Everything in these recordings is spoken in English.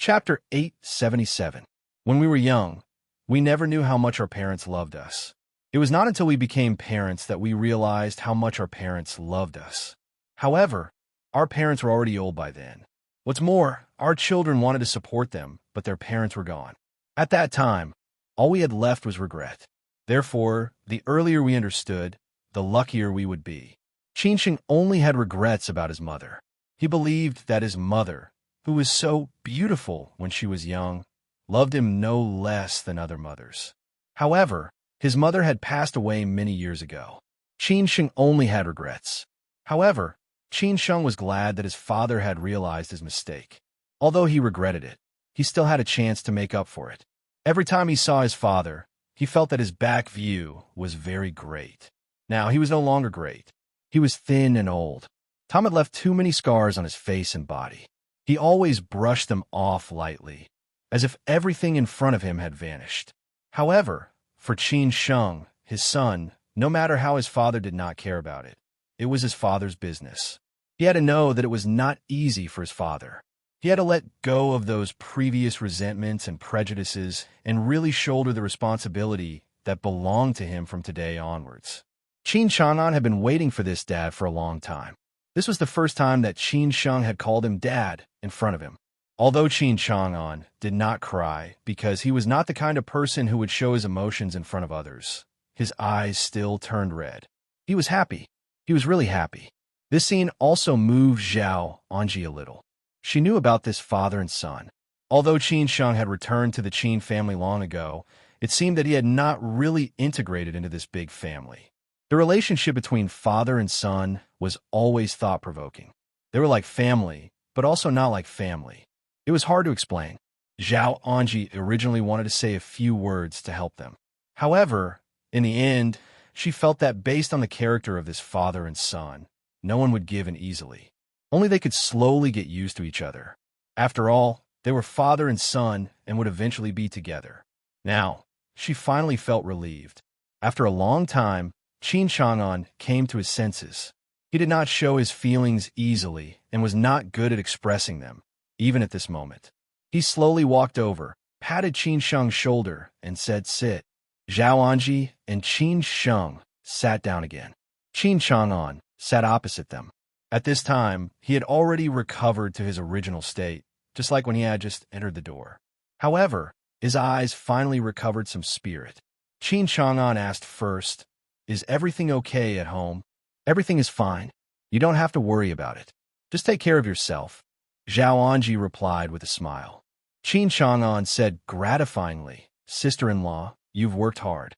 Chapter 877. When we were young, we never knew how much our parents loved us. It was not until we became parents that we realized how much our parents loved us. However, our parents were already old by then. What's more, our children wanted to support them, but their parents were gone. At that time, all we had left was regret. Therefore, the earlier we understood, the luckier we would be. Qinsheng only had regrets about his mother. He believed that his mother, who was so beautiful when she was young, loved him no less than other mothers. However, his mother had passed away many years ago. Qinsheng only had regrets. However, Qinsheng was glad that his father had realized his mistake. Although he regretted it, he still had a chance to make up for it. Every time he saw his father, he felt that his back view was very great. Now, he was no longer great. He was thin and old. Tom had left too many scars on his face and body. He always brushed them off lightly, as if everything in front of him had vanished. However, for Qinsheng, his son, no matter how his father did not care about it, it was his father's business. He had to know that it was not easy for his father. He had to let go of those previous resentments and prejudices and really shoulder the responsibility that belonged to him from today onwards. Qin Chang'an had been waiting for this dad for a long time. This was the first time that Qinsheng had called him dad in front of him. Although Qin Chang'an did not cry because he was not the kind of person who would show his emotions in front of others, his eyes still turned red. He was happy. He was really happy. This scene also moved Zhao Anji a little. She knew about this father and son. Although Qinsheng had returned to the Qin family long ago, it seemed that he had not really integrated into this big family. The relationship between father and son was always thought-provoking. They were like family, but also not like family. It was hard to explain. Zhao Anji originally wanted to say a few words to help them. However, in the end, she felt that based on the character of this father and son, no one would give in easily. Only they could slowly get used to each other. After all, they were father and son and would eventually be together. Now, she finally felt relieved. After a long time, Qin Chang'an came to his senses. He did not show his feelings easily and was not good at expressing them, even at this moment. He slowly walked over, patted Qinsheng's shoulder, and said, "Sit." Zhao Anji and Qinsheng sat down again. Qin Chang'an sat opposite them. At this time, he had already recovered to his original state, just like when he had just entered the door. However, his eyes finally recovered some spirit. Qin Chang'an asked first, "Is everything okay at home?" "Everything is fine. You don't have to worry about it. Just take care of yourself," Zhao Anji replied with a smile. Qin Chang'an said gratifyingly, "Sister-in-law, you've worked hard.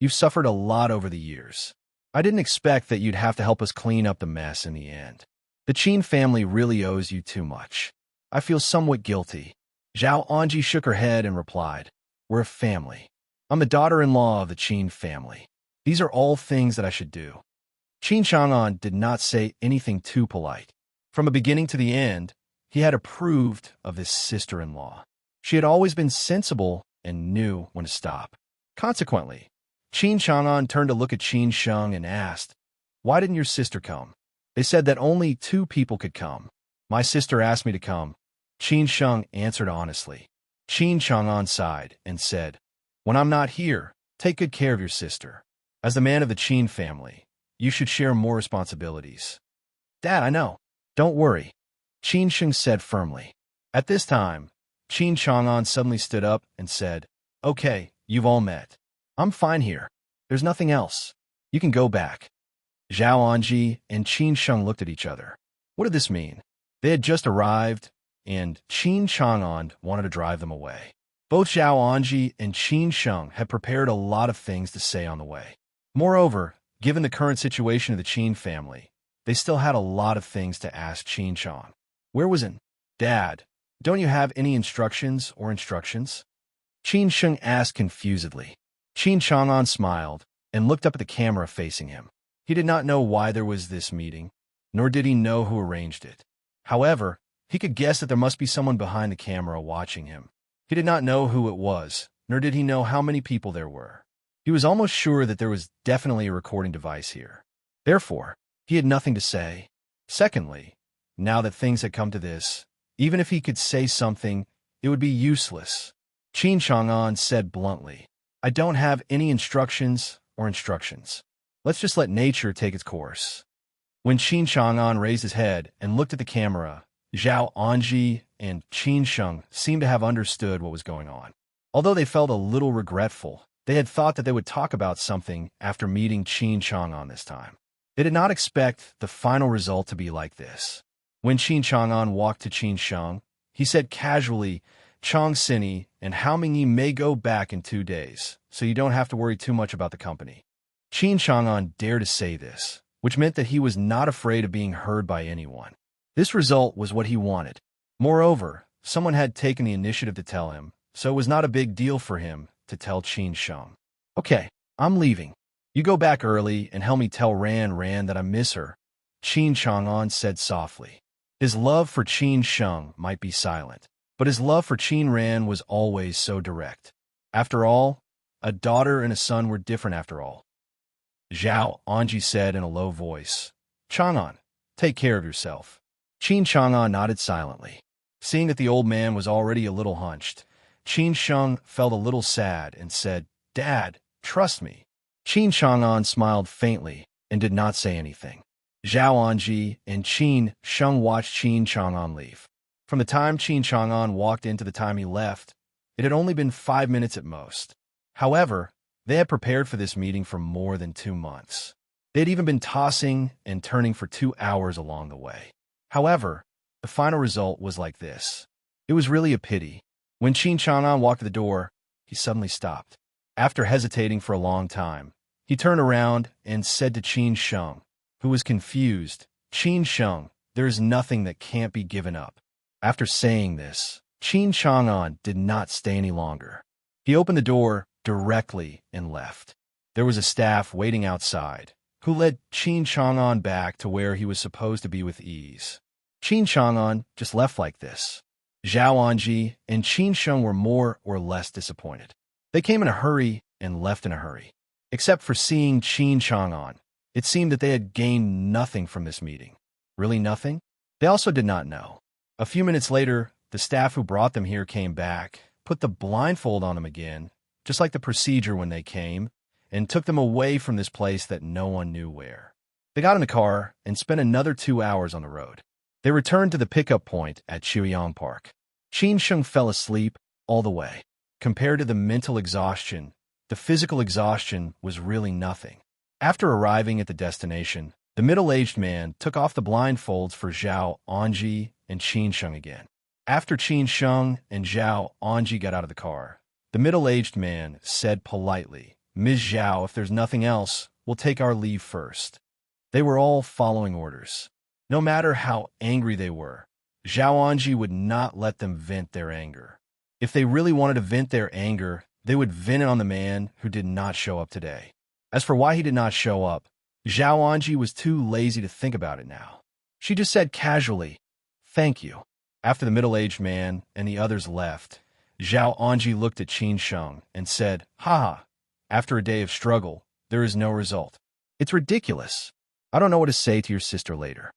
You've suffered a lot over the years. I didn't expect that you'd have to help us clean up the mess in the end. The Qin family really owes you too much. I feel somewhat guilty." Zhao Anji shook her head and replied, "We're a family. I'm the daughter-in-law of the Qin family. These are all things that I should do." Qin Chang'an did not say anything too polite. From the beginning to the end, he had approved of this sister-in-law. She had always been sensible and knew when to stop. Consequently, Qin Chang'an turned to look at Qinsheng and asked, "Why didn't your sister come?" "They said that only 2 people could come. My sister asked me to come," Qinsheng answered honestly. Qin Chang'an sighed and said, "When I'm not here, take good care of your sister. As the man of the Qin family, you should share more responsibilities." "Dad, I know. Don't worry," Qinsheng said firmly. At this time, Qin Chang'an suddenly stood up and said, "Okay, you've all met. I'm fine here. There's nothing else. You can go back." Zhao Anji and Qinsheng looked at each other. What did this mean? They had just arrived, and Qin Chang'an wanted to drive them away. Both Zhao Anji and Qinsheng had prepared a lot of things to say on the way. Moreover, given the current situation of the Qin family, they still had a lot of things to ask Qinsheng. Where was it? "Dad, don't you have any instructions or instructions?" Qinsheng asked confusedly. Qin Chang'an smiled and looked up at the camera facing him. He did not know why there was this meeting, nor did he know who arranged it. However, he could guess that there must be someone behind the camera watching him. He did not know who it was, nor did he know how many people there were. He was almost sure that there was definitely a recording device here. Therefore, he had nothing to say. Secondly, now that things had come to this, even if he could say something, it would be useless. Qin Chang'an said bluntly, I don't have any instructions or instructions. Let's just let nature take its course. When Qin Chang'an raised his head and looked at the camera, Zhao Anji and Qin Sheng seemed to have understood what was going on. Although they felt a little regretful, they had thought that they would talk about something after meeting Qin Chang'an this time. They did not expect the final result to be like this. When Qin Chang'an walked to Qin Sheng, he said casually, Chang Sini and Hao Mingyi may go back in 2 days, so you don't have to worry too much about the company. Qin Chang'an dared to say this, which meant that he was not afraid of being heard by anyone. This result was what he wanted. Moreover, someone had taken the initiative to tell him, so it was not a big deal for him to tell Qin Sheng. Okay, I'm leaving. You go back early and help me tell Ran that I miss her, Qin Chang'an said softly. His love for Qin Sheng might be silent, but his love for Qin Ran was always so direct. After all, a daughter and a son were different after all. Zhao Anji said in a low voice, Chang'an, take care of yourself. Qin Chang'an nodded silently. Seeing that the old man was already a little hunched, Qin Sheng felt a little sad and said, Dad, trust me. Qin Chang'an smiled faintly and did not say anything. Zhao Anji and Qin Sheng watched Qin Chang'an leave. From the time Qin Chang'an walked in to the time he left, it had only been 5 minutes at most. However, they had prepared for this meeting for more than 2 months. They had even been tossing and turning for 2 hours along the way. However, the final result was like this. It was really a pity. When Qin Chang'an walked to the door, he suddenly stopped. After hesitating for a long time, he turned around and said to Qin Sheng, who was confused, Qin Sheng, there is nothing that can't be given up. After saying this, Qin Chang'an did not stay any longer. He opened the door directly and left. There was a staff waiting outside, who led Qin Chang'an back to where he was supposed to be with ease. Qin Chang'an just left like this. Zhao Anji and Qin Sheng were more or less disappointed. They came in a hurry and left in a hurry. Except for seeing Qin Chang'an, it seemed that they had gained nothing from this meeting. Really nothing? They also did not know. A few minutes later, the staff who brought them here came back, put the blindfold on them again, just like the procedure when they came, and took them away from this place that no one knew where. They got in the car and spent another 2 hours on the road. They returned to the pickup point at Chuyang Park. Qin Sheng fell asleep all the way. Compared to the mental exhaustion, the physical exhaustion was really nothing. After arriving at the destination, the middle-aged man took off the blindfolds for Zhao Anji and Qin Sheng again. After Qin Sheng and Zhao Anji got out of the car, the middle-aged man said politely, Ms. Zhao, if there's nothing else, we'll take our leave first. They were all following orders. No matter how angry they were, Zhao Anji would not let them vent their anger. If they really wanted to vent their anger, they would vent it on the man who did not show up today. As for why he did not show up, Zhao Anji was too lazy to think about it now. She just said casually, Thank you. After the middle-aged man and the others left, Zhao Anji looked at Qin Sheng and said, Haha, after a day of struggle, there is no result. It's ridiculous. I don't know what to say to your sister later.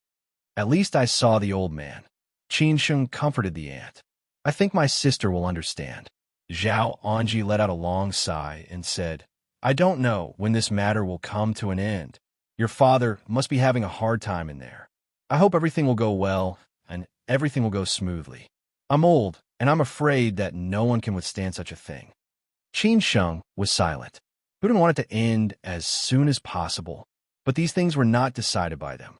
At least I saw the old man. Qin Sheng comforted the aunt. I think my sister will understand. Zhao Anji let out a long sigh and said, I don't know when this matter will come to an end. Your father must be having a hard time in there. I hope everything will go well and everything will go smoothly. I'm old, and I'm afraid that no one can withstand such a thing. Qin Sheng was silent. He didn't want it to end as soon as possible, but these things were not decided by them.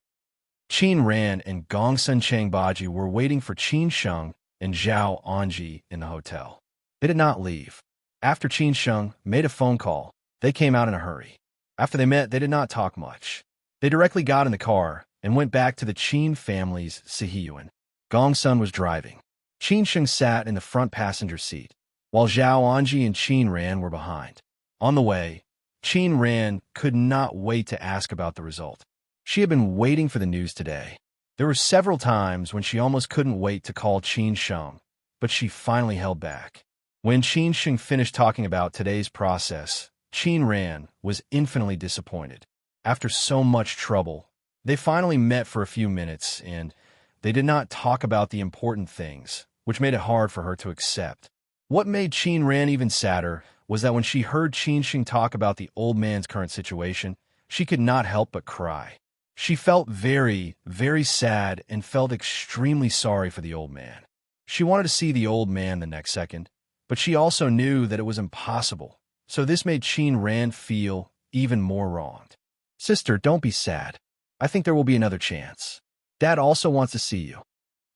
Qin Ran and Gongsun Changbaji were waiting for Qin Sheng and Zhao Anji in the hotel. They did not leave. After Qin Sheng made a phone call, they came out in a hurry. After they met, they did not talk much. They directly got in the car and went back to the Qin family's Sihiyuan. Gongsun was driving. Qin Sheng sat in the front passenger seat, while Zhao Anji and Qin Ran were behind. On the way, Qin Ran could not wait to ask about the result. She had been waiting for the news today. There were several times when she almost couldn't wait to call Qin Sheng, but she finally held back. When Qin Sheng finished talking about today's process, Qin Ran was infinitely disappointed. After so much trouble, they finally met for a few minutes, and they did not talk about the important things, which made it hard for her to accept. What made Qin Ran even sadder was that when she heard Qin Sheng talk about the old man's current situation, she could not help but cry. She felt very, very sad and felt extremely sorry for the old man. She wanted to see the old man the next second, but she also knew that it was impossible, so this made Qin Ran feel even more wronged. "Sister, don't be sad. I think there will be another chance. Dad also wants to see you."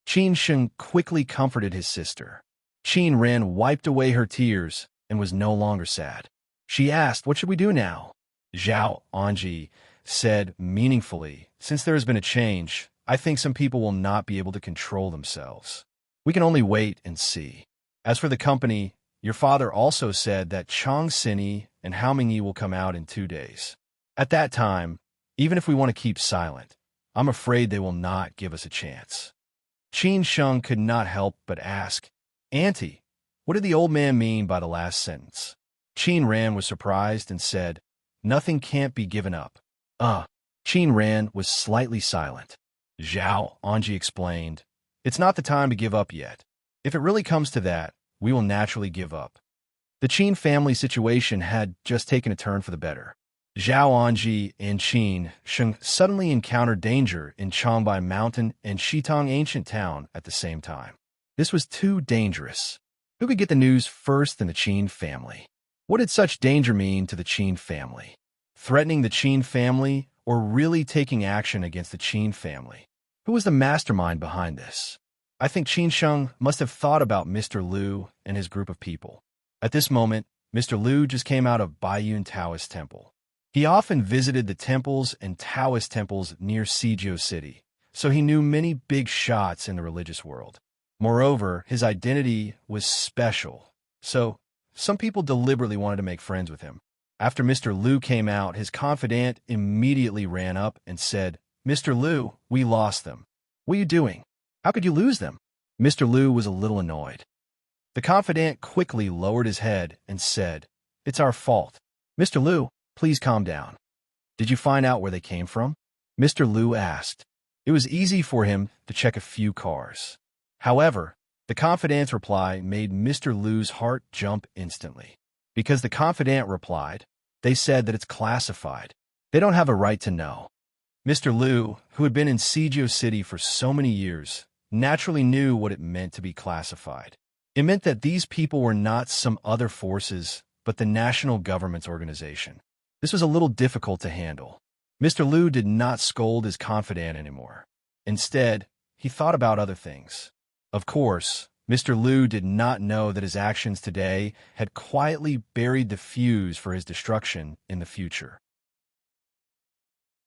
Qin Sheng quickly comforted his sister. Qin Ran wiped away her tears and was no longer sad. She asked, "What should we do now?" Zhao Anji said meaningfully, "Since there has been a change, I think some people will not be able to control themselves. We can only wait and see. As for the company, your father also said that Chang Sini and Hao Mingyi will come out in 2 days. At that time, even if we want to keep silent, I'm afraid they will not give us a chance." Qin Sheng could not help but ask, "Auntie, what did the old man mean by the last sentence?" Qin Ran was surprised and said, "Nothing can't be given up." Qin Ran was slightly silent. Zhao Anji explained, "It's not the time to give up yet. If it really comes to that, we will naturally give up." The Qin family situation had just taken a turn for the better. Zhao Anji and Qin Sheng suddenly encountered danger in Changbai Mountain and Shitong Ancient Town at the same time. This was too dangerous. Who could get the news first in the Qin family? What did such danger mean to the Qin family? Threatening the Qin family or really taking action against the Qin family? Who was the mastermind behind this? I think Qin Sheng must have thought about Mr. Liu and his group of people. At this moment, Mr. Liu just came out of Baiyun Taoist Temple. He often visited the temples and Taoist temples near Sijio City, so he knew many big shots in the religious world. Moreover, his identity was special, so some people deliberately wanted to make friends with him. After Mr. Liu came out, his confidant immediately ran up and said, "Mr. Liu, we lost them. What are you doing? How could you lose them?" Mr. Liu was a little annoyed. The confidant quickly lowered his head and said, "It's our fault. Mr. Liu, please calm down. Did you find out where they came from?" Mr. Liu asked. It was easy for him to check a few cars. However, the confidant's reply made Mr. Liu's heart jump instantly. Because the confidant replied, "They said that it's classified. They don't have a right to know." Mr. Liu, who had been in Sijio City for so many years, naturally knew what it meant to be classified. It meant that these people were not some other forces, but the national government's organization. This was a little difficult to handle. Mr. Liu did not scold his confidant anymore. Instead, he thought about other things. Of course, Mr. Liu did not know that his actions today had quietly buried the fuse for his destruction in the future.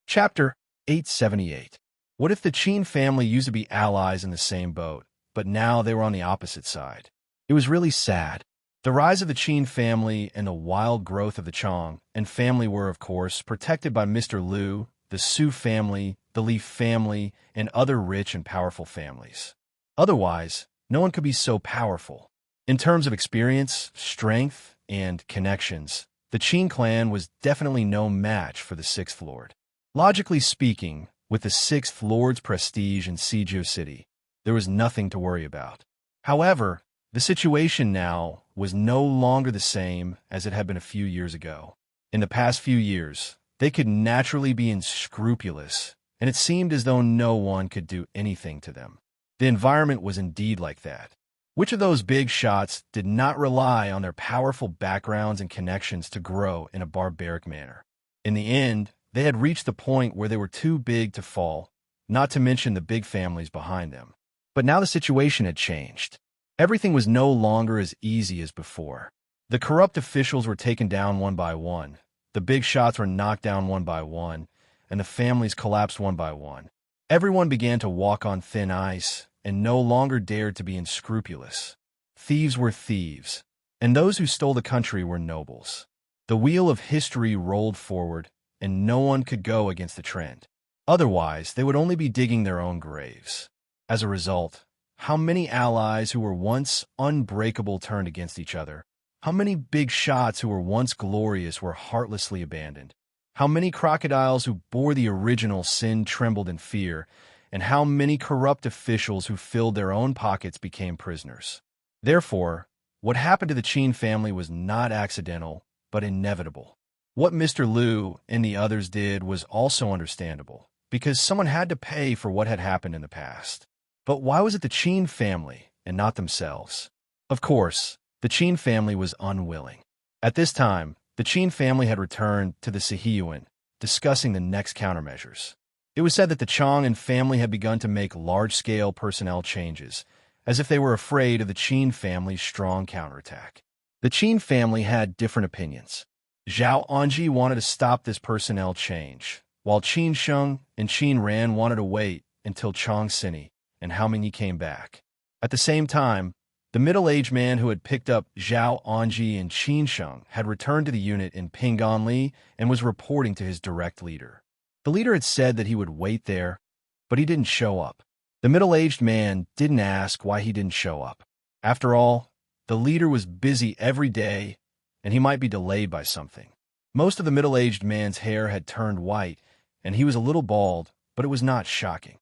Chapter 878. What if the Qin family used to be allies in the same boat, but now they were on the opposite side? It was really sad. The rise of the Qin family and the wild growth of the Chang and family were, of course, protected by Mr. Liu, the Su family, the Li family, and other rich and powerful families. Otherwise, no one could be so powerful. In terms of experience, strength, and connections, the Qin clan was definitely no match for the Sixth Lord. Logically speaking, with the Sixth Lord's prestige in Sijio City, there was nothing to worry about. However, the situation now was no longer the same as it had been a few years ago. In the past few years, they could naturally be unscrupulous, and it seemed as though no one could do anything to them. The environment was indeed like that. Which of those big shots did not rely on their powerful backgrounds and connections to grow in a barbaric manner? In the end, they had reached the point where they were too big to fall, not to mention the big families behind them. But now the situation had changed. Everything was no longer as easy as before. The corrupt officials were taken down one by one, the big shots were knocked down one by one, and the families collapsed one by one. Everyone began to walk on thin ice and no longer dared to be unscrupulous. Thieves were thieves, and those who stole the country were nobles. The wheel of history rolled forward, and no one could go against the trend. Otherwise, they would only be digging their own graves. As a result, how many allies who were once unbreakable turned against each other? How many big shots who were once glorious were heartlessly abandoned? How many crocodiles who bore the original sin trembled in fear, and how many corrupt officials who filled their own pockets became prisoners. Therefore, what happened to the Qin family was not accidental, but inevitable. What Mr. Liu and the others did was also understandable, because someone had to pay for what had happened in the past. But why was it the Qin family and not themselves? Of course, the Qin family was unwilling. At this time, the Qin family had returned to the Sihiyuan, discussing the next countermeasures. It was said that the Chang and family had begun to make large-scale personnel changes, as if they were afraid of the Qin family's strong counterattack. The Qin family had different opinions. Zhao Anji wanted to stop this personnel change, while Qin Sheng and Qin Ran wanted to wait until Chang Sini and Hao Mingyi came back. At the same time, the middle-aged man who had picked up Zhao Anji and Qin Sheng had returned to the unit in Ping'an and was reporting to his direct leader. The leader had said that he would wait there, but he didn't show up. The middle-aged man didn't ask why he didn't show up. After all, the leader was busy every day, and he might be delayed by something. Most of the middle-aged man's hair had turned white, and he was a little bald, but it was not shocking.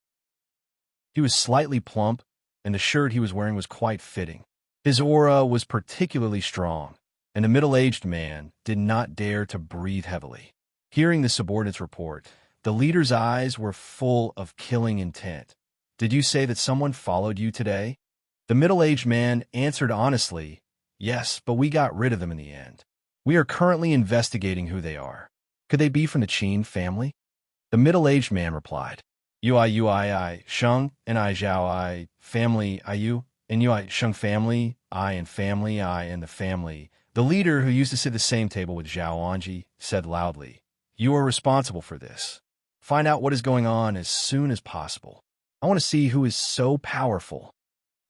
He was slightly plump, and the shirt he was wearing was quite fitting. His aura was particularly strong, and the middle-aged man did not dare to breathe heavily. Hearing the subordinate's report, the leader's eyes were full of killing intent. "Did you say that someone followed you today?" The middle-aged man answered honestly, "Yes, but we got rid of them in the end. We are currently investigating who they are. Could they be from the Qin family?" The middle-aged man replied, "Ui Sheng and I Zhao I family Iu and Ui Sheng family I and the family." The leader, who used to sit at the same table with Zhao Anji, said loudly, "You are responsible for this. Find out what is going on as soon as possible. I want to see who is so powerful."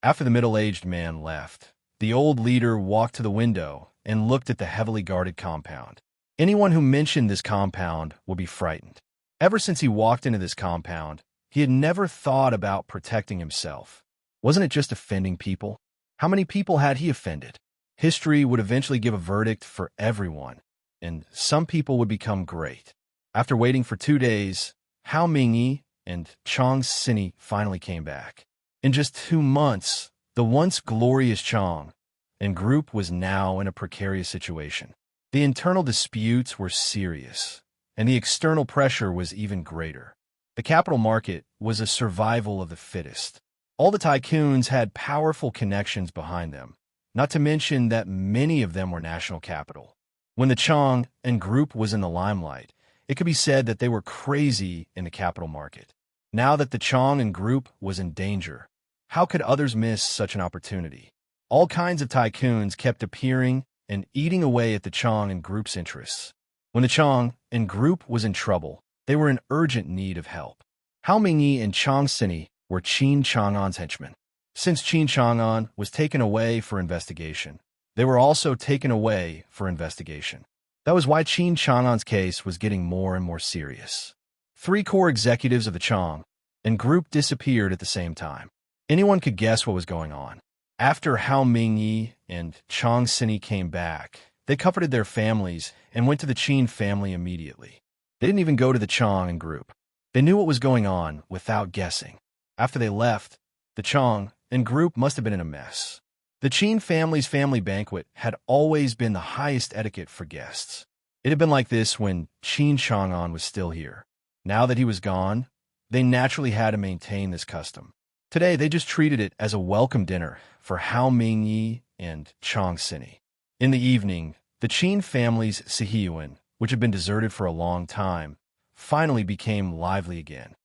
After the middle-aged man left, the old leader walked to the window and looked at the heavily guarded compound. Anyone who mentioned this compound would be frightened. Ever since he walked into this compound, he had never thought about protecting himself. Wasn't it just offending people? How many people had he offended? History would eventually give a verdict for everyone, and some people would become great. After waiting for 2 days, Hao Mingyi and Chang Sini finally came back. In just 2 months, the once glorious Chang and group was now in a precarious situation. The internal disputes were serious, and the external pressure was even greater. The capital market was a survival of the fittest. All the tycoons had powerful connections behind them, not to mention that many of them were national capital. When the Chang and group was in the limelight, it could be said that they were crazy in the capital market. Now that the Chang and group was in danger, how could others miss such an opportunity? All kinds of tycoons kept appearing and eating away at the Chang and group's interests. When the Chang and group was in trouble, they were in urgent need of help. Hao Mingyi and Chang Sini were Qin Chang'an's henchmen. Since Qin Chang'an was taken away for investigation, they were also taken away for investigation. That was why Qin Chang'an's case was getting more and more serious. 3 core executives of the Chang and group disappeared at the same time. Anyone could guess what was going on. After Hao Mingyi and Chang Sini came back, they comforted their families and went to the Qin family immediately. They didn't even go to the Chang and group. They knew what was going on without guessing. After they left, the Chang and group must have been in a mess. The Qin family's family banquet had always been the highest etiquette for guests. It had been like this when Qin Chang'an was still here. Now that he was gone, they naturally had to maintain this custom. Today, they just treated it as a welcome dinner for Hao Mingyi and Chang Sini. In the evening, the Qin family's Sihiyuan, which had been deserted for a long time, finally became lively again.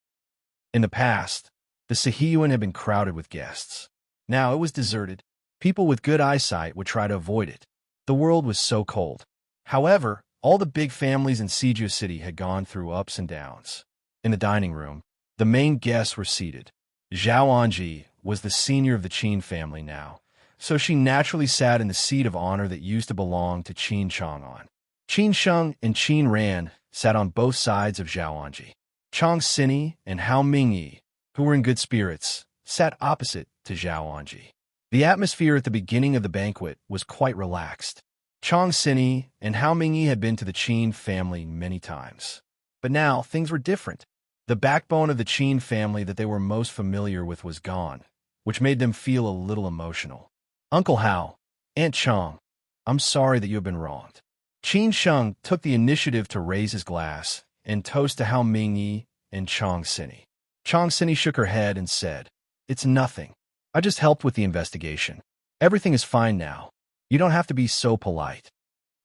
In the past, the Sihiyuan had been crowded with guests. Now it was deserted. People with good eyesight would try to avoid it. The world was so cold. However, all the big families in Siju City had gone through ups and downs. In the dining room, the main guests were seated. Zhao Anji was the senior of the Qin family now, so she naturally sat in the seat of honor that used to belong to Qin Chang'an. Qin Sheng and Qin Ran sat on both sides of Zhao Anji. Chang Sini and Hao Mingyi, who were in good spirits, sat opposite to Zhao Anji. The atmosphere at the beginning of the banquet was quite relaxed. Chang Sini and Hao Mingyi had been to the Qin family many times. But now things were different. The backbone of the Qin family that they were most familiar with was gone, which made them feel a little emotional. Uncle Hao, Aunt Chong, I'm sorry that you have been wronged. Qin Sheng took the initiative to raise his glass and toast to Hao Mingyi and Chong Sinny. Chong Sinny shook her head and said, "It's nothing. I just helped with the investigation. Everything is fine now. You don't have to be so polite."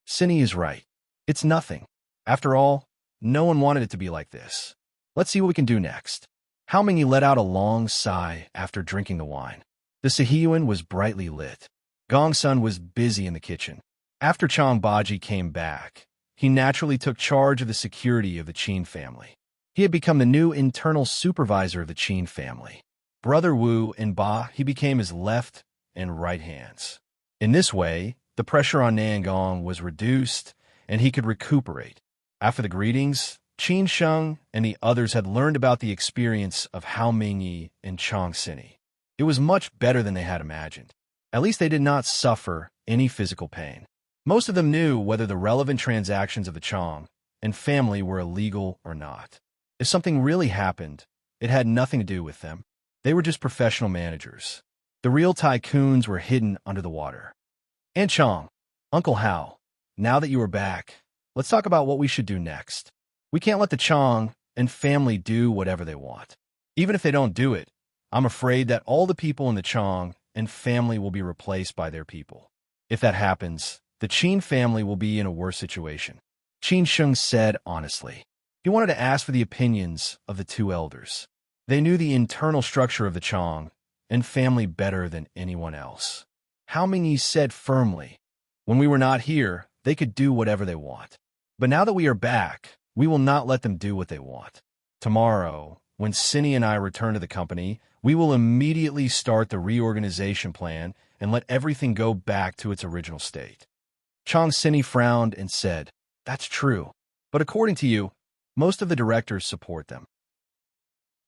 Sinny is right. It's nothing. After all, no one wanted it to be like this. Let's see what we can do next. Hao Mingyi let out a long sigh after drinking the wine. The Sihiyuan was brightly lit. Gong Sun was busy in the kitchen. After Chong Baji came back, he naturally took charge of the security of the Qin family. He had become the new internal supervisor of the Qin family. Brother Wu and Ba, he became his left and right hands. In this way, the pressure on Nangong was reduced, and he could recuperate. After the greetings, Qin Sheng and the others had learned about the experience of Hao Mingyi and Chong Sinny. It was much better than they had imagined. At least they did not suffer any physical pain. Most of them knew whether the relevant transactions of the Chong and family were illegal or not. If something really happened, it had nothing to do with them. They were just professional managers. The real tycoons were hidden under the water. Aunt Chong, Uncle Hao, now that you are back, let's talk about what we should do next. We can't let the Chong and family do whatever they want. Even if they don't do it, I'm afraid that all the people in the Chong and family will be replaced by their people. If that happens, the Qin family will be in a worse situation. Qin Sheng said honestly. He wanted to ask for the opinions of the two elders. They knew the internal structure of the Chong and family better than anyone else. Hao Mingyi said firmly, when we were not here, they could do whatever they want. But now that we are back, we will not let them do what they want. Tomorrow, when Sinny and I return to the company, we will immediately start the reorganization plan and let everything go back to its original state. Chong Sinny frowned and said, "That's true. But according to you, most of the directors support them.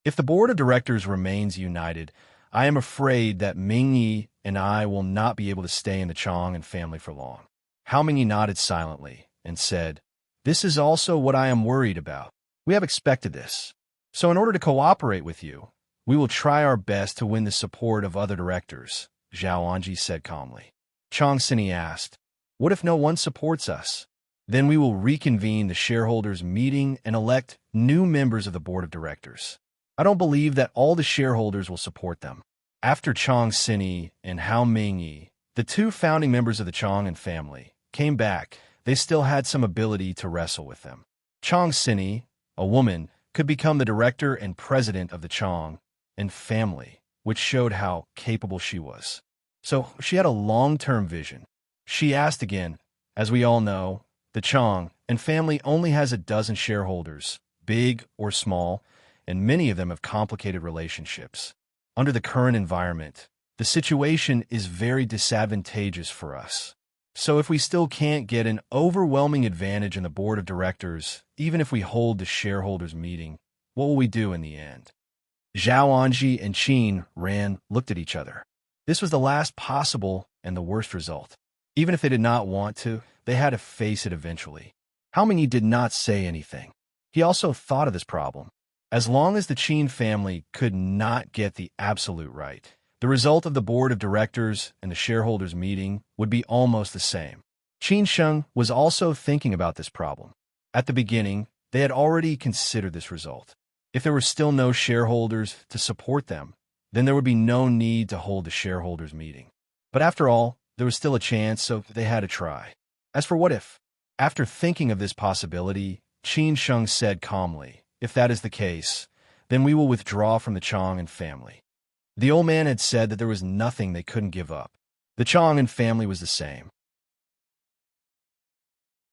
If the board of directors remains united, I am afraid that Mingyi and I will not be able to stay in the Chong and family for long." Hao Mingyi nodded silently and said, "This is also what I am worried about. We have expected this. So in order to cooperate with you, we will try our best to win the support of other directors," Zhao Anji said calmly. Chong Sinny asked, "What if no one supports us? Then we will reconvene the shareholders' meeting and elect new members of the board of directors. I don't believe that all the shareholders will support them." After Chong Sinny and Hao Mingyi, the two founding members of the Chong and family, came back, they still had some ability to wrestle with them. Chong Sinny, a woman, could become the director and president of the Chong and family, which showed how capable she was. So she had a long-term vision. She asked again, as we all know, the Chong and family only has a dozen shareholders, big or small, and many of them have complicated relationships. Under the current environment, the situation is very disadvantageous for us. So if we still can't get an overwhelming advantage in the board of directors, even if we hold the shareholders' meeting, what will we do in the end? Zhao Anji and Qin Ran looked at each other. This was the last possible and the worst result. Even if they did not want to, they had to face it eventually. Hao Mingyi did not say anything. He also thought of this problem. As long as the Qin family could not get the absolute right, the result of the board of directors and the shareholders' meeting would be almost the same. Qin Sheng was also thinking about this problem. At the beginning, they had already considered this result. If there were still no shareholders to support them, then there would be no need to hold the shareholders' meeting. But after all, there was still a chance, so they had to try. As for what if? After thinking of this possibility, Qin Sheng said calmly, "If that is the case, then we will withdraw from the Chong and family." The old man had said that there was nothing they couldn't give up. The Chong and family was the same.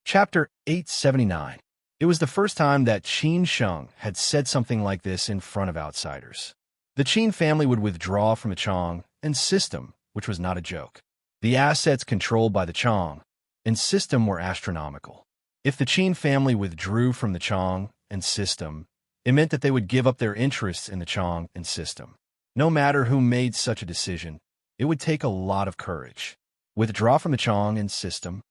Chapter 879. It was the first time that Qin Sheng had said something like this in front of outsiders. The Qin family would withdraw from the Chong and system, which was not a joke. The assets controlled by the Chong and system were astronomical. If the Qin family withdrew from the Chong and system, it meant that they would give up their interests in the Chong and system. No matter who made such a decision, it would take a lot of courage. Withdraw from the Chong and system.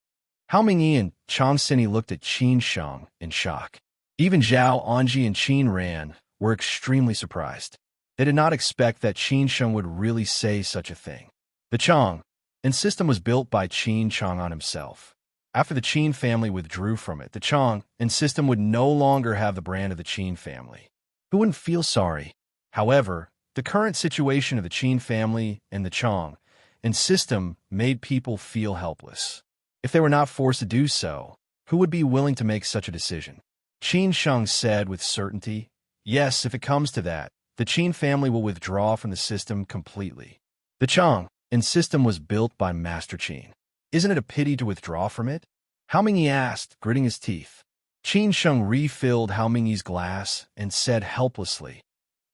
Hao Mingyi and Chong Sinny looked at Qin Sheng in shock. Even Zhao Anji and Qin Ran were extremely surprised. They did not expect that Qin Sheng would really say such a thing. The Chang and system was built by Qin Chang'an himself. After the Qin family withdrew from it, the Chang and system would no longer have the brand of the Qin family. Who wouldn't feel sorry? However, the current situation of the Qin family and the Chang and system made people feel helpless. If they were not forced to do so, who would be willing to make such a decision? Qin Sheng said with certainty, yes, if it comes to that, the Qin family will withdraw from the system completely. The Chang and system was built by Master Qin. Isn't it a pity to withdraw from it? Hao Mingyi asked, gritting his teeth. Qin Sheng refilled Hao Mingyi's glass and said helplessly,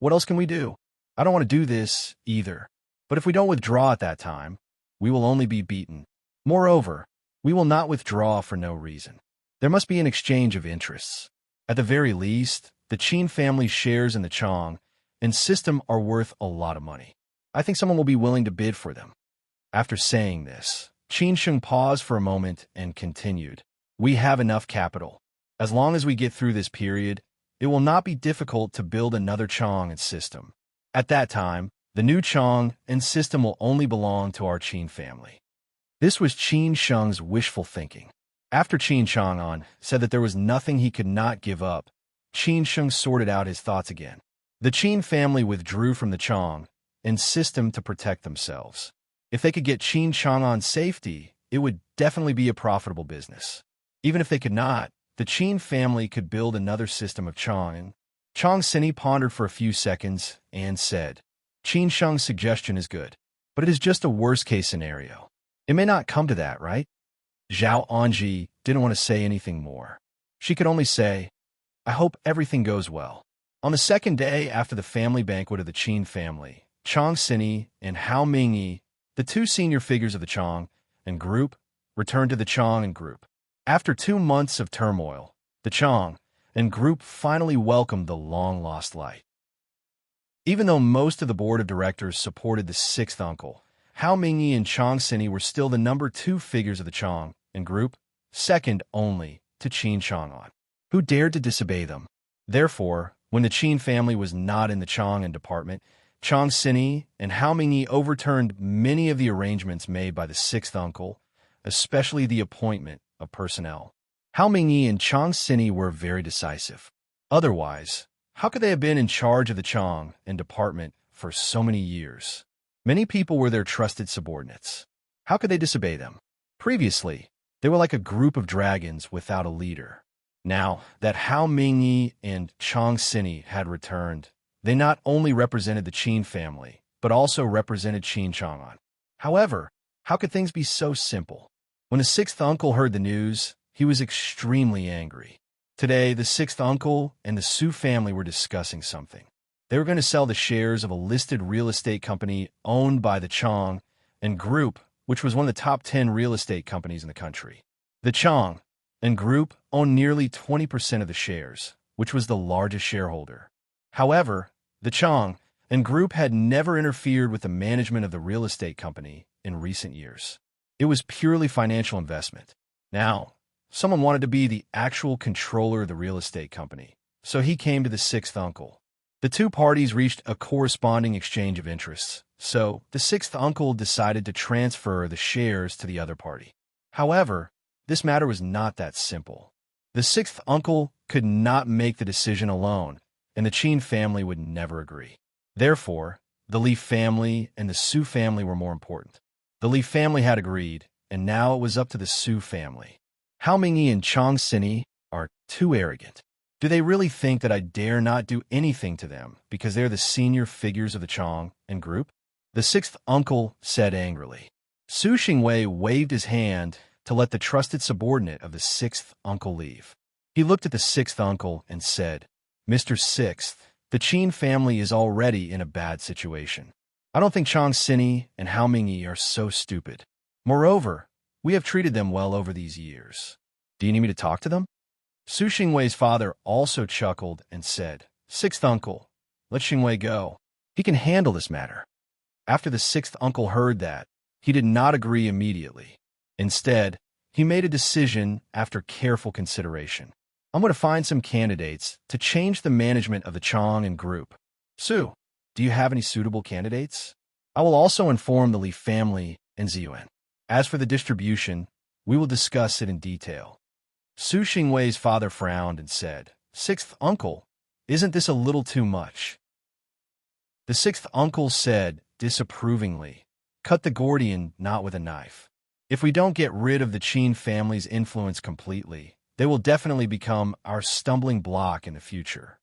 what else can we do? I don't want to do this either. But if we don't withdraw at that time, we will only be beaten. Moreover, we will not withdraw for no reason. There must be an exchange of interests. At the very least, the Qin family shares in the Chang and system are worth a lot of money. I think someone will be willing to bid for them. After saying this, Qin Sheng paused for a moment and continued. We have enough capital. As long as we get through this period, it will not be difficult to build another Chang and system. At that time, the new Chang and system will only belong to our Qin family. This was Qin Sheng's wishful thinking. After Qin Chang'an said that there was nothing he could not give up, Qin Sheng sorted out his thoughts again. The Qin family withdrew from the Chang and system to protect themselves. If they could get Qin Chang'an's safety, it would definitely be a profitable business. Even if they could not, the Qin family could build another system of Chang. Chang Sini pondered for a few seconds and said, Qin Sheng's suggestion is good, but it is just a worst-case scenario. It may not come to that, right? Zhao Anji didn't want to say anything more. She could only say, I hope everything goes well. On the second day after the family banquet of the Qin family, Chang Sini and Hao Mingyi, the two senior figures of the Chang and group, returned to the Chang and group. After 2 months of turmoil, the Chang and group finally welcomed the long-lost light. Even though most of the board of directors supported the sixth uncle, Hao Mingyi and Chang Sini were still the number 2 figures of the Chang and group, second only to Qin Chang'an, who dared to disobey them. Therefore, when the Qin family was not in the Chang and department, Chang Sini and Hao Mingyi overturned many of the arrangements made by the sixth uncle, especially the appointment of personnel. Hao Mingyi and Chang Sini were very decisive. Otherwise, how could they have been in charge of the Chang and department for so many years? Many people were their trusted subordinates. How could they disobey them? Previously, they were like a group of dragons without a leader. Now that Hao Mingyi and Chang Sini had returned, they not only represented the Qin family, but also represented Qin Chang'an. However, how could things be so simple? When the sixth uncle heard the news, he was extremely angry. Today, the sixth uncle and the Su family were discussing something. They were going to sell the shares of a listed real estate company owned by the Chang and Group, which was one of the top 10 real estate companies in the country. The Chang and Group owned nearly 20% of the shares, which was the largest shareholder. However, the Chang and Group had never interfered with the management of the real estate company in recent years. It was purely financial investment. Now, someone wanted to be the actual controller of the real estate company, so he came to the sixth uncle. The two parties reached a corresponding exchange of interests, so the sixth uncle decided to transfer the shares to the other party. However, this matter was not that simple. The sixth uncle could not make the decision alone, and the Qin family would never agree. Therefore, the Li family and the Su family were more important. The Li family had agreed, and now it was up to the Su family. Hao Mingyi and Chang Sini are too arrogant. Do they really think that I dare not do anything to them because they're the senior figures of the Chang and group? The sixth uncle said angrily. Su Xingwei waved his hand to let the trusted subordinate of the sixth uncle leave. He looked at the sixth uncle and said, Mr. Sixth, the Qin family is already in a bad situation. I don't think Chang Sini and Hao Mingyi are so stupid. Moreover, we have treated them well over these years. Do you need me to talk to them? Su Xingwei's father also chuckled and said, Sixth uncle, let Xingwei go. He can handle this matter. After the sixth uncle heard that, he did not agree immediately. Instead, he made a decision after careful consideration. I'm going to find some candidates to change the management of the Chong and group. Su, do you have any suitable candidates? I will also inform the Li family and Ziyuan. As for the distribution, we will discuss it in detail. Su Xingwei's father frowned and said, "Sixth uncle, isn't this a little too much?" The sixth uncle said, disapprovingly, "Cut the Gordian knot with a knife. If we don't get rid of the Qin family's influence completely, they will definitely become our stumbling block in the future."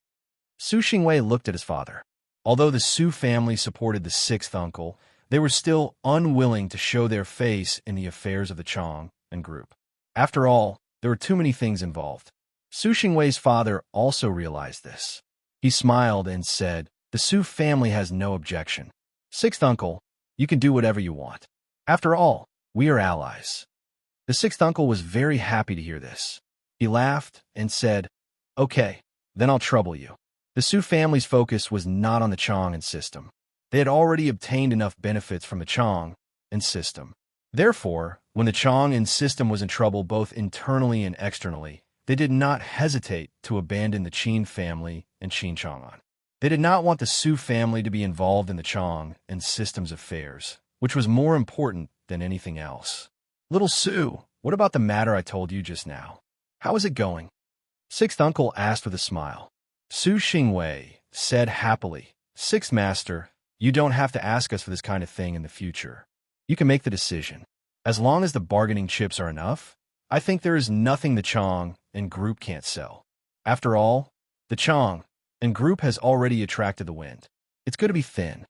Su Xingwei looked at his father. Although the Su family supported the sixth uncle, they were still unwilling to show their face in the affairs of the Chong and group. After all, there were too many things involved. Su Xingwei's father also realized this. He smiled and said, "The Su family has no objection. Sixth uncle, you can do whatever you want. After all, we are allies." The sixth uncle was very happy to hear this. He laughed and said, "Okay, then I'll trouble you." The Su family's focus was not on the Chong and system. They had already obtained enough benefits from the Chong and system. Therefore, when the Chong and system was in trouble both internally and externally, they did not hesitate to abandon the Qin family and Qin Chang'an. They did not want the Su family to be involved in the Chong and system's affairs, which was more important than anything else. "Little Su, what about the matter I told you just now? How is it going?" Sixth uncle asked with a smile. Su Xingwei said happily, "Sixth master, you don't have to ask us for this kind of thing in the future. You can make the decision. As long as the bargaining chips are enough, I think there is nothing the Chong and group can't sell. After all, the Chong and group has already attracted the wind. It's going to be thin."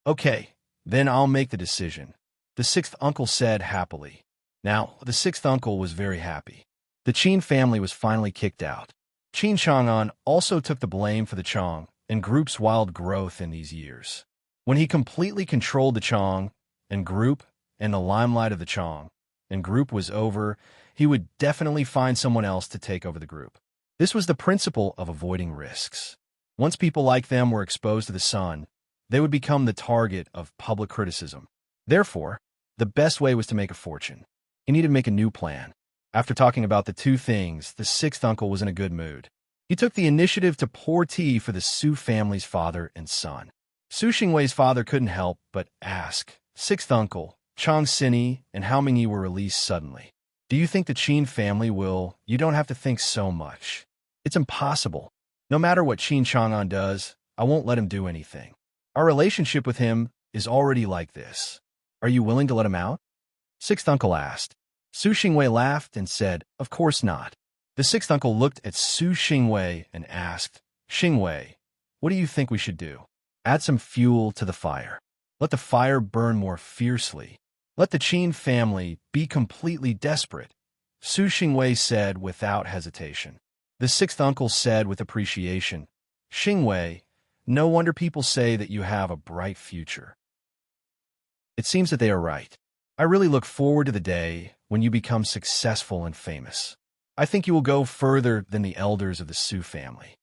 "Okay, then I'll make the decision," the sixth uncle said happily. Now, the sixth uncle was very happy. The Qin family was finally kicked out. Qin Chang'an also took the blame for the Chong and group's wild growth in these years. When he completely controlled the Chong and group and the limelight of the Chong and group was over, he would definitely find someone else to take over the group. This was the principle of avoiding risks. Once people like them were exposed to the sun, they would become the target of public criticism. Therefore, the best way was to make a fortune. He needed to make a new plan. After talking about the two things, the sixth uncle was in a good mood. He took the initiative to pour tea for the Su family's father and son. Su Xingwei's father couldn't help but ask, "Sixth uncle, Chang Sini and Hao Mingyi were released suddenly. Do you think the Qin family will?" "You don't have to think so much. It's impossible. No matter what Qin Chang'an does, I won't let him do anything. Our relationship with him is already like this. Are you willing to let him out?" Sixth uncle asked. Su Xingwei laughed and said, "Of course not." The sixth uncle looked at Su Xingwei and asked, "Xingwei, what do you think we should do?" "Add some fuel to the fire. Let the fire burn more fiercely. Let the Qin family be completely desperate," Su Xingwei said without hesitation. The sixth uncle said with appreciation, "Xingwei, no wonder people say that you have a bright future. It seems that they are right. I really look forward to the day when you become successful and famous. I think you will go further than the elders of the Su family."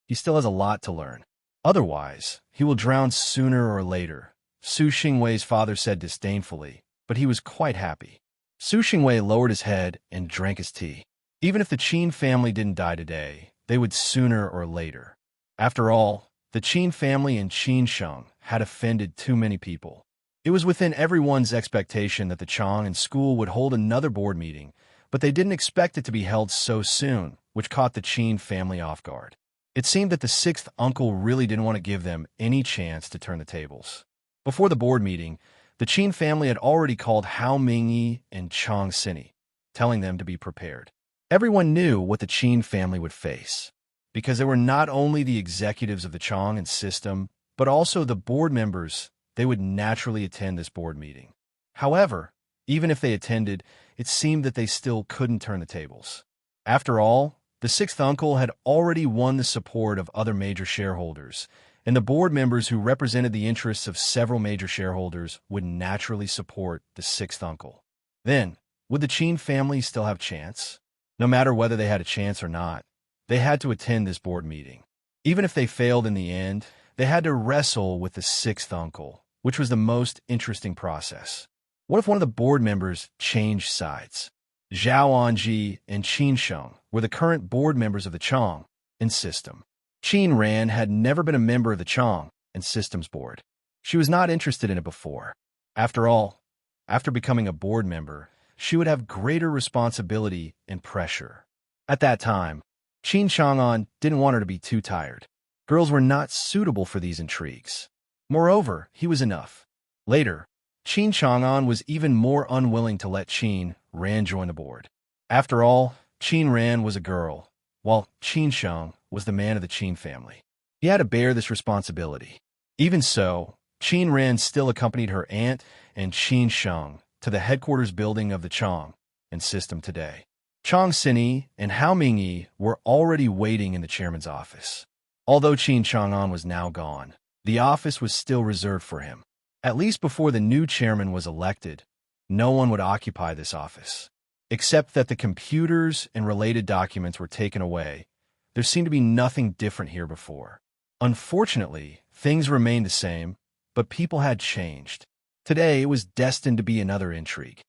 He still has a lot to learn. Otherwise, he will drown sooner or later, Su Xingwei's father said disdainfully, but he was quite happy. Su Xingwei lowered his head and drank his tea. Even if the Qin family didn't die today, they would sooner or later. After all, the Qin family and Qin Sheng had offended too many people. It was within everyone's expectation that the Chong and school would hold another board meeting, but they didn't expect it to be held so soon, which caught the Qin family off guard. It seemed that the sixth uncle really didn't want to give them any chance to turn the tables. Before the board meeting, the Qin family had already called Hao Mingyi and Chang Sini, telling them to be prepared. Everyone knew what the Qin family would face, because they were not only the executives of the Chong and system, but also the board members. They would naturally attend this board meeting. However, even if they attended, it seemed that they still couldn't turn the tables. After all, the sixth uncle had already won the support of other major shareholders, and the board members who represented the interests of several major shareholders would naturally support the sixth uncle. Then, would the Qin family still have a chance? No matter whether they had a chance or not, they had to attend this board meeting. Even if they failed in the end, they had to wrestle with the sixth uncle, which was the most interesting process. What if one of the board members changed sides? Zhao Anji and Qin Sheng were the current board members of the Chong and System. Qin Ran had never been a member of the Chong and Systems board. She was not interested in it before. After all, after becoming a board member, she would have greater responsibility and pressure. At that time, Qin Chang'an didn't want her to be too tired. Girls were not suitable for these intrigues. Moreover, he was enough. Later, Qin Chang'an was even more unwilling to let Qin Ran join the board. After all, Qin Ran was a girl, while Qin Sheng was the man of the Qin family. He had to bear this responsibility. Even so, Qin Ran still accompanied her aunt and Qin Sheng to the headquarters building of the Chong and System today. Chang Sini and Hao Mingyi were already waiting in the chairman's office. Although Qin Chang'an was now gone, the office was still reserved for him. At least before the new chairman was elected, no one would occupy this office. Except that the computers and related documents were taken away, there seemed to be nothing different here before. Unfortunately, things remained the same, but people had changed. Today, it was destined to be another intrigue.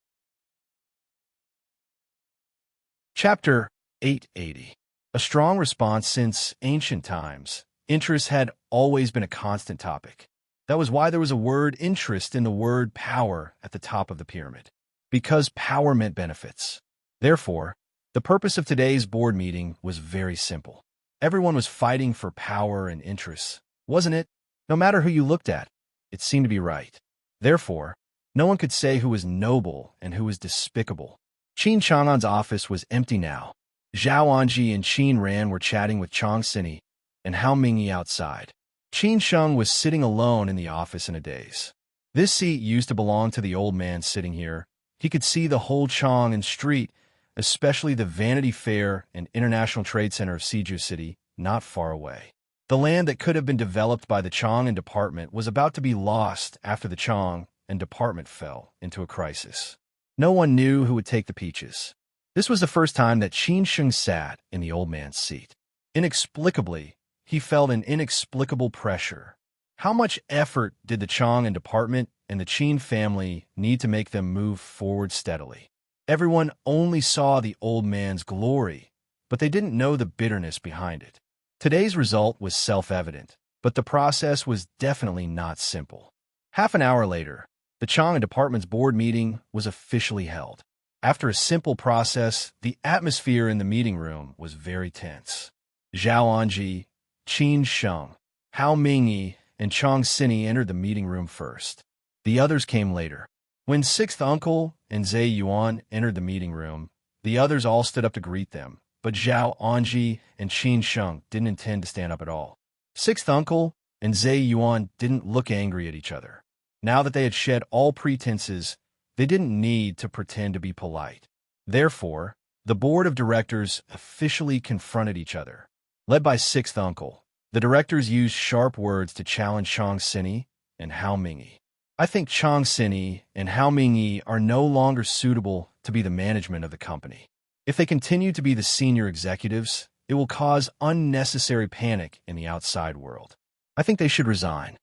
Chapter 880. A strong response since ancient times. Interest had always been a constant topic. That was why there was a word interest in the word power at the top of the pyramid. Because power meant benefits. Therefore, the purpose of today's board meeting was very simple. Everyone was fighting for power and interests, wasn't it? No matter who you looked at, it seemed to be right. Therefore, no one could say who was noble and who was despicable. Qin Chang'an's office was empty now. Zhao Anji and Qin Ran were chatting with Chang Sini and Hao Mingyi outside. Qin Sheng was sitting alone in the office in a daze. This seat used to belong to the old man sitting here. He could see the whole Chong and street, especially the Vanity Fair and International Trade Center of Siju City, not far away. The land that could have been developed by the Chong and department was about to be lost after the Chong and department fell into a crisis. No one knew who would take the peaches. This was the first time that Qin Sheng sat in the old man's seat. Inexplicably, he felt an inexplicable pressure. How much effort did the Chong and department and the Qin family need to make them move forward steadily? Everyone only saw the old man's glory, but they didn't know the bitterness behind it. Today's result was self-evident, but the process was definitely not simple. Half an hour later, the Chong and department's board meeting was officially held. After a simple process, the atmosphere in the meeting room was very tense. Zhao Anji, Qin Sheng, Hao Mingyi, and Chang Sini entered the meeting room first. The others came later. When Sixth Uncle and Zhe Yuan entered the meeting room, the others all stood up to greet them, but Zhao Anji and Qin Sheng didn't intend to stand up at all. Sixth Uncle and Zhe Yuan didn't look angry at each other. Now that they had shed all pretenses, they didn't need to pretend to be polite. Therefore, the board of directors officially confronted each other. Led by Sixth Uncle, the directors used sharp words to challenge Chang Sini and Hao Mingyi. I think Chang Sini and Hao Mingyi are no longer suitable to be the management of the company. If they continue to be the senior executives, it will cause unnecessary panic in the outside world. I think they should resign.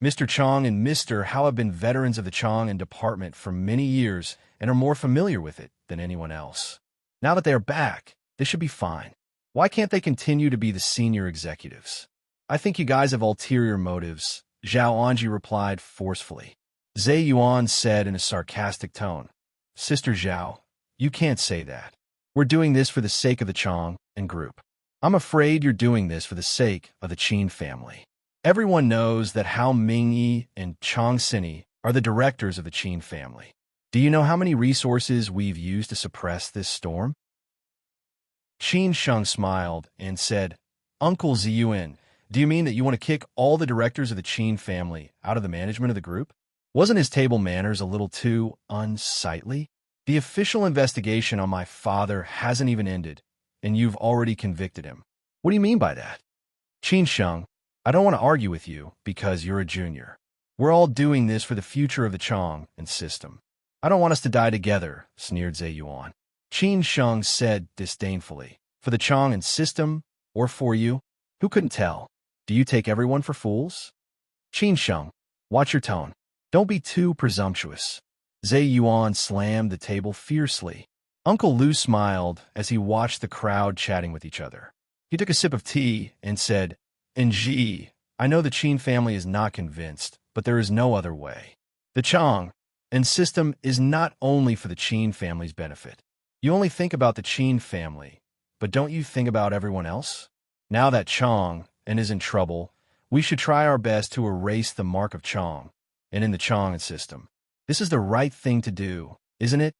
Mr. Chong and Mr. Hao have been veterans of the Chong and department for many years and are more familiar with it than anyone else. Now that they are back, they should be fine. Why can't they continue to be the senior executives? I think you guys have ulterior motives, Zhao Anji replied forcefully. Zhe Yuan said in a sarcastic tone, Sister Zhao, you can't say that. We're doing this for the sake of the Chong and group. I'm afraid you're doing this for the sake of the Qin family. Everyone knows that Hao Mingyi and Chang Sini are the directors of the Qin family. Do you know how many resources we've used to suppress this storm? Qin Sheng smiled and said, Uncle Ziyuan, do you mean that you want to kick all the directors of the Qin family out of the management of the group? Wasn't his table manners a little too unsightly? The official investigation on my father hasn't even ended, and you've already convicted him. What do you mean by that? Qin Sheng, I don't want to argue with you because you're a junior. We're all doing this for the future of the Chong and system. I don't want us to die together, sneered Zhe Yuan. Qin Sheng said disdainfully, for the Chong and system, or for you? Who couldn't tell? Do you take everyone for fools? Qin Sheng, watch your tone. Don't be too presumptuous. Zhe Yuan slammed the table fiercely. Uncle Lou smiled as he watched the crowd chatting with each other. He took a sip of tea and said, "NG, I know the Qin family is not convinced, but there is no other way. The Chang and system is not only for the Qin family's benefit. You only think about the Qin family, but don't you think about everyone else? Now that Chang and is in trouble, we should try our best to erase the mark of Chang and in the Chang system. This is the right thing to do, isn't it?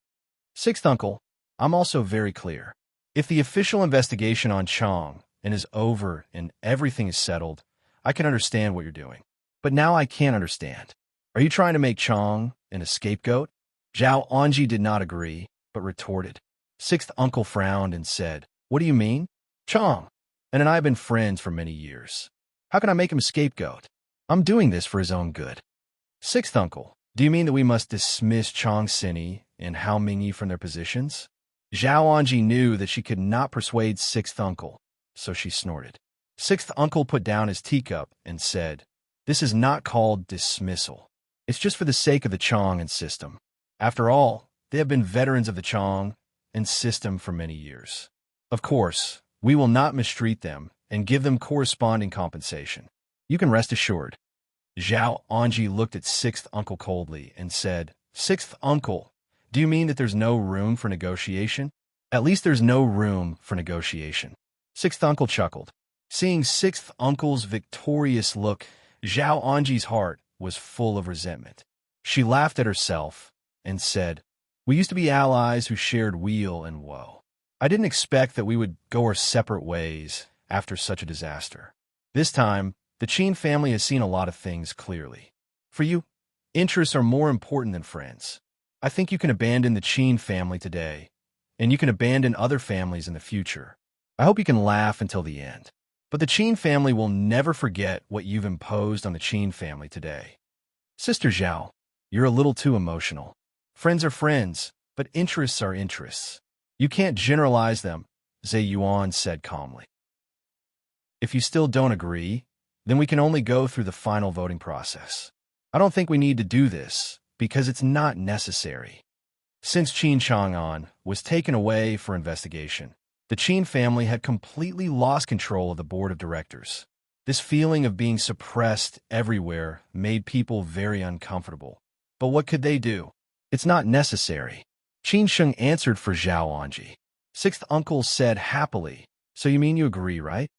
Sixth uncle, I'm also very clear. If the official investigation on Chang and is over and everything is settled, I can understand what you're doing. But now I can't understand. Are you trying to make Chang an scapegoat?" Zhao Anji did not agree, but retorted. Sixth uncle frowned and said, "What do you mean? Chang and I have been friends for many years. How can I make him a scapegoat? I'm doing this for his own good." Sixth uncle, do you mean that we must dismiss Chang Sini and Hao Mingyi from their positions? Zhao Anji knew that she could not persuade sixth uncle, so she snorted. Sixth uncle put down his teacup and said, "This is not called dismissal. It's just for the sake of the Chang and system. After all, they have been veterans of the Chang and system for many years. Of course, we will not mistreat them and give them corresponding compensation. You can rest assured." Zhao Anji looked at sixth uncle coldly and said, "Sixth uncle, do you mean that there's no room for negotiation?" "At least there's no room for negotiation." Sixth uncle chuckled. Seeing sixth uncle's victorious look, Zhao Anji's heart was full of resentment. She laughed at herself and said, "We used to be allies who shared weal and woe. I didn't expect that we would go our separate ways after such a disaster. This time, the Qin family has seen a lot of things clearly. For you, interests are more important than friends. I think you can abandon the Qin family today, and you can abandon other families in the future. I hope you can laugh until the end. But the Qin family will never forget what you've imposed on the Qin family today." Sister Zhao, you're a little too emotional. Friends are friends, but interests are interests. You can't generalize them, Zhe Yuan said calmly. If you still don't agree, then we can only go through the final voting process. I don't think we need to do this, because it's not necessary. Since Qin Chang'an was taken away for investigation, the Qin family had completely lost control of the board of directors. This feeling of being suppressed everywhere made people very uncomfortable. But what could they do? It's not necessary. Qin Sheng answered for Zhao Anji. Sixth uncle said happily, "So you mean you agree, right?"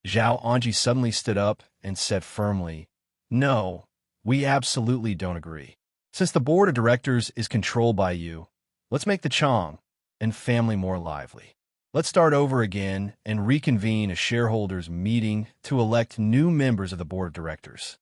Zhao Anji suddenly stood up and said firmly, "No, we absolutely don't agree. Since the board of directors is controlled by you, let's make the Chang and family more lively. Let's start over again and reconvene a shareholders' meeting to elect new members of the board of directors."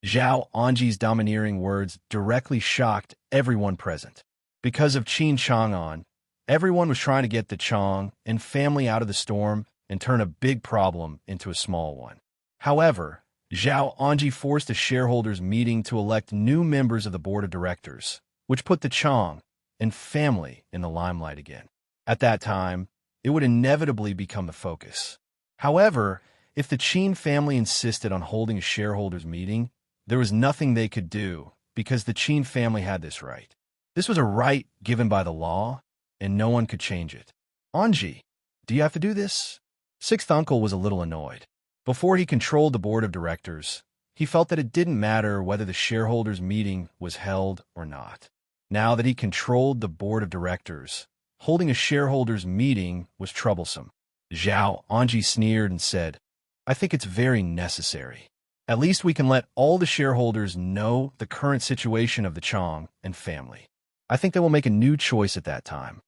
Zhao Anji's domineering words directly shocked everyone present. Because of Qin Chang'an, everyone was trying to get the Chang and family out of the storm and turn a big problem into a small one. However, Zhao Anji forced a shareholders' meeting to elect new members of the board of directors, which put the Chang and family in the limelight again. At that time, it would inevitably become the focus. However, if the Qin family insisted on holding a shareholders' meeting, there was nothing they could do because the Qin family had this right. This was a right given by the law, and no one could change it. "Anji, do you have to do this?" Sixth uncle was a little annoyed. Before he controlled the board of directors, he felt that it didn't matter whether the shareholders' meeting was held or not. Now that he controlled the board of directors, holding a shareholders' meeting was troublesome. Zhao Anji sneered and said, "I think it's very necessary. At least we can let all the shareholders know the current situation of the Chang and family. I think they will make a new choice at that time."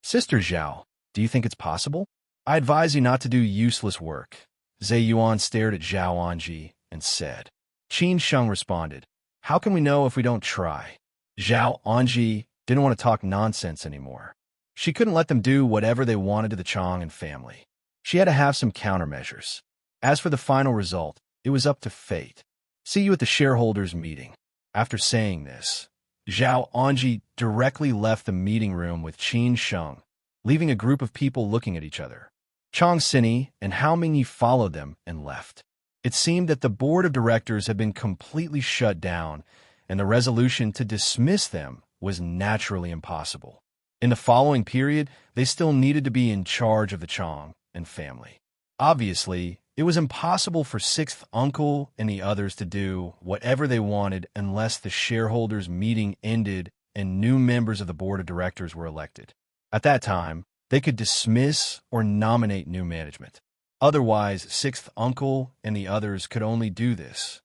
"Sister Zhao, do you think it's possible?" "I advise you not to do useless work." Zhe Yuan stared at Zhao Anji and said. Qin Sheng responded, "How can we know if we don't try?" Zhao Anji didn't want to talk nonsense anymore. She couldn't let them do whatever they wanted to the Chang and family. She had to have some countermeasures. As for the final result, it was up to fate. "See you at the shareholders' meeting." After saying this, Zhao Anji directly left the meeting room with Qin Sheng, leaving a group of people looking at each other. Chang Sini and Hao Mingyi followed them and left. It seemed that the board of directors had been completely shut down, and the resolution to dismiss them was naturally impossible. In the following period, they still needed to be in charge of the Chang and family. Obviously, it was impossible for sixth uncle and the others to do whatever they wanted unless the shareholders' meeting ended and new members of the board of directors were elected. At that time, they could dismiss or nominate new management. Otherwise, sixth uncle and the others could only do this.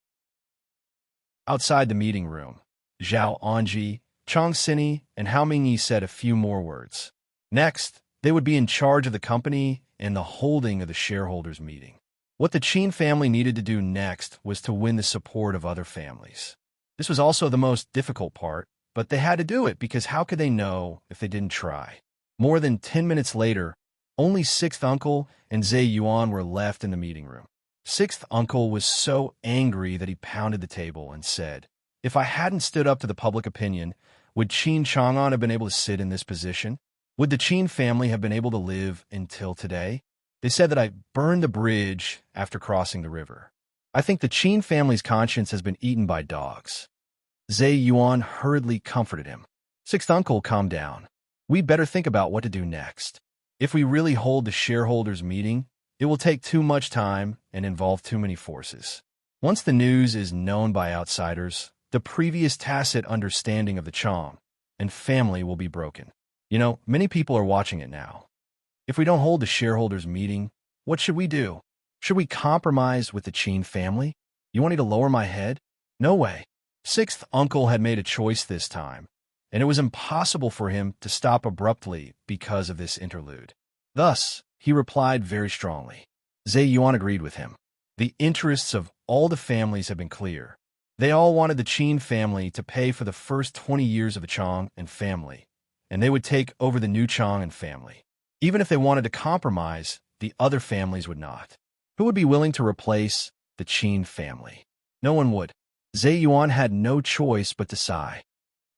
Outside the meeting room, Zhao Anji, Chang Sini, and Hao Mingyi said a few more words. Next, they would be in charge of the company and the holding of the shareholders' meeting. What the Qin family needed to do next was to win the support of other families. This was also the most difficult part, but they had to do it because how could they know if they didn't try? More than 10 minutes later, only sixth uncle and Zhe Yuan were left in the meeting room. Sixth uncle was so angry that he pounded the table and said, "If I hadn't stood up to the public opinion, would Qin Chang'an have been able to sit in this position? Would the Qin family have been able to live until today? They said that I burned the bridge after crossing the river. I think the Qin family's conscience has been eaten by dogs." Zhe Yuan hurriedly comforted him. "Sixth uncle, calm down. We'd better think about what to do next. If we really hold the shareholders' meeting, it will take too much time and involve too many forces. Once the news is known by outsiders, the previous tacit understanding of the Chang and family will be broken. Many people are watching it now. If we don't hold the shareholders' meeting, what should we do? Should we compromise with the Qin family? You want me to lower my head? No way." Sixth uncle had made a choice this time, and it was impossible for him to stop abruptly because of this interlude. Thus, he replied very strongly. Zhe Yuan agreed with him. The interests of all the families have been clear. They all wanted the Qin family to pay for the first 20 years of the Chang and family, and they would take over the new Chang and family. Even if they wanted to compromise, the other families would not. Who would be willing to replace the Qin family? No one would. Zhe Yuan had no choice but to sigh.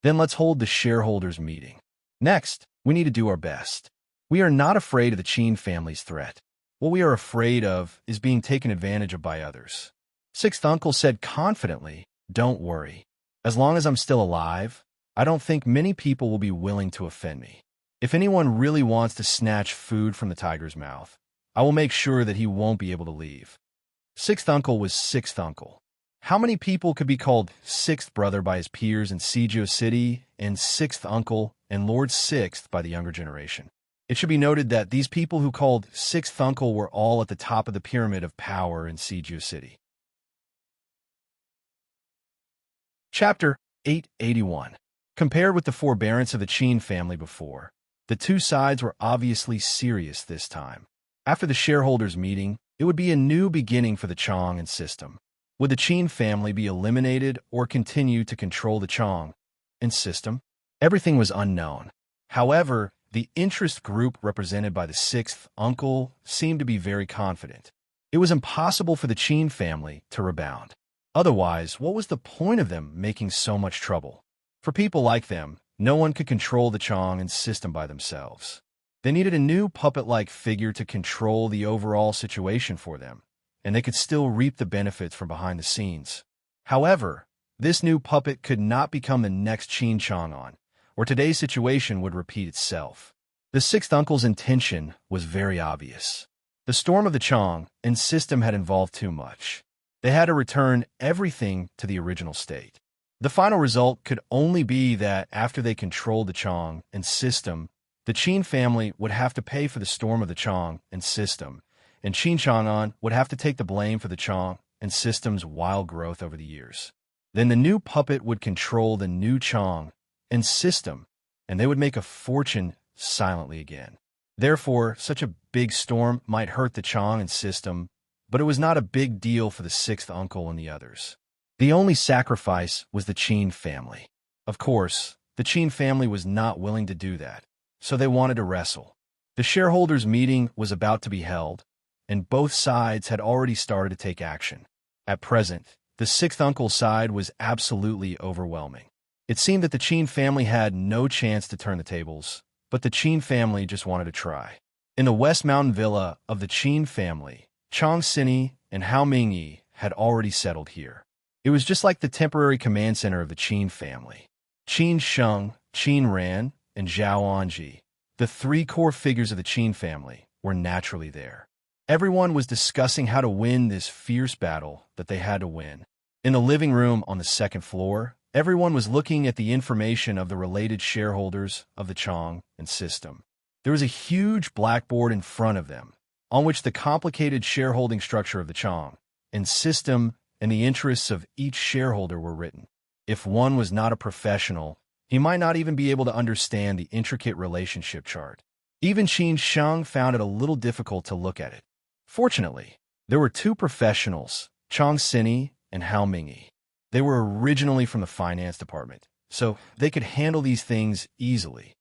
"Then let's hold the shareholders' meeting. Next, we need to do our best. We are not afraid of the Qin family's threat. What we are afraid of is being taken advantage of by others." Sixth uncle said confidently, "Don't worry. As long as I'm still alive, I don't think many people will be willing to offend me. If anyone really wants to snatch food from the tiger's mouth, I will make sure that he won't be able to leave." Sixth uncle was sixth uncle. How many people could be called sixth brother by his peers in Sijio City and sixth uncle and Lord Sixth by the younger generation? It should be noted that these people who called sixth uncle were all at the top of the pyramid of power in Sijio City. Chapter 881. Compared with the forbearance of the Qin family before, the two sides were obviously serious this time. After the shareholders' meeting, it would be a new beginning for the Chang and system. Would the Qin family be eliminated or continue to control the Chang and system? Everything was unknown. However, the interest group represented by the sixth uncle seemed to be very confident. It was impossible for the Qin family to rebound. Otherwise, what was the point of them making so much trouble? For people like them, no one could control the Chang and system by themselves. They needed a new puppet-like figure to control the overall situation for them, and they could still reap the benefits from behind the scenes. However, this new puppet could not become the next Qin Chang'an, or today's situation would repeat itself. The sixth uncle's intention was very obvious. The storm of the Chang and system had involved too much. They had to return everything to the original state. The final result could only be that after they controlled the Chang and system, the Qin family would have to pay for the storm of the Chang and system, and Qin Chang'an would have to take the blame for the Chang and system's wild growth over the years. Then the new puppet would control the new Chang and system, and they would make a fortune silently again. Therefore, such a big storm might hurt the Chang and system, but it was not a big deal for the sixth uncle and the others. The only sacrifice was the Qin family. Of course, the Qin family was not willing to do that, so they wanted to wrestle. The shareholders' meeting was about to be held, and both sides had already started to take action. At present, the sixth uncle's side was absolutely overwhelming. It seemed that the Qin family had no chance to turn the tables, but the Qin family just wanted to try. In the West Mountain villa of the Qin family, Chang Sini and Hao Mingyi had already settled here. It was just like the temporary command center of the Qin family. Qin Sheng, Qin Ran, and Zhao Anji, the three core figures of the Qin family, were naturally there. Everyone was discussing how to win this fierce battle that they had to win. In the living room on the second floor, everyone was looking at the information of the related shareholders of the Chong and system. There was a huge blackboard in front of them, on which the complicated shareholding structure of the Chong and system and the interests of each shareholder were written. If one was not a professional, he might not even be able to understand the intricate relationship chart. Even Qin Sheng found it a little difficult to look at it. Fortunately, there were two professionals, Chong Sini and Hao Mingyi. They were originally from the finance department, so they could handle these things easily.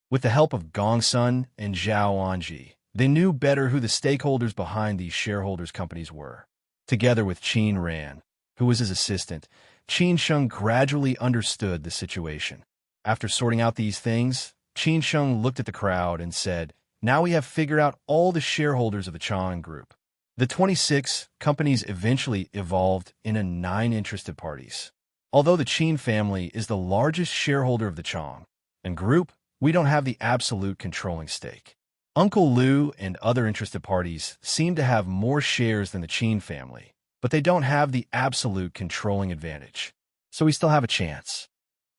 With the help of Gong Sun and Zhao Anji, they knew better who the stakeholders behind these shareholders' companies were. Together with Qin Ran, who was his assistant, Qin Sheng gradually understood the situation. After sorting out these things, Qin Sheng looked at the crowd and said, "Now we have figured out all the shareholders of the Chang Group." The 26 companies eventually evolved into 9 interested parties. Although the Qin family is the largest shareholder of the Chang and Group, we don't have the absolute controlling stake. Uncle Liu and other interested parties seem to have more shares than the Qin family, but they don't have the absolute controlling advantage. So we still have a chance.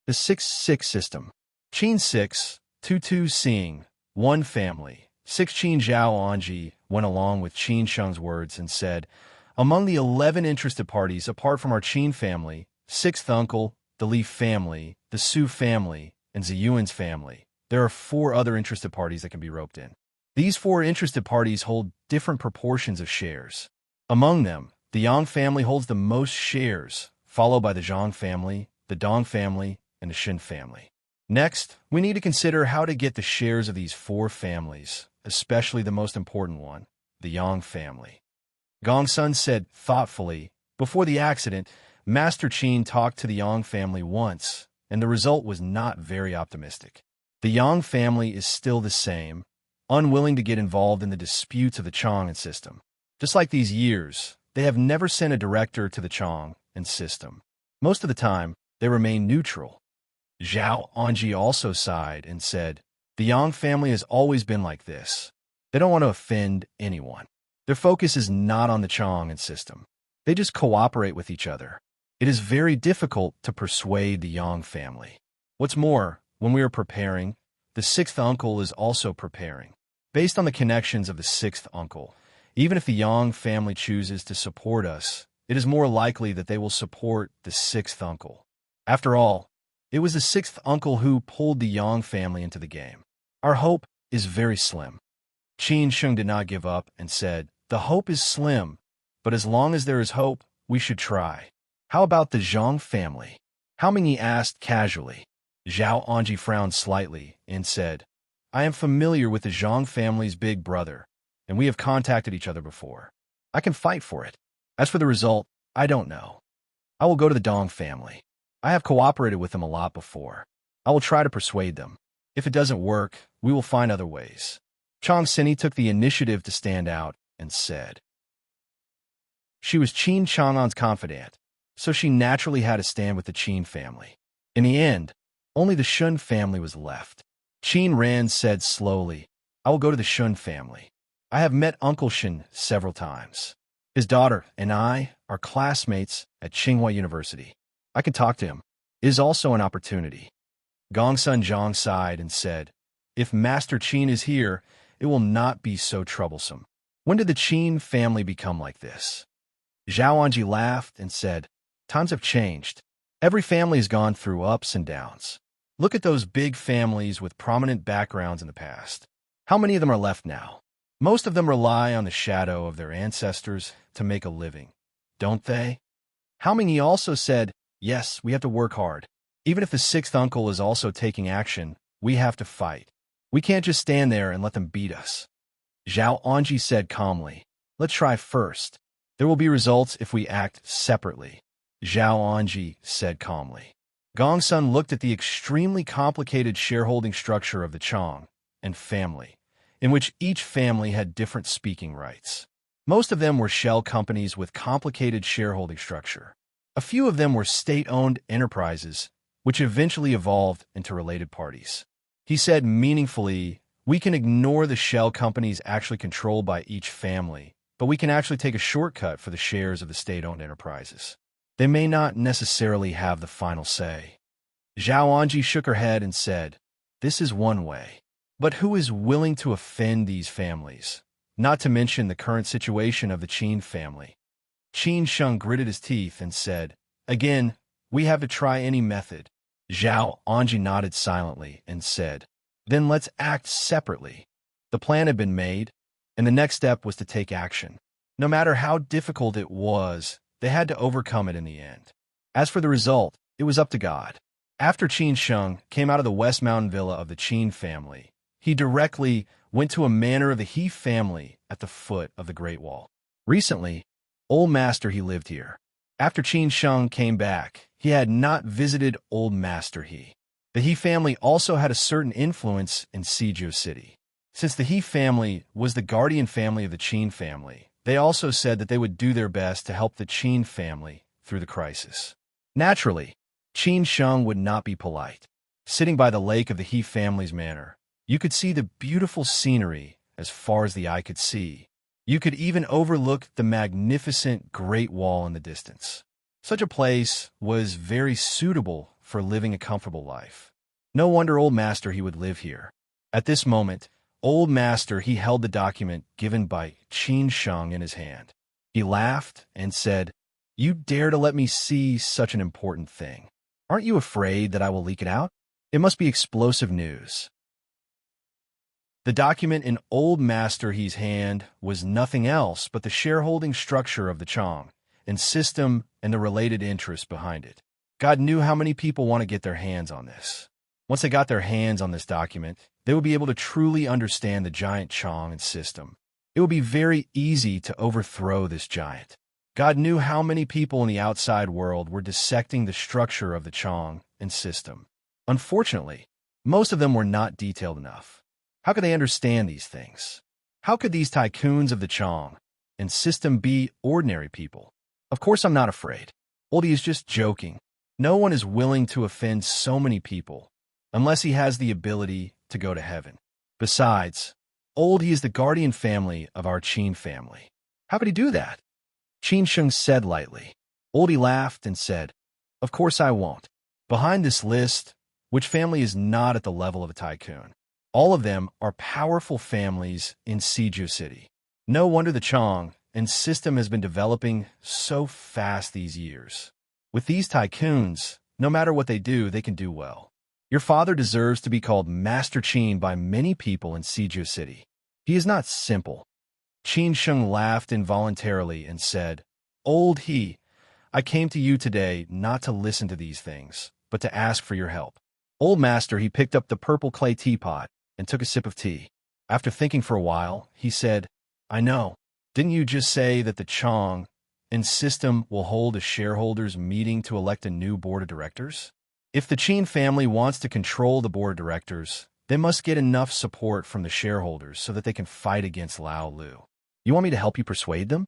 The 6-6 system. Qin 6, 2-2 Xing, 1 family. 6 Qin Zhao Anji went along with Qin Sheng's words and said, "Among the 11 interested parties apart from our Qin family, 6th uncle, the Li family, the Su family, and Ziyuan's family, there are 4 other interested parties that can be roped in. These 4 interested parties hold different proportions of shares. Among them, the Yang family holds the most shares, followed by the Zhang family, the Dong family, and the Shin family. Next, we need to consider how to get the shares of these 4 families, especially the most important one, the Yang family." Gong Sun said thoughtfully, "Before the accident, Master Qin talked to the Yang family once, and the result was not very optimistic. The Yang family is still the same, unwilling to get involved in the disputes of the Chang and system. Just like these years, they have never sent a director to the Chang and system. Most of the time, they remain neutral." Zhao Anji also sighed and said, "The Yang family has always been like this. They don't want to offend anyone. Their focus is not on the Chang and system. They just cooperate with each other. It is very difficult to persuade the Yang family. What's more, when we are preparing, the 6th uncle is also preparing. Based on the connections of the 6th uncle, even if the Yang family chooses to support us, it is more likely that they will support the 6th uncle. After all, it was the 6th uncle who pulled the Yang family into the game. Our hope is very slim." Qin Sheng did not give up and said, "The hope is slim, but as long as there is hope, we should try. How about the Zhang family?" Hao Mingyi asked casually. Zhao Anji frowned slightly and said, "I am familiar with the Zhang family's big brother, and we have contacted each other before. I can fight for it. As for the result, I don't know. I will go to the Dong family. I have cooperated with them a lot before. I will try to persuade them. If it doesn't work, we will find other ways." Chong Sini took the initiative to stand out and said. She was Qin Chang'an's confidant, so she naturally had to stand with the Qin family. In the end, only the Shun family was left. Qin Ran said slowly, "I will go to the Shun family. I have met Uncle Shin several times. His daughter and I are classmates at Tsinghua University. I can talk to him. It is also an opportunity." Gongsun Zhang sighed and said, "If Master Qin is here, it will not be so troublesome. When did the Qin family become like this?" Zhao Anji laughed and said, "Times have changed. Every family has gone through ups and downs. Look at those big families with prominent backgrounds in the past. How many of them are left now? Most of them rely on the shadow of their ancestors to make a living, don't they?" Hao Mingyi also said, "Yes, we have to work hard. Even if the 6th uncle is also taking action, we have to fight. We can't just stand there and let them beat us." Zhao Anji said calmly, "Let's try first. There will be results if we act separately." Zhao Anji said calmly. Gongsun looked at the extremely complicated shareholding structure of the Chang and family, in which each family had different speaking rights. Most of them were shell companies with complicated shareholding structure. A few of them were state-owned enterprises which eventually evolved into related parties. He said meaningfully, we can ignore the shell companies actually controlled by each family, but we can actually take a shortcut for the shares of the state-owned enterprises. They may not necessarily have the final say. Zhao Anji shook her head and said, this is one way. But who is willing to offend these families? Not to mention the current situation of the Qin family. Qin Sheng gritted his teeth and said, again, we have to try any method. Zhao Anji nodded silently and said, then let's act separately. The plan had been made, and the next step was to take action. No matter how difficult it was, they had to overcome it in the end. As for the result, it was up to God. After Qin Sheng came out of the West Mountain Villa of the Qin family, he directly went to a manor of the He family at the foot of the Great Wall. Recently, Old Master He lived here. After Qin Sheng came back, he had not visited Old Master He. The He family also had a certain influence in Suzhou City. Since the He family was the guardian family of the Qin family, they also said that they would do their best to help the Qin family through the crisis. Naturally, Qin Sheng would not be polite. Sitting by the lake of the He family's manor, you could see the beautiful scenery as far as the eye could see. You could even overlook the magnificent Great Wall in the distance. Such a place was very suitable for living a comfortable life. No wonder Old Master He would live here. At this moment, Old Master He held the document given by Qin Sheng in his hand. He laughed and said, you dare to let me see such an important thing. Aren't you afraid that I will leak it out? It must be explosive news. The document in Old Master He's hand was nothing else but the shareholding structure of the Chong, and system and the related interests behind it. God knew how many people want to get their hands on this. Once they got their hands on this document, they would be able to truly understand the giant Chong and system. It would be very easy to overthrow this giant. God knew how many people in the outside world were dissecting the structure of the Chong and system. Unfortunately, most of them were not detailed enough. How could they understand these things? How could these tycoons of the Chong and system be ordinary people? Of course I'm not afraid. Oldie is just joking. No one is willing to offend so many people, unless he has the ability to go to heaven. Besides, Oldie is the guardian family of our Qin family. How could he do that? Qin Sheng said lightly. Oldie laughed and said, of course I won't. Behind this list, which family is not at the level of a tycoon? All of them are powerful families in Suzhou City. No wonder the Chong and system has been developing so fast these years. With these tycoons, no matter what they do, they can do well. Your father deserves to be called Master Qin by many people in Suzhou City. He is not simple. Qin Sheng laughed involuntarily and said, Old He, I came to you today not to listen to these things, but to ask for your help. Old Master He picked up the purple clay teapot and took a sip of tea. After thinking for a while, he said, I know. Didn't you just say that the Chong and system will hold a shareholders meeting to elect a new board of directors? If the Qin family wants to control the board of directors, they must get enough support from the shareholders so that they can fight against Lao Lu. You want me to help you persuade them?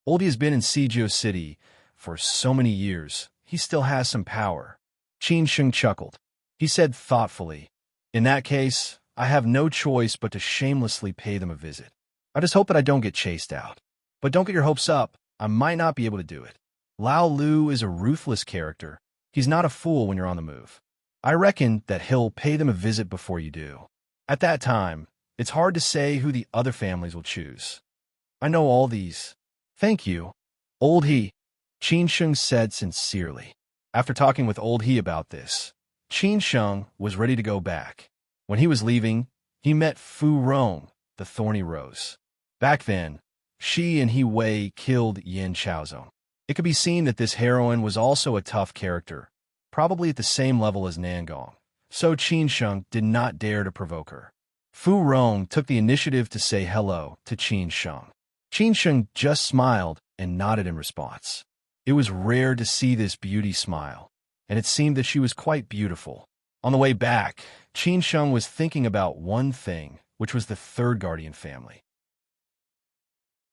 Oldie has been in Suzhou City for so many years. He still has some power. Qin Sheng chuckled. He said thoughtfully, in that case, I have no choice but to shamelessly pay them a visit. I just hope that I don't get chased out. But don't get your hopes up. I might not be able to do it. Lao Lu is a ruthless character. He's not a fool when you're on the move. I reckon that he'll pay them a visit before you do. At that time, it's hard to say who the other families will choose. I know all these. Thank you, Old He, Qin Sheng said sincerely. After talking with Old He about this, Qin Sheng was ready to go back. When he was leaving, he met Fu Rong, the Thorny Rose. Back then, she and He Wei killed Yin Chaozong. It could be seen that this heroine was also a tough character, probably at the same level as Nangong, so Qin Sheng did not dare to provoke her. Fu Rong took the initiative to say hello to Qin Sheng. Qin Sheng just smiled and nodded in response. It was rare to see this beauty smile, and it seemed that she was quite beautiful. On the way back, Qin Sheng was thinking about one thing, which was the third guardian family.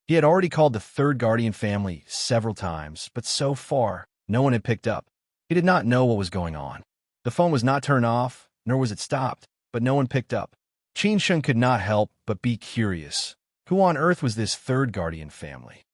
He had already called the third guardian family several times, but so far, no one had picked up. He did not know what was going on. The phone was not turned off, nor was it stopped, but no one picked up. Qin Sheng could not help but be curious. Who on earth was this third guardian family?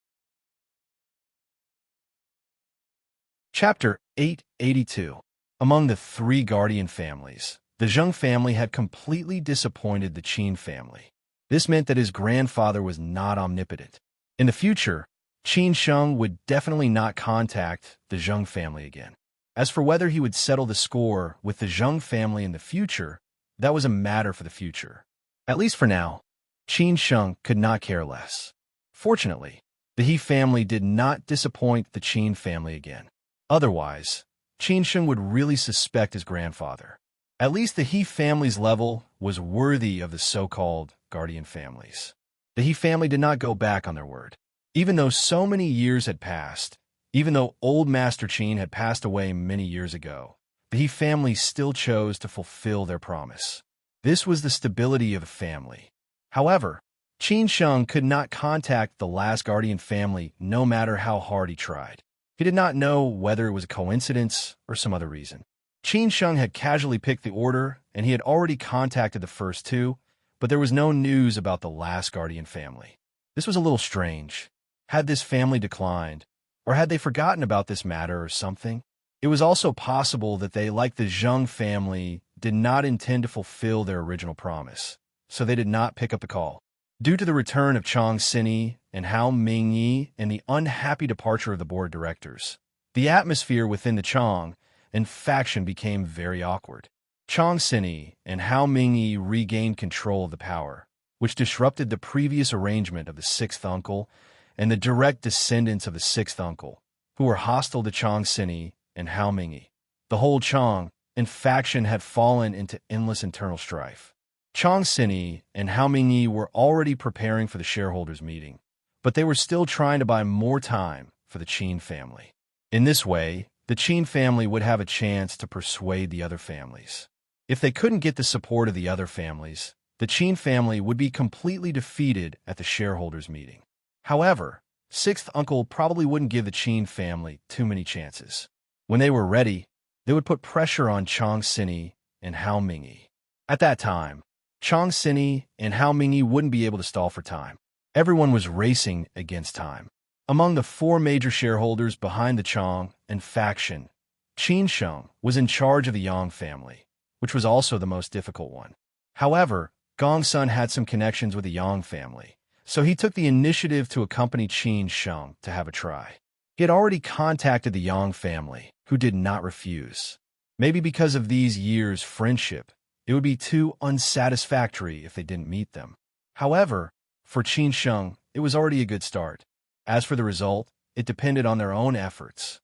Chapter 882. Among the three guardian families, the Zheng family had completely disappointed the Qin family. This meant that his grandfather was not omnipotent. In the future, Qin Sheng would definitely not contact the Zheng family again. As for whether he would settle the score with the Zheng family in the future, that was a matter for the future. At least for now, Qin Sheng could not care less. Fortunately, the He family did not disappoint the Qin family again. Otherwise, Qin Sheng would really suspect his grandfather. At least the He family's level was worthy of the so-called guardian families. The He family did not go back on their word. Even though so many years had passed, even though old Master Qin had passed away many years ago, the He family still chose to fulfill their promise. This was the stability of a family. However, Qin Sheng could not contact the last guardian family no matter how hard he tried. He did not know whether it was a coincidence or some other reason. Qin Sheng had casually picked the order, and he had already contacted the first two, but there was no news about the last guardian family. This was a little strange. Had this family declined, or had they forgotten about this matter or something? It was also possible that they, like the Zheng family, did not intend to fulfill their original promise, so they did not pick up the call. Due to the return of Chang Xinyi and Hao Mingyi and the unhappy departure of the board of directors, the atmosphere within the Chang and faction became very awkward. Chang Xinyi and Hao Mingyi regained control of the power, which disrupted the previous arrangement of the sixth uncle and the direct descendants of the sixth uncle, who were hostile to Chang Xinyi and Hao Mingyi. The whole Chang and faction had fallen into endless internal strife. Chang Xinyi and Hao Mingyi were already preparing for the shareholders' meeting, but they were still trying to buy more time for the Qin family. In this way, the Qin family would have a chance to persuade the other families. If they couldn't get the support of the other families, the Qin family would be completely defeated at the shareholders' meeting. However, sixth uncle probably wouldn't give the Qin family too many chances. When they were ready, they would put pressure on Chang Xinyi and Hao Mingyi. At that time, Chang Xinyi and Hao Mingyi wouldn't be able to stall for time. Everyone was racing against time. Among the four major shareholders behind the Chang and faction, Qin Sheng was in charge of the Yang family, which was also the most difficult one. However, Gongsun had some connections with the Yang family, so he took the initiative to accompany Qin Sheng to have a try. He had already contacted the Yang family, who did not refuse. Maybe because of these years' friendship, it would be too unsatisfactory if they didn't meet them. However, for Qin Sheng, it was already a good start. As for the result, it depended on their own efforts.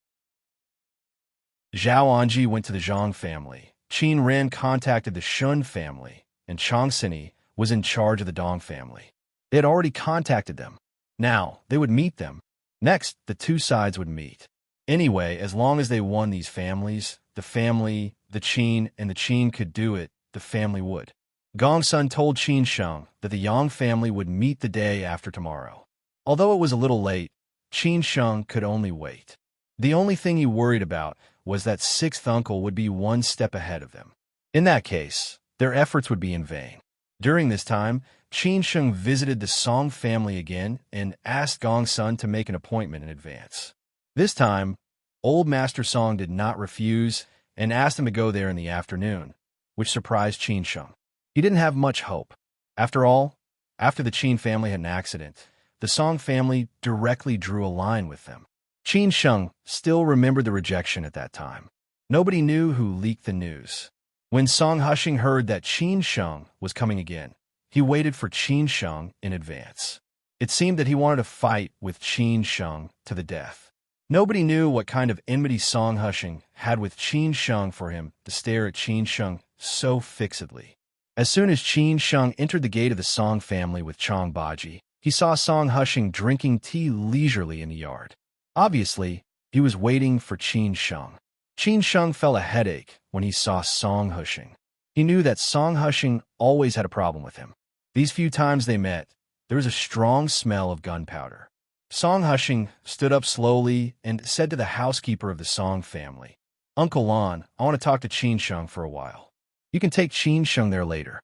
Zhao Anji went to the Zhang family. Qin Ren contacted the Shun family, and Chang Xinyi was in charge of the Dong family. They had already contacted them. Now, they would meet them. Next, the two sides would meet. Anyway, as long as they won these families, the Qin, and the Qin could do it, the family would. Gongsun told Qin Sheng that the Yang family would meet the day after tomorrow. Although it was a little late, Qin Sheng could only wait. The only thing he worried about was that sixth uncle would be one step ahead of them. In that case, their efforts would be in vain. During this time, Qin Sheng visited the Song family again and asked Gongsun to make an appointment in advance. This time, old Master Song did not refuse and asked him to go there in the afternoon, which surprised Qin Sheng. He didn't have much hope. After all, after the Qin family had an accident, the Song family directly drew a line with them. Qin Sheng still remembered the rejection at that time. Nobody knew who leaked the news. When Song Hushing heard that Qin Sheng was coming again, he waited for Qin Sheng in advance. It seemed that he wanted to fight with Qin Sheng to the death. Nobody knew what kind of enmity Song Hushing had with Qin Sheng for him to stare at Qin Sheng so fixedly. As soon as Qin Sheng entered the gate of the Song family with Chang Baji, he saw Song Hushing drinking tea leisurely in the yard. Obviously, he was waiting for Qin Sheng. Qin Sheng felt a headache when he saw Song Hushing. He knew that Song Hushing always had a problem with him. These few times they met, there was a strong smell of gunpowder. Song Hushing stood up slowly and said to the housekeeper of the Song family, Uncle Lon, I want to talk to Qin Sheng for a while. You can take Qin Sheng there later.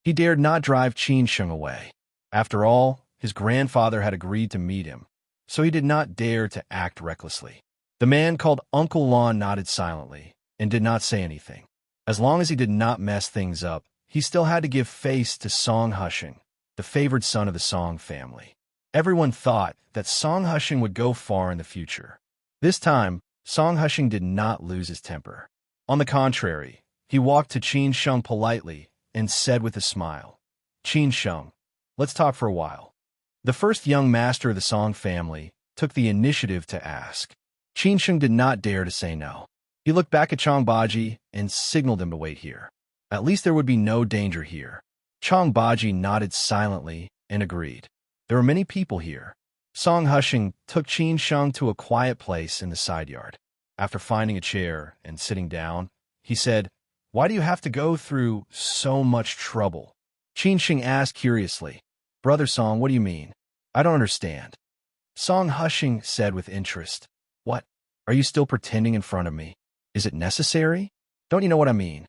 He dared not drive Qin Sheng away. After all, his grandfather had agreed to meet him, so he did not dare to act recklessly. The man called Uncle Lon nodded silently and did not say anything. As long as he did not mess things up, he still had to give face to Song Husheng, the favored son of the Song family. Everyone thought that Song Husheng would go far in the future. This time, Song Husheng did not lose his temper. On the contrary, he walked to Qin Sheng politely and said with a smile, "Qin Sheng, let's talk for a while." The first young master of the Song family took the initiative to ask. Qin Sheng did not dare to say no. He looked back at Chong Baji and signaled him to wait here. At least there would be no danger here. Chong Baji nodded silently and agreed. There were many people here. Song Husheng took Qin Sheng to a quiet place in the side yard. After finding a chair and sitting down, he said, "Why do you have to go through so much trouble?" Qin Sheng asked curiously, "Brother Song, what do you mean? I don't understand." Song Husheng said with interest, "What? Are you still pretending in front of me? Is it necessary? Don't you know what I mean?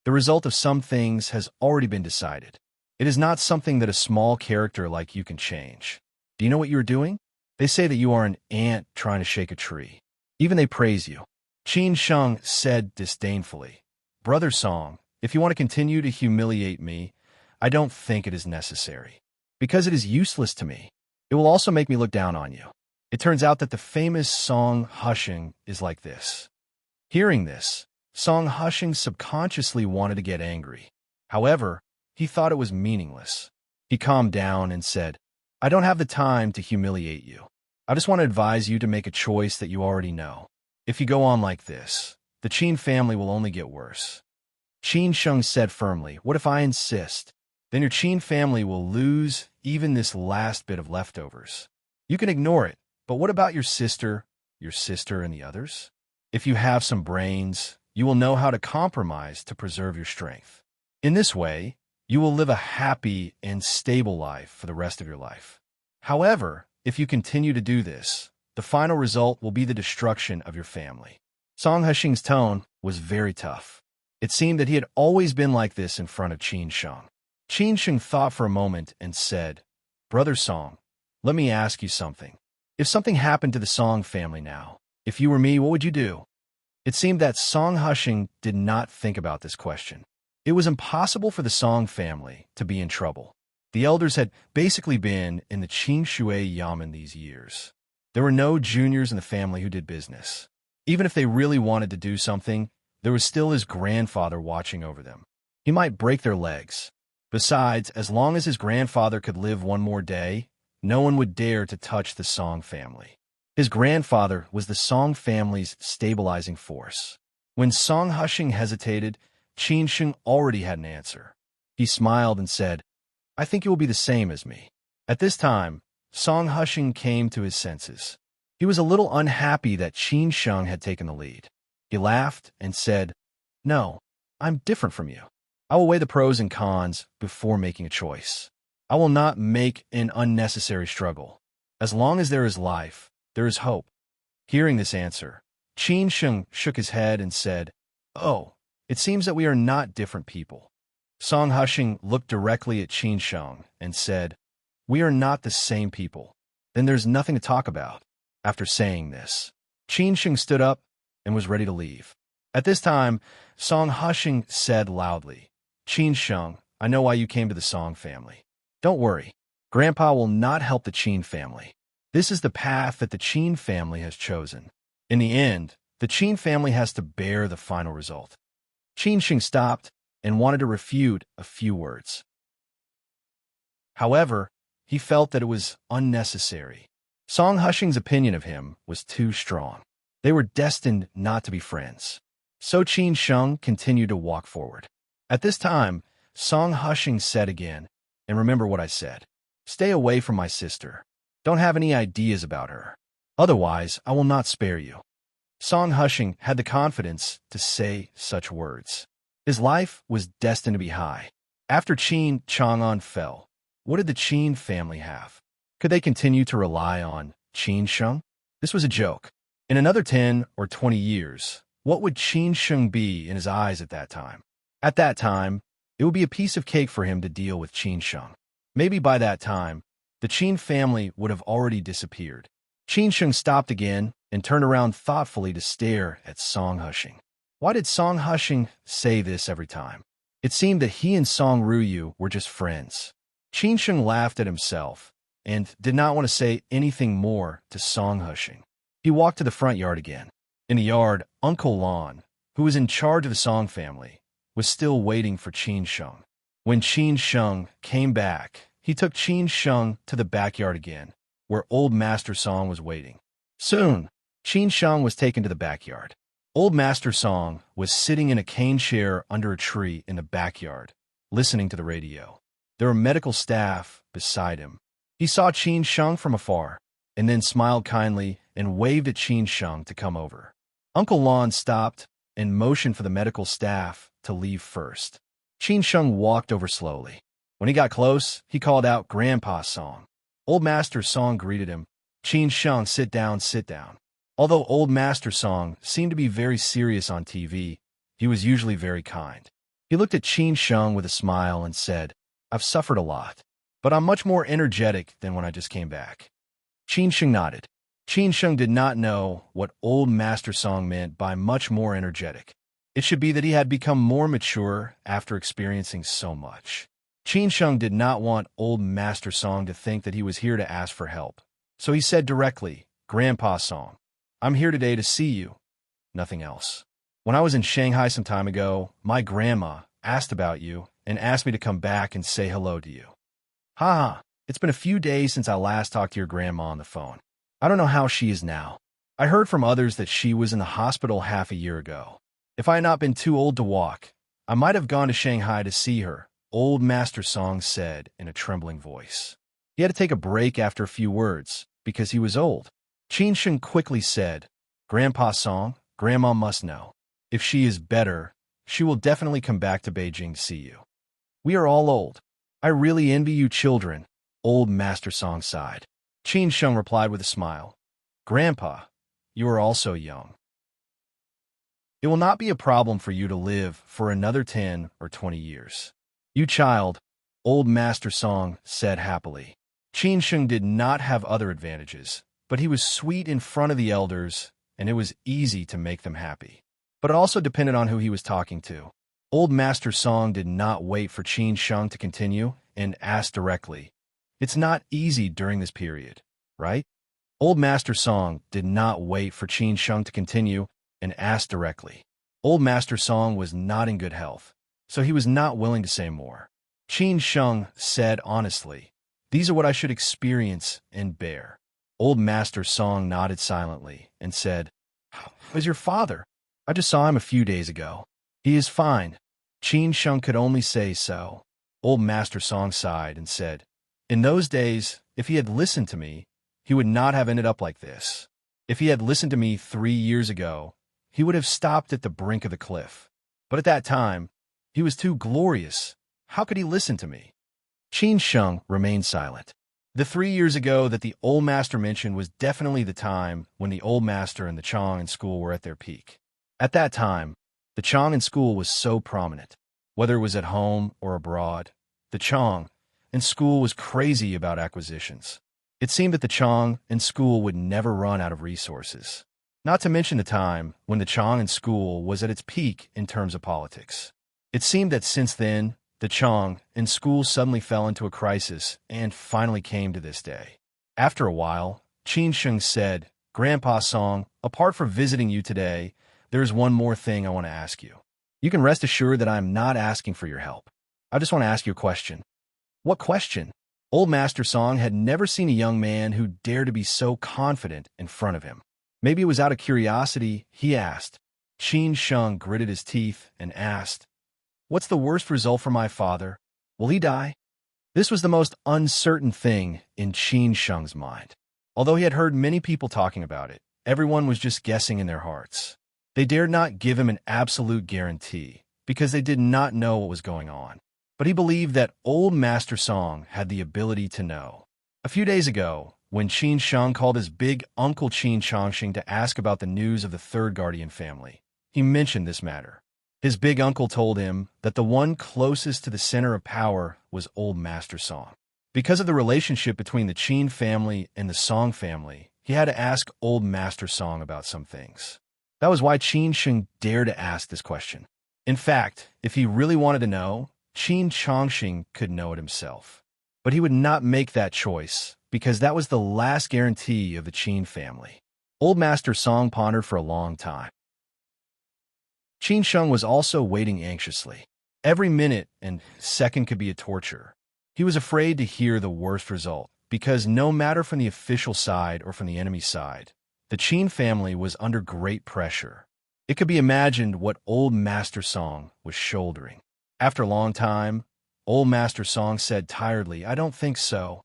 The result of some things has already been decided. It is not something that a small character like you can change. Do you know what you are doing? They say that you are an ant trying to shake a tree. Even they praise you." Qin Sheng said disdainfully, "Brother Song, if you want to continue to humiliate me, I don't think it is necessary. Because it is useless to me. It will also make me look down on you." It turns out that the famous Song Husheng is like this. Hearing this, Song Husheng subconsciously wanted to get angry. However, he thought it was meaningless. He calmed down and said, "I don't have the time to humiliate you. I just want to advise you to make a choice that you already know. If you go on like this, the Qin family will only get worse." Qin Sheng said firmly, "What if I insist? Then your Qin family will lose even this last bit of leftovers. You can ignore it, but what about your sister and the others? If you have some brains, you will know how to compromise to preserve your strength. In this way, you will live a happy and stable life for the rest of your life. However, if you continue to do this, the final result will be the destruction of your family." Song Husheng's tone was very tough. It seemed that he had always been like this in front of Qin Sheng. Qin Sheng thought for a moment and said, "Brother Song, let me ask you something. If something happened to the Song family now, if you were me, what would you do?" It seemed that Song Husheng did not think about this question. It was impossible for the Song family to be in trouble. The elders had basically been in the Qing Shui Yamen these years. There were no juniors in the family who did business. Even if they really wanted to do something, there was still his grandfather watching over them. He might break their legs. Besides, as long as his grandfather could live one more day, no one would dare to touch the Song family. His grandfather was the Song family's stabilizing force. When Song Husheng hesitated, Qin Sheng already had an answer. He smiled and said, "I think you will be the same as me." At this time, Song Husheng came to his senses. He was a little unhappy that Qin Sheng had taken the lead. He laughed and said, "No, I'm different from you. I will weigh the pros and cons before making a choice. I will not make an unnecessary struggle. As long as there is life, there is hope." Hearing this answer, Qin Sheng shook his head and said, "Oh, it seems that we are not different people." Song Husheng looked directly at Qin Sheng and said, "We are not the same people. Then there's nothing to talk about." After saying this, Qin Sheng stood up and was ready to leave. At this time, Song Husheng said loudly, "Qin Sheng, I know why you came to the Song family. Don't worry, Grandpa will not help the Qin family. This is the path that the Qin family has chosen. In the end, the Qin family has to bear the final result." Qin Sheng stopped and wanted to refute a few words. However, he felt that it was unnecessary. Song Husheng's opinion of him was too strong. They were destined not to be friends. So Qin Sheng continued to walk forward. At this time, Song Husheng said again, "And remember what I said. Stay away from my sister. Don't have any ideas about her. Otherwise, I will not spare you." Song Husheng had the confidence to say such words. His life was destined to be high. After Qin Chang'an fell, what did the Qin family have? Could they continue to rely on Qin Sheng? This was a joke. In another 10 or 20 years, what would Qin Sheng be in his eyes at that time? At that time, it would be a piece of cake for him to deal with Qin Sheng. Maybe by that time, the Qin family would have already disappeared. Qin Sheng stopped again and turned around thoughtfully to stare at Song Hushing. Why did Song Hushing say this every time? It seemed that he and Song Ruyu were just friends. Qin Sheng laughed at himself and did not want to say anything more to Song Hushing. He walked to the front yard again. In the yard, Uncle Lon, who was in charge of the Song family, was still waiting for Qin Sheng. When Qin Sheng came back, he took Qin Sheng to the backyard again, where Old Master Song was waiting. Soon, Qin Sheng was taken to the backyard. Old Master Song was sitting in a cane chair under a tree in the backyard, listening to the radio. There were medical staff beside him. He saw Qin Sheng from afar, and then smiled kindly and waved at Qin Sheng to come over. Uncle Lon stopped and motioned for the medical staff to leave first. Qin Sheng walked over slowly. When he got close, he called out, "Grandpa Song." Old Master Song greeted him. "Qin Sheng, sit down, sit down." Although Old Master Song seemed to be very serious on TV, he was usually very kind. He looked at Qin Sheng with a smile and said, "I've suffered a lot, but I'm much more energetic than when I just came back." Qin Sheng nodded. Qin Sheng did not know what Old Master Song meant by much more energetic. It should be that he had become more mature after experiencing so much. Qin Sheng did not want Old Master Song to think that he was here to ask for help. So he said directly, "Grandpa Song, I'm here today to see you. Nothing else. When I was in Shanghai some time ago, my grandma asked about you and asked me to come back and say hello to you." "Ha! It's been a few days since I last talked to your grandma on the phone. I don't know how she is now. I heard from others that she was in the hospital half a year ago. If I had not been too old to walk, I might have gone to Shanghai to see her," Old Master Song said in a trembling voice. He had to take a break after a few words, because he was old. Qin Sheng quickly said, "Grandpa Song, Grandma must know. If she is better, she will definitely come back to Beijing to see you. We are all old. I really envy you children," Old Master Song sighed. Qin Sheng replied with a smile, "Grandpa, you are also young. It will not be a problem for you to live for another 10 or 20 years. You child," Old Master Song said happily. Qin Sheng did not have other advantages, but he was sweet in front of the elders, and it was easy to make them happy. But it also depended on who he was talking to. Old Master Song did not wait for Qin Sheng to continue and asked directly, "It's not easy during this period, right?" Old Master Song did not wait for Qin Sheng to continue and asked directly. Old Master Song was not in good health, so he was not willing to say more. Qin Sheng said honestly, "These are what I should experience and bear." Old Master Song nodded silently and said, "How is your father? I just saw him a few days ago." "He is fine." Qin Sheng could only say so. Old Master Song sighed and said, "In those days, if he had listened to me, he would not have ended up like this. If he had listened to me 3 years ago, he would have stopped at the brink of the cliff. But at that time, he was too glorious. How could he listen to me?" Qin Sheng remained silent. The 3 years ago that the Old Master mentioned was definitely the time when the Old Master and the Chang in school were at their peak. At that time, the Chang in school was so prominent. Whether it was at home or abroad, the Chang in school was crazy about acquisitions. It seemed that the Chang in school would never run out of resources. Not to mention the time when the Chang in school was at its peak in terms of politics. It seemed that since then, the Chang in school suddenly fell into a crisis and finally came to this day. After a while, Qin Sheng said, "Grandpa Song, apart from visiting you today, there is one more thing I want to ask you. You can rest assured that I am not asking for your help. I just want to ask you a question." "What question?" Old Master Song had never seen a young man who dared to be so confident in front of him. Maybe it was out of curiosity, he asked. Qin Sheng gritted his teeth and asked, "What's the worst result for my father? Will he die?" This was the most uncertain thing in Qin Sheng's mind. Although he had heard many people talking about it, everyone was just guessing in their hearts. They dared not give him an absolute guarantee, because they did not know what was going on. But he believed that Old Master Song had the ability to know. A few days ago, when Qin Sheng called his big uncle Qin Chongqing to ask about the news of the third guardian family, he mentioned this matter. His big uncle told him that the one closest to the center of power was old Master Song. Because of the relationship between the Qin family and the Song family, he had to ask old Master Song about some things. That was why Qin Sheng dared to ask this question. In fact, if he really wanted to know, Qin Chongqing could know it himself. But he would not make that choice, because that was the last guarantee of the Qin family. Old Master Song pondered for a long time. Qin Sheng was also waiting anxiously. Every minute and second could be a torture. He was afraid to hear the worst result, because no matter from the official side or from the enemy side, the Qin family was under great pressure. It could be imagined what old Master Song was shouldering. After a long time, old Master Song said tiredly, "I don't think so."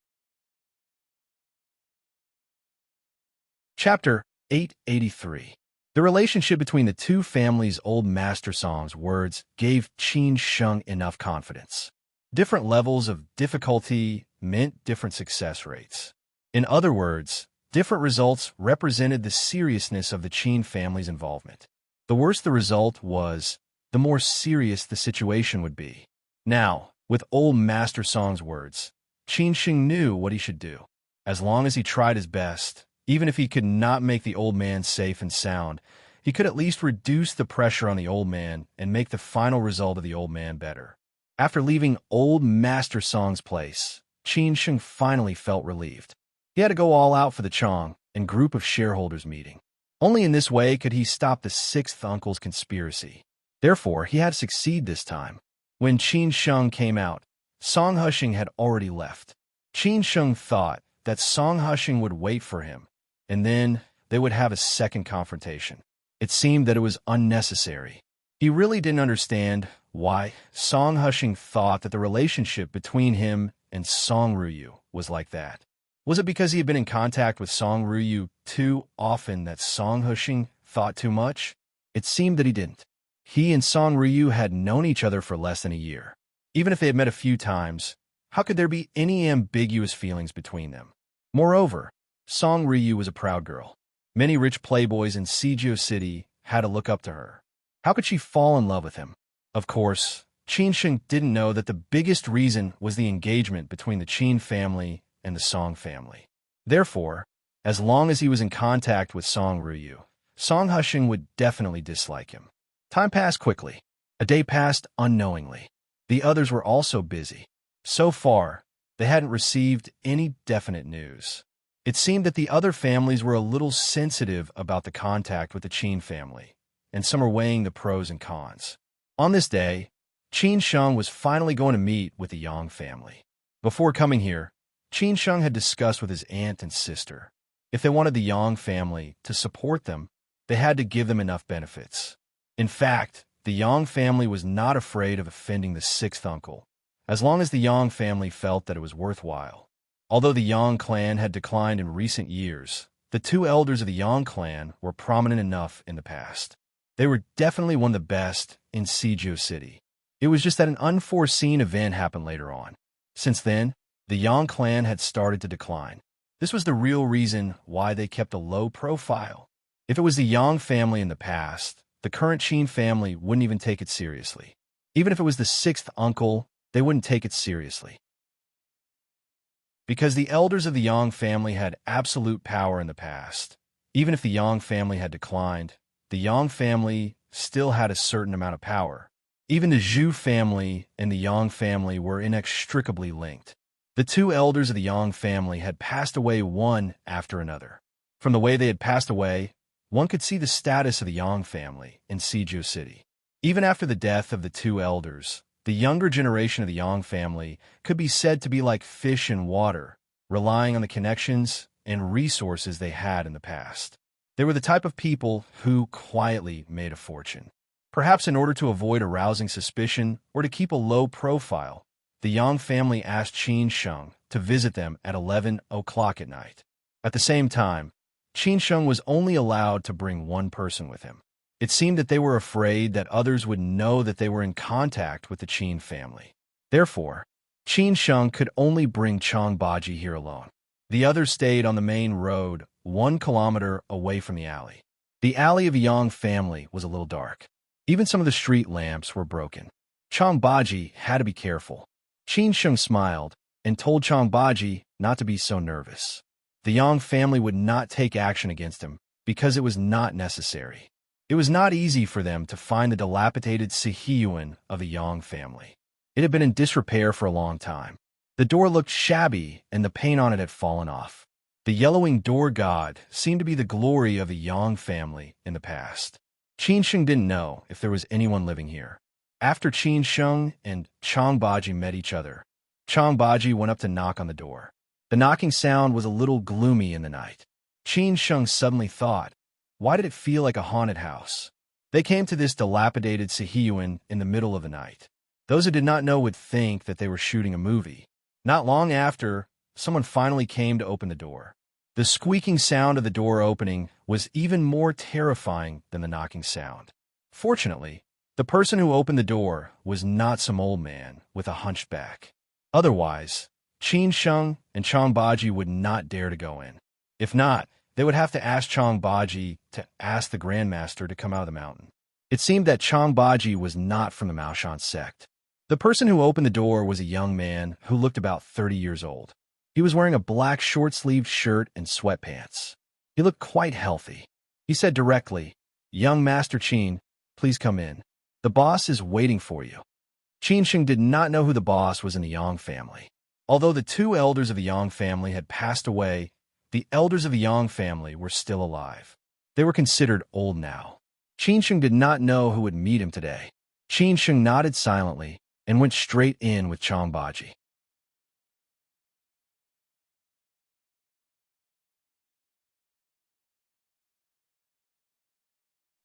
Chapter 883. The relationship between the two families. Old Master Song's words gave Qin Sheng enough confidence. Different levels of difficulty meant different success rates. In other words, different results represented the seriousness of the Qin family's involvement. The worse the result was, the more serious the situation would be. Now, with old Master Song's words, Qin Sheng knew what he should do. As long as he tried his best, even if he could not make the old man safe and sound, he could at least reduce the pressure on the old man and make the final result of the old man better. After leaving old Master Song's place, Qin Sheng finally felt relieved. He had to go all out for the Chong and group of shareholders meeting. Only in this way could he stop the sixth uncle's conspiracy. Therefore, he had to succeed this time. When Qin Sheng came out, Song Hushing had already left. Qin Sheng thought that Song Hushing would wait for him, and then they would have a second confrontation. It seemed that it was unnecessary. He really didn't understand why Song Hushing thought that the relationship between him and Song Ruyu was like that. Was it because he had been in contact with Song Ruyu too often that Song Hushing thought too much? It seemed that he didn't. He and Song Ruyu had known each other for less than a year. Even if they had met a few times, how could there be any ambiguous feelings between them? Moreover, Song Ruyu was a proud girl. Many rich playboys in Sijio City had to look up to her. How could she fall in love with him? Of course, Qin Sheng didn't know that the biggest reason was the engagement between the Qin family and the Song family. Therefore, as long as he was in contact with Song Ruyu, Song Hushing would definitely dislike him. Time passed quickly. A day passed unknowingly. The others were also busy. So far, they hadn't received any definite news. It seemed that the other families were a little sensitive about the contact with the Qin family, and some were weighing the pros and cons. On this day, Qin Sheng was finally going to meet with the Yang family. Before coming here, Qin Sheng had discussed with his aunt and sister. If they wanted the Yang family to support them, they had to give them enough benefits. In fact, the Yang family was not afraid of offending the sixth uncle, as long as the Yang family felt that it was worthwhile. Although the Yang clan had declined in recent years, the two elders of the Yang clan were prominent enough in the past. They were definitely one of the best in Sijio City. It was just that an unforeseen event happened later on. Since then, the Yang clan had started to decline. This was the real reason why they kept a low profile. If it was the Yang family in the past, the current Qin family wouldn't even take it seriously. Even if it was the sixth uncle, they wouldn't take it seriously. Because the elders of the Yang family had absolute power in the past, even if the Yang family had declined, the Yang family still had a certain amount of power. Even the Zhu family and the Yang family were inextricably linked. The two elders of the Yang family had passed away one after another. From the way they had passed away, one could see the status of the Yang family in Sijio City. Even after the death of the two elders, the younger generation of the Yang family could be said to be like fish in water, relying on the connections and resources they had in the past. They were the type of people who quietly made a fortune. Perhaps in order to avoid arousing suspicion or to keep a low profile, the Yang family asked Qin Sheng to visit them at 11 o'clock at night. At the same time, Qin Sheng was only allowed to bring one person with him. It seemed that they were afraid that others would know that they were in contact with the Qin family. Therefore, Qin Sheng could only bring Chong Baji here alone. The other stayed on the main road, 1 kilometer away from the alley. The alley of a Yang family was a little dark. Even some of the street lamps were broken. Changbaji had to be careful. Qin Sheng smiled and told Changbaji not to be so nervous. The Yang family would not take action against him because it was not necessary. It was not easy for them to find the dilapidated Sihiyuan of the Yang family. It had been in disrepair for a long time. The door looked shabby and the paint on it had fallen off. The yellowing door god seemed to be the glory of the Yang family in the past. Qin Sheng didn't know if there was anyone living here. After Qin Sheng and Changbaji met each other, Changbaji went up to knock on the door. The knocking sound was a little gloomy in the night. Qin Sheng suddenly thought, why did it feel like a haunted house? They came to this dilapidated Sihiyuan in the middle of the night. Those who did not know would think that they were shooting a movie. Not long after, someone finally came to open the door. The squeaking sound of the door opening was even more terrifying than the knocking sound. Fortunately, the person who opened the door was not some old man with a hunched back. Otherwise, Qin Sheng and Changbaji would not dare to go in. If not, they would have to ask Changbaji to ask the Grandmaster to come out of the mountain. It seemed that Changbaji was not from the Maoshan sect. The person who opened the door was a young man who looked about 30 years old. He was wearing a black short-sleeved shirt and sweatpants. He looked quite healthy. He said directly, "Young Master Qin, please come in. The boss is waiting for you." Qin Sheng did not know who the boss was in the Yang family. Although the two elders of the Yang family had passed away, the elders of the Yang family were still alive. They were considered old now. Qin Sheng did not know who would meet him today. Qin Sheng nodded silently and went straight in with Changbaji.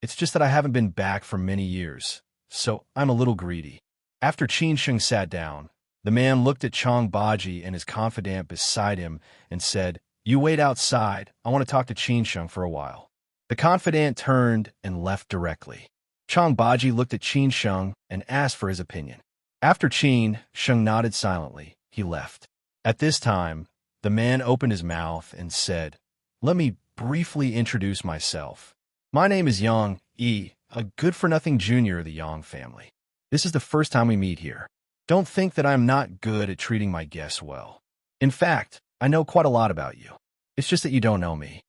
It's just that I haven't been back for many years, so I'm a little greedy. After Qin Sheng sat down, the man looked at Changbaji and his confidant beside him and said, "You wait outside. I want to talk to Qin Sheng for a while." The confidant turned and left directly. Changbaji looked at Qin Sheng and asked for his opinion. After Qin Sheng nodded silently, he left. At this time, the man opened his mouth and said, "Let me briefly introduce myself. My name is Yang Yi, a good-for-nothing junior of the Yang family. This is the first time we meet here. Don't think that I'm not good at treating my guests well. In fact, I know quite a lot about you. It's just that you don't know me."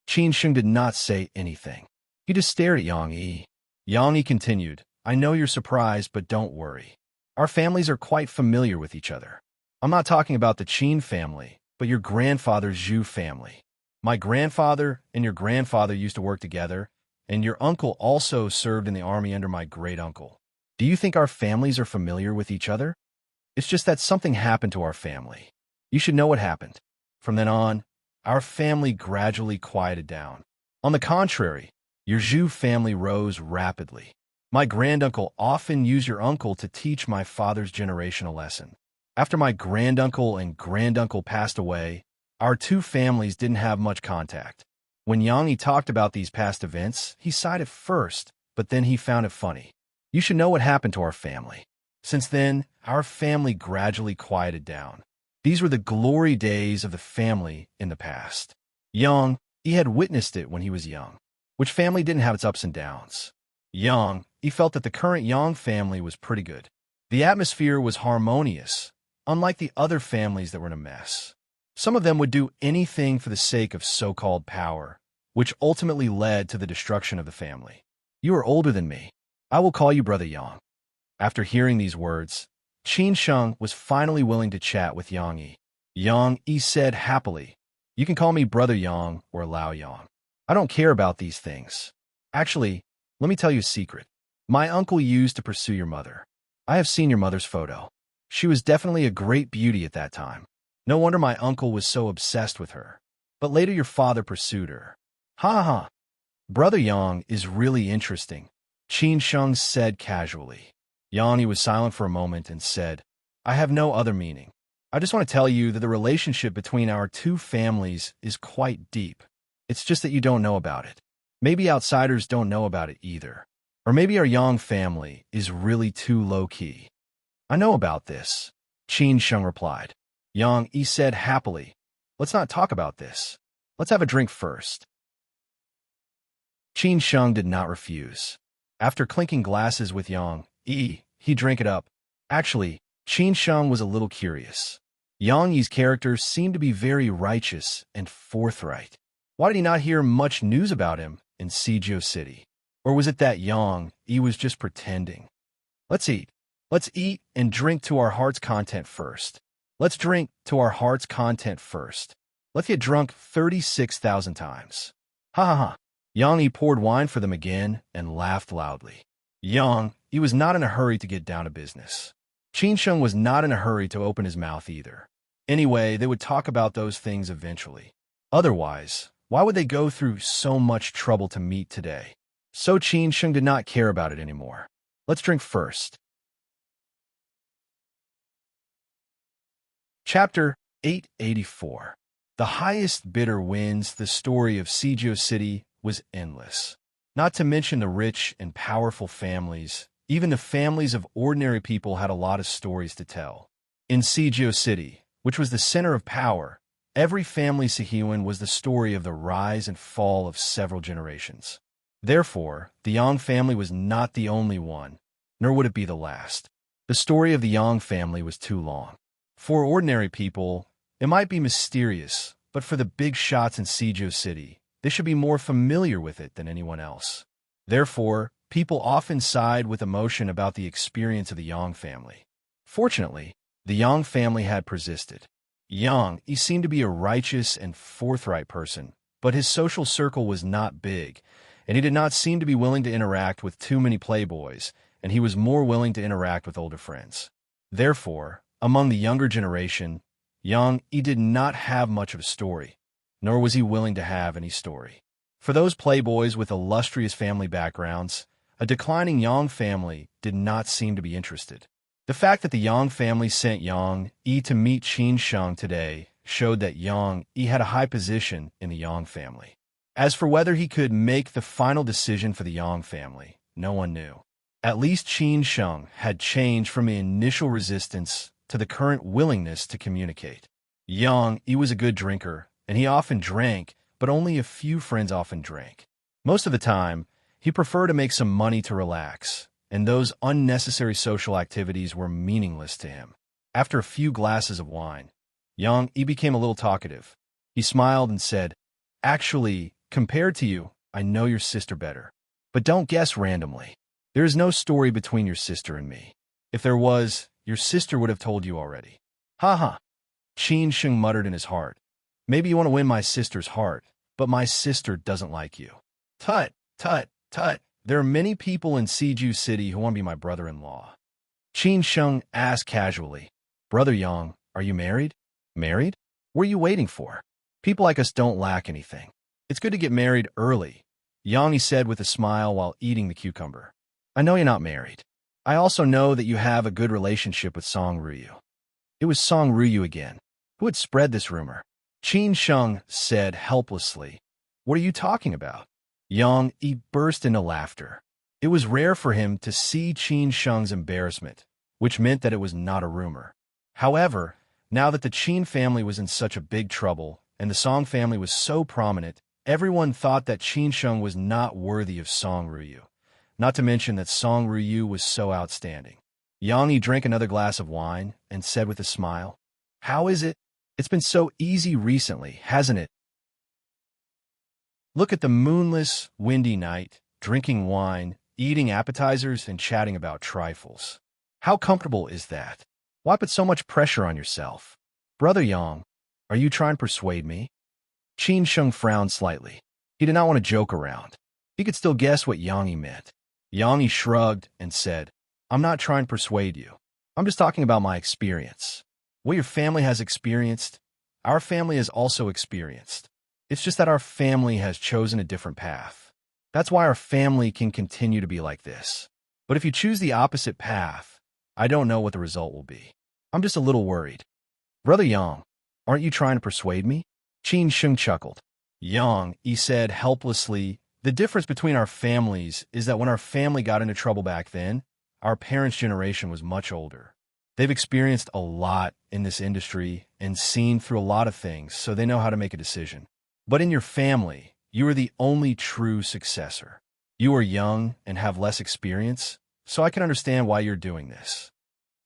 Qin Sheng did not say anything. He just stared at Yang Yi. Yang Yi continued, "I know you're surprised, but don't worry. Our families are quite familiar with each other. I'm not talking about the Qin family, but your grandfather's Zhu family. My grandfather and your grandfather used to work together, and your uncle also served in the army under my great-uncle. Do you think our families are familiar with each other? It's just that something happened to our family. You should know what happened." From then on, our family gradually quieted down. On the contrary, your Zhu family rose rapidly. My granduncle often used your uncle to teach my father's generation a lesson. After my granduncle and granduncle passed away, our two families didn't have much contact. When Yang Yi talked about these past events, he sighed at first, but then he found it funny. You should know what happened to our family. Since then, our family gradually quieted down. These were the glory days of the family in the past. Yang Yi had witnessed it when he was young. Which family didn't have its ups and downs? Yang Yi felt that the current Yang family was pretty good. The atmosphere was harmonious, unlike the other families that were in a mess. Some of them would do anything for the sake of so-called power, which ultimately led to the destruction of the family. You are older than me. I will call you Brother Yang. After hearing these words, Qin Sheng was finally willing to chat with Yang Yi. Yang Yi said happily, "You can call me Brother Yang or Lao Yang. I don't care about these things. Actually, let me tell you a secret. My uncle used to pursue your mother. I have seen your mother's photo. She was definitely a great beauty at that time. No wonder my uncle was so obsessed with her. But later your father pursued her. Ha ha. Brother Yang is really interesting," Qin Sheng said casually. Yang Yi was silent for a moment and said, "I have no other meaning. I just want to tell you that the relationship between our two families is quite deep. It's just that you don't know about it. Maybe outsiders don't know about it either. Or maybe our Yang family is really too low-key." "I know about this," Qin Sheng replied. Yang Yi said happily, Let's not talk about this. Let's have a drink first. Qin Sheng did not refuse. After clinking glasses with Yang Yi, he drank it up. Actually, Qin Sheng was a little curious. Yang Yi's character seemed to be very righteous and forthright. Why did he not hear much news about him in Sijio City? Or was it that Yang Yi was just pretending? Let's eat. Let's eat and drink to our heart's content first. Let's drink to our heart's content first. Let's get drunk 36,000 times. Ha ha ha. Yang Yi poured wine for them again and laughed loudly. Yang Yi was not in a hurry to get down to business. Qin Sheng was not in a hurry to open his mouth either. Anyway, they would talk about those things eventually. Otherwise, why would they go through so much trouble to meet today? So Qin Sheng did not care about it anymore. Let's drink first. Chapter 884. The highest bidder wins. The story of Sijio City was endless. Not to mention the rich and powerful families. Even the families of ordinary people had a lot of stories to tell. In Sijio City, which was the center of power, every family Sihuan was the story of the rise and fall of several generations. Therefore, the Yang family was not the only one, nor would it be the last. The story of the Yang family was too long. For ordinary people, it might be mysterious, but for the big shots in Sijio City, they should be more familiar with it than anyone else. Therefore, people often side with emotion about the experience of the Yang family. Fortunately, the Yang family had persisted. Yang, he seemed to be a righteous and forthright person, but his social circle was not big, and he did not seem to be willing to interact with too many playboys, and he was more willing to interact with older friends. Therefore, among the younger generation, Yang Yi did not have much of a story, nor was he willing to have any story. For those playboys with illustrious family backgrounds, a declining Yang family did not seem to be interested. The fact that the Yang family sent Yang Yi to meet Qin Sheng today showed that Yang Yi had a high position in the Yang family. As for whether he could make the final decision for the Yang family, no one knew. At least Qin Sheng had changed from the initial resistance to the current willingness to communicate. Yang Yi was a good drinker, and he often drank, but only a few friends often drank. Most of the time, he preferred to make some money to relax, and those unnecessary social activities were meaningless to him. After a few glasses of wine, Yang Yi became a little talkative. He smiled and said, "Actually, compared to you, I know your sister better. But don't guess randomly. There is no story between your sister and me. If there was, your sister would have told you already." "Ha ha," Qin Sheng muttered in his heart. "Maybe you want to win my sister's heart, but my sister doesn't like you." "Tut, tut, tut. There are many people in Siju City who want to be my brother-in-law." Qin Sheng asked casually, "Brother Yang, are you married?" "Married? What are you waiting for? People like us don't lack anything. It's good to get married early," Yang Yi said with a smile while eating the cucumber. "I know you're not married. I also know that you have a good relationship with Song Ruyu." It was Song Ruyu again. Who had spread this rumor? Qin Sheng said helplessly, "What are you talking about?" Yang Yi burst into laughter. It was rare for him to see Qin Sheng's embarrassment, which meant that it was not a rumor. However, now that the Qin family was in such a big trouble, and the Song family was so prominent, everyone thought that Qin Sheng was not worthy of Song Ruyu. Not to mention that Song Ruyu was so outstanding. Yang Yi drank another glass of wine and said with a smile, "How is it? It's been so easy recently, hasn't it? Look at the moonless, windy night, drinking wine, eating appetizers, and chatting about trifles. How comfortable is that? Why put so much pressure on yourself? Brother Yang, are you trying to persuade me?" Qin Sheng frowned slightly. He did not want to joke around. He could still guess what Yang Yi meant. Yang Yi shrugged and said, "I'm not trying to persuade you. I'm just talking about my experience. What your family has experienced, our family has also experienced. It's just that our family has chosen a different path. That's why our family can continue to be like this. But if you choose the opposite path, I don't know what the result will be. I'm just a little worried. Brother Yang, aren't you trying to persuade me?" Qin Sheng chuckled. "Yang," he said helplessly, "the difference between our families is that when our family got into trouble back then, our parents' generation was much older. They've experienced a lot in this industry, and seen through a lot of things, so they know how to make a decision. But in your family, you are the only true successor. You are young and have less experience, so I can understand why you're doing this.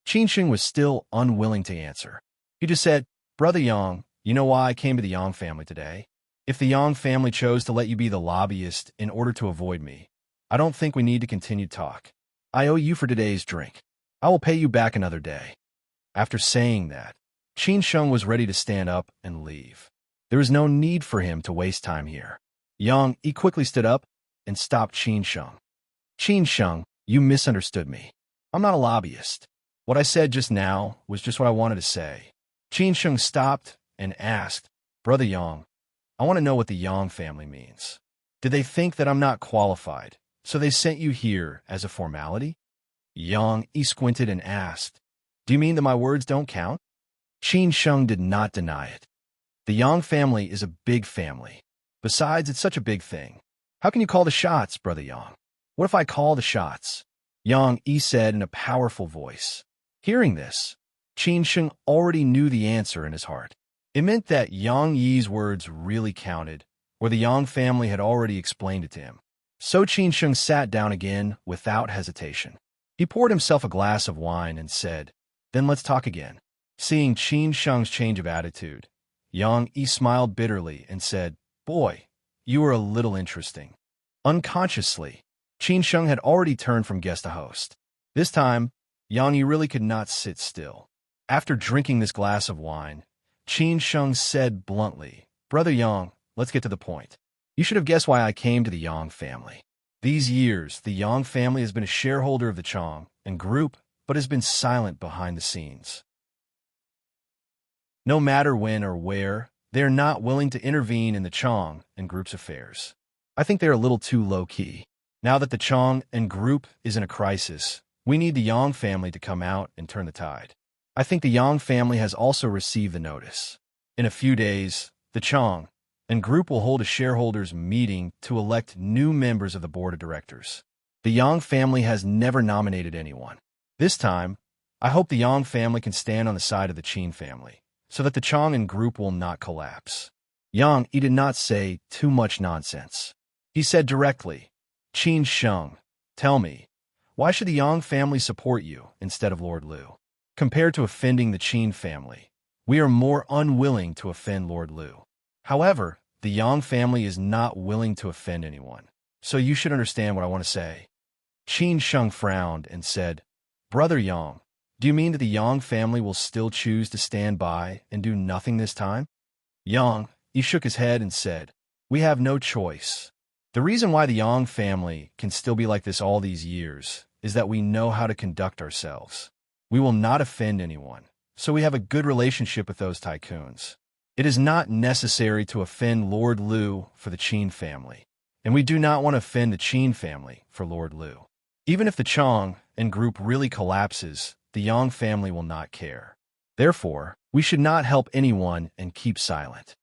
Qin was still unwilling to answer. He just said, Brother Yang, you know why I came to the Yang family today? If the Yang family chose to let you be the lobbyist in order to avoid me, I don't think we need to continue talk. I owe you for today's drink. I will pay you back another day. After saying that, Qin was ready to stand up and leave. There was no need for him to waste time here. Yang Yi quickly stood up and stopped Qin. Qin, you misunderstood me. I'm not a lobbyist. What I said just now was just what I wanted to say. Qin stopped and asked, Brother Yang, I want to know what the Yang family means. Did they think that I'm not qualified, so they sent you here as a formality? Yang Yi squinted and asked, Do you mean that my words don't count? Qin did not deny it. The Yang family is a big family. Besides, it's such a big thing. How can you call the shots, Brother Yang? What if I call the shots? Yang Yi said in a powerful voice. Hearing this, Qin already knew the answer in his heart. It meant that Yang Yi's words really counted, or the Yang family had already explained it to him. So Qin sat down again without hesitation. He poured himself a glass of wine and said, Then let's talk again. Seeing Qin's change of attitude, Yang Yi smiled bitterly and said, Boy, you are a little interesting. Unconsciously, Qin had already turned from guest to host. This time, Yang Yi really could not sit still. After drinking this glass of wine, Qin said bluntly, Brother Yang, let's get to the point. You should have guessed why I came to the Yang family. These years, the Yang family has been a shareholder of the Chang and group, but has been silent behind the scenes. No matter when or where, they are not willing to intervene in the Chang and group's affairs. I think they are a little too low-key. Now that the Chang and group is in a crisis, we need the Yang family to come out and turn the tide. I think the Yang family has also received the notice. In a few days, the Chang and group will hold a shareholders' meeting to elect new members of the board of directors. The Yang family has never nominated anyone. This time, I hope the Yang family can stand on the side of the Qin family, so that the Chang and group will not collapse. Yang Yi did not say too much nonsense. He said directly, Qin, tell me, why should the Yang family support you instead of Lord Liu? Compared to offending the Qin family, we are more unwilling to offend Lord Liu. However, the Yang family is not willing to offend anyone, so you should understand what I want to say. Qin frowned and said, Brother Yang, do you mean that the Yang family will still choose to stand by and do nothing this time? Yang Yi shook his head and said, We have no choice. The reason why the Yang family can still be like this all these years is that we know how to conduct ourselves. We will not offend anyone, so we have a good relationship with those tycoons. It is not necessary to offend Lord Liu for the Qin family, and we do not want to offend the Qin family for Lord Liu. Even if the Chang and group really collapses, the Yang family will not care. Therefore, we should not help anyone and keep silent.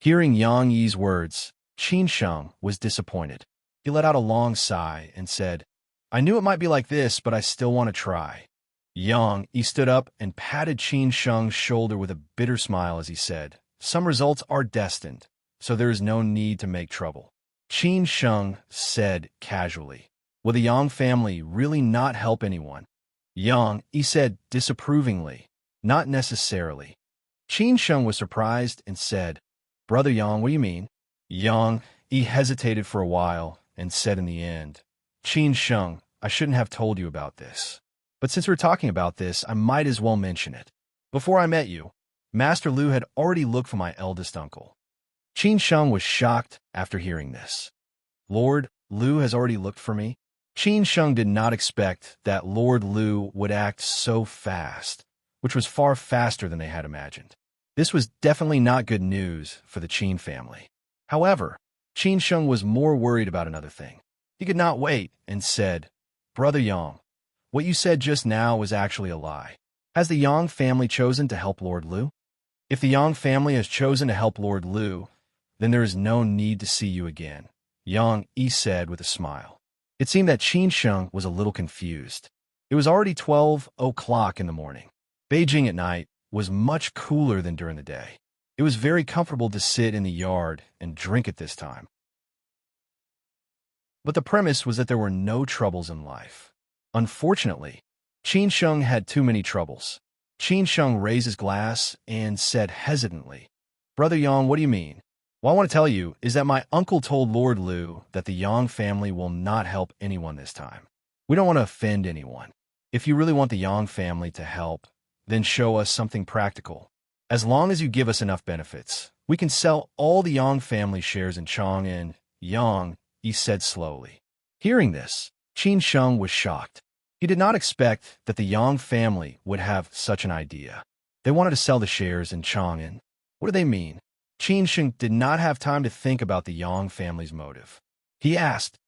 Hearing Yang Yi's words, Qin was disappointed. He let out a long sigh and said, I knew it might be like this, but I still want to try. Yang Yi stood up and patted Qin's shoulder with a bitter smile as he said, Some results are destined, so there is no need to make trouble. Qin said casually, Will the Yang family really not help anyone? Yang Yi said disapprovingly, Not necessarily. Qin was surprised and said, Brother Yang, what do you mean? Yang Yi hesitated for a while and said in the end, Qin, I shouldn't have told you about this. But since we're talking about this, I might as well mention it. Before I met you, Master Liu had already looked for my eldest uncle. Qin was shocked after hearing this. Lord Liu has already looked for me? Qin did not expect that Lord Liu would act so fast, which was far faster than they had imagined. This was definitely not good news for the Qin family. However, Qin was more worried about another thing. He could not wait and said, Brother Yang, what you said just now was actually a lie. Has the Yang family chosen to help Lord Liu? If the Yang family has chosen to help Lord Liu, then there is no need to see you again, Yang Yi said with a smile. It seemed that Qin was a little confused. It was already 12 o'clock in the morning. Beijing at night was much cooler than during the day. It was very comfortable to sit in the yard and drink at this time. But the premise was that there were no troubles in life. Unfortunately, Qin Sheng had too many troubles. Qin Sheng raised his glass and said hesitantly, "Brother Yang, what do you mean?" "What I want to tell you is that my uncle told Lord Liu that the Yang family will not help anyone this time. We don't want to offend anyone. If you really want the Yang family to help, then show us something practical. As long as you give us enough benefits, we can sell all the Yang family shares in Chong and Yang," he said slowly. Hearing this, Qin Sheng was shocked. He did not expect that the Yang family would have such an idea. They wanted to sell the shares in Chang'an. What do they mean? Qin Sheng did not have time to think about the Yang family's motive. He asked,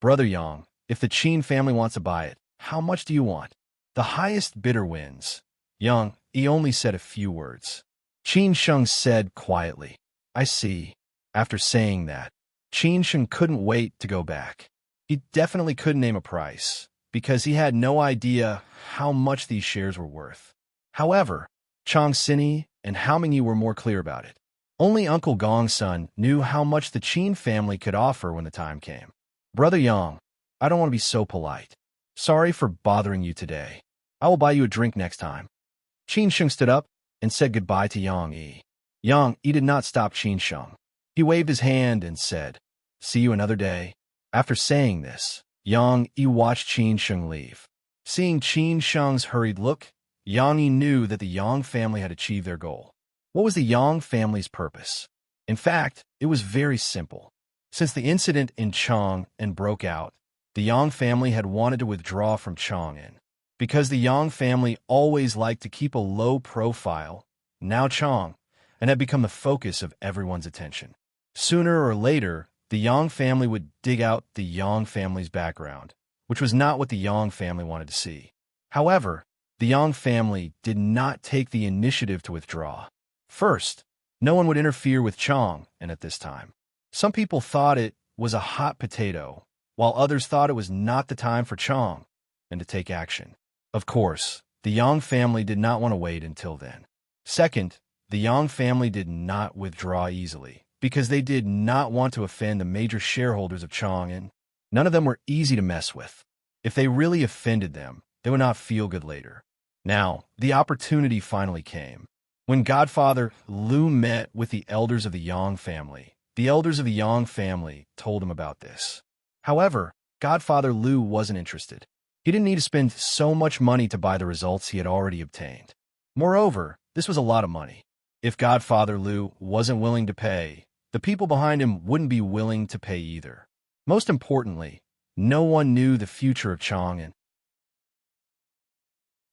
"Brother Yang, if the Qin family wants to buy it, how much do you want?" "The highest bidder wins." Yang, he only said a few words. Qin Sheng said quietly, "I see." After saying that, Qin Sheng couldn't wait to go back. He definitely couldn't name a price, because he had no idea how much these shares were worth. However, Chang Sini and Hao Mingyi were more clear about it. Only Uncle Gong's son knew how much the Qin family could offer when the time came. "Brother Yang, I don't want to be so polite. Sorry for bothering you today. I will buy you a drink next time." Qin Sheng stood up and said goodbye to Yang Yi. Yang Yi did not stop Qin Sheng. He waved his hand and said, "See you another day." After saying this, Yang Yi watched Qin Sheng leave. Seeing Qin Sheng's hurried look, Yang Yi knew that the Yang family had achieved their goal. What was the Yang family's purpose? In fact, it was very simple. Since the incident in Chang'an broke out, the Yang family had wanted to withdraw from Chang'an. Because the Yang family always liked to keep a low profile, now Chang'an had become the focus of everyone's attention. Sooner or later, the Yang family would dig out the Yang family's background, which was not what the Yang family wanted to see. However, the Yang family did not take the initiative to withdraw. First, no one would interfere with Chang'an at this time. Some people thought it was a hot potato, while others thought it was not the time for Chang'an to take action. Of course, the Yang family did not want to wait until then. Second, the Yang family did not withdraw easily, because they did not want to offend the major shareholders of Chang'an. None of them were easy to mess with. If they really offended them, they would not feel good later. Now, the opportunity finally came. When Godfather Liu met with the elders of the Yang family, the elders of the Yang family told him about this. However, Godfather Liu wasn't interested. He didn't need to spend so much money to buy the results he had already obtained. Moreover, this was a lot of money. If Godfather Liu wasn't willing to pay, the people behind him wouldn't be willing to pay either. Most importantly, no one knew the future of Chang'an.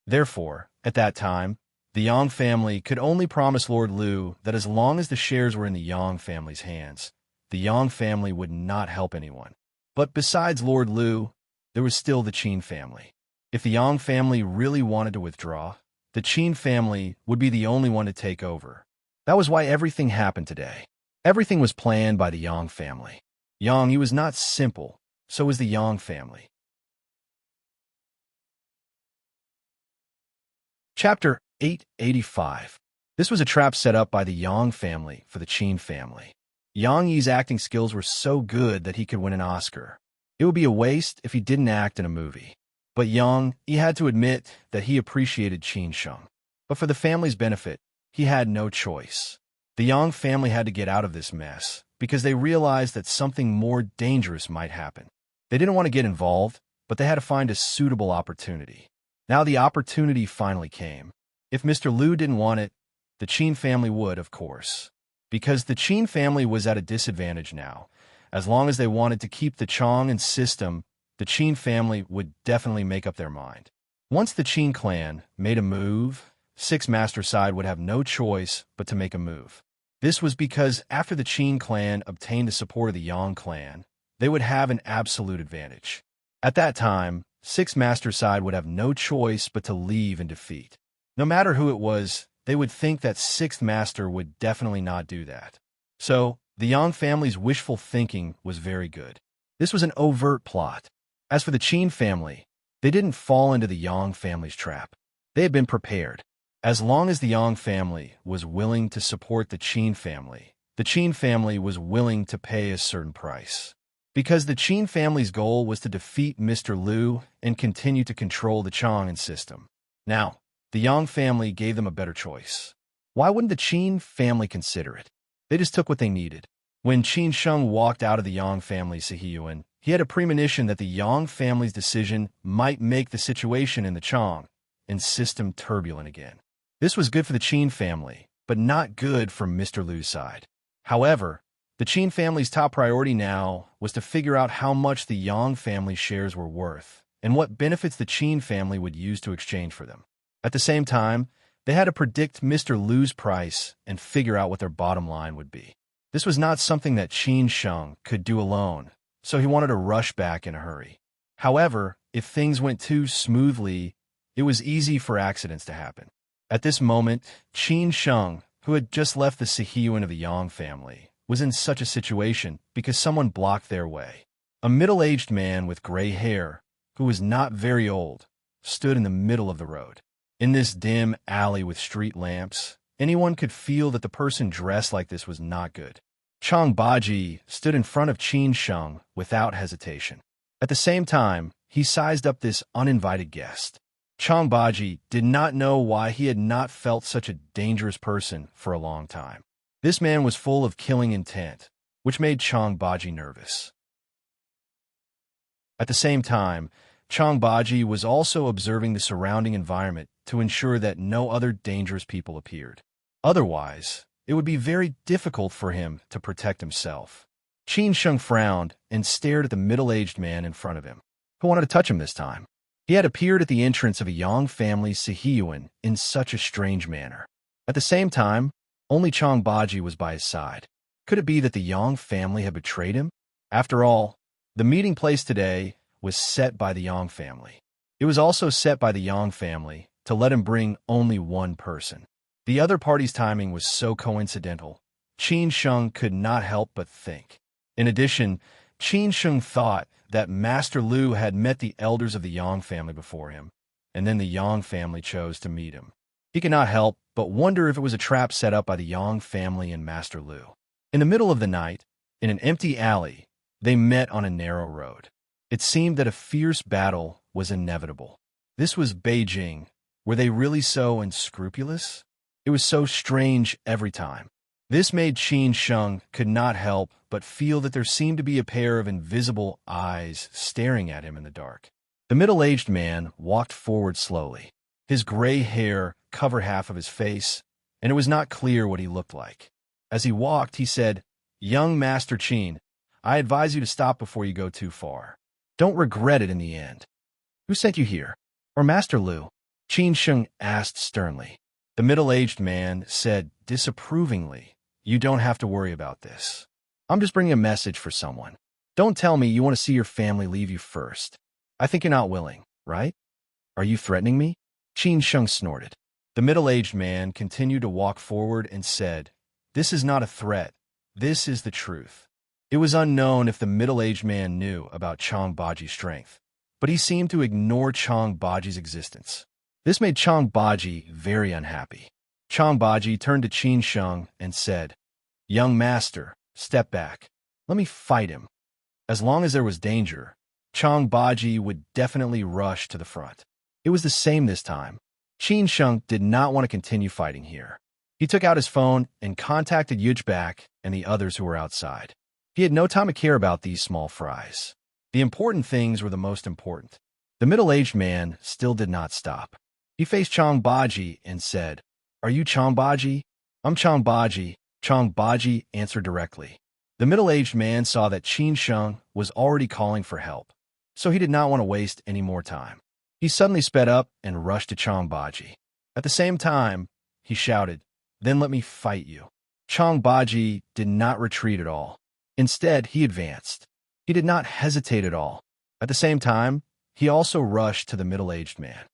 Therefore, at that time, the Yang family could only promise Lord Liu that as long as the shares were in the Yang family's hands, the Yang family would not help anyone. But besides Lord Liu, there was still the Qin family. If the Yang family really wanted to withdraw, the Qin family would be the only one to take over. That was why everything happened today. Everything was planned by the Yang family. Yang Yi was not simple, so was the Yang family. Chapter 885. This was a trap set up by the Yang family for the Qin family. Yang Yi's acting skills were so good that he could win an Oscar. It would be a waste if he didn't act in a movie. But Yang Yi had to admit that he appreciated Qin Sheng. But for the family's benefit, he had no choice. The Yang family had to get out of this mess because they realized that something more dangerous might happen. They didn't want to get involved, but they had to find a suitable opportunity. Now the opportunity finally came. If Mr. Liu didn't want it, the Qin family would, of course. Because the Qin family was at a disadvantage now. As long as they wanted to keep the Chang'an system, the Qin family would definitely make up their mind. Once the Qin clan made a move, Six Master side would have no choice but to make a move. This was because after the Qin clan obtained the support of the Yang clan, they would have an absolute advantage. At that time, Six Master side would have no choice but to leave in defeat. No matter who it was, they would think that Sixth Master would definitely not do that. So, the Yang family's wishful thinking was very good. This was an overt plot. As for the Qin family, they didn't fall into the Yang family's trap. They had been prepared. As long as the Yang family was willing to support the Qin family was willing to pay a certain price. Because the Qin family's goal was to defeat Mr. Liu and continue to control the Chang'an system. Now, the Yang family gave them a better choice. Why wouldn't the Qin family consider it? They just took what they needed. When Qin Sheng walked out of the Yang family's Sihiyuan, he had a premonition that the Yang family's decision might make the situation in the Chang'an system turbulent again. This was good for the Qin family, but not good for Mr. Liu's side. However, the Qin family's top priority now was to figure out how much the Yang family shares were worth and what benefits the Qin family would use to exchange for them. At the same time, they had to predict Mr. Liu's price and figure out what their bottom line would be. This was not something that Qin Sheng could do alone, so he wanted to rush back in a hurry. However, if things went too smoothly, it was easy for accidents to happen. At this moment, Qin Sheng, who had just left the Sihiyuan of the Yang family, was in such a situation because someone blocked their way. A middle-aged man with gray hair, who was not very old, stood in the middle of the road. In this dim alley with street lamps, anyone could feel that the person dressed like this was not good. Chang Baji stood in front of Qin Sheng without hesitation. At the same time, he sized up this uninvited guest. Chang Baji did not know why he had not felt such a dangerous person for a long time. This man was full of killing intent, which made Chang Baji nervous. At the same time, Chang Baji was also observing the surrounding environment to ensure that no other dangerous people appeared. Otherwise, it would be very difficult for him to protect himself. Qin Sheng frowned and stared at the middle-aged man in front of him, who wanted to touch him this time. He had appeared at the entrance of a Yang family's Sihiyuan in such a strange manner. At the same time, only Chang Baji was by his side. Could it be that the Yang family had betrayed him? After all, the meeting place today was set by the Yang family. It was also set by the Yang family to let him bring only one person. The other party's timing was so coincidental, Qin Sheng could not help but think. In addition, Qin Sheng thought that Master Liu had met the elders of the Yang family before him, and then the Yang family chose to meet him. He could not help but wonder if it was a trap set up by the Yang family and Master Liu. In the middle of the night, in an empty alley, they met on a narrow road. It seemed that a fierce battle was inevitable. This was Beijing. Were they really so unscrupulous? It was so strange every time. This made Qin Sheng could not help but feel that there seemed to be a pair of invisible eyes staring at him in the dark. The middle-aged man walked forward slowly. His gray hair covered half of his face, and it was not clear what he looked like. As he walked, he said, "Young Master Qin, I advise you to stop before you go too far. Don't regret it in the end." "Who sent you here? Or Master Liu?" Qin Sheng asked sternly. The middle-aged man said disapprovingly, "You don't have to worry about this. I'm just bringing a message for someone. Don't tell me you want to see your family leave you first. I think you're not willing, right? Are you threatening me?" Qin Sheng snorted. The middle-aged man continued to walk forward and said, "This is not a threat. This is the truth." It was unknown if the middle-aged man knew about Chang Baji's strength, but he seemed to ignore Chang Baji's existence. This made Chang Baji very unhappy. Chang Baji turned to Qin Sheng and said, "Young master, step back. Let me fight him." As long as there was danger, Chang Baji would definitely rush to the front. It was the same this time. Qin Sheng did not want to continue fighting here. He took out his phone and contacted Yujbak and the others who were outside. He had no time to care about these small fries. The important things were the most important. The middle-aged man still did not stop. He faced Chang Baji and said, "Are you Chang Baji?" "I'm Chang Baji." Chang Baji answered directly. The middle-aged man saw that Qin Sheng was already calling for help, so he did not want to waste any more time. He suddenly sped up and rushed to Chang Baji. At the same time, he shouted, "Then let me fight you." Chang Baji did not retreat at all. Instead, he advanced. He did not hesitate at all. At the same time, he also rushed to the middle-aged man.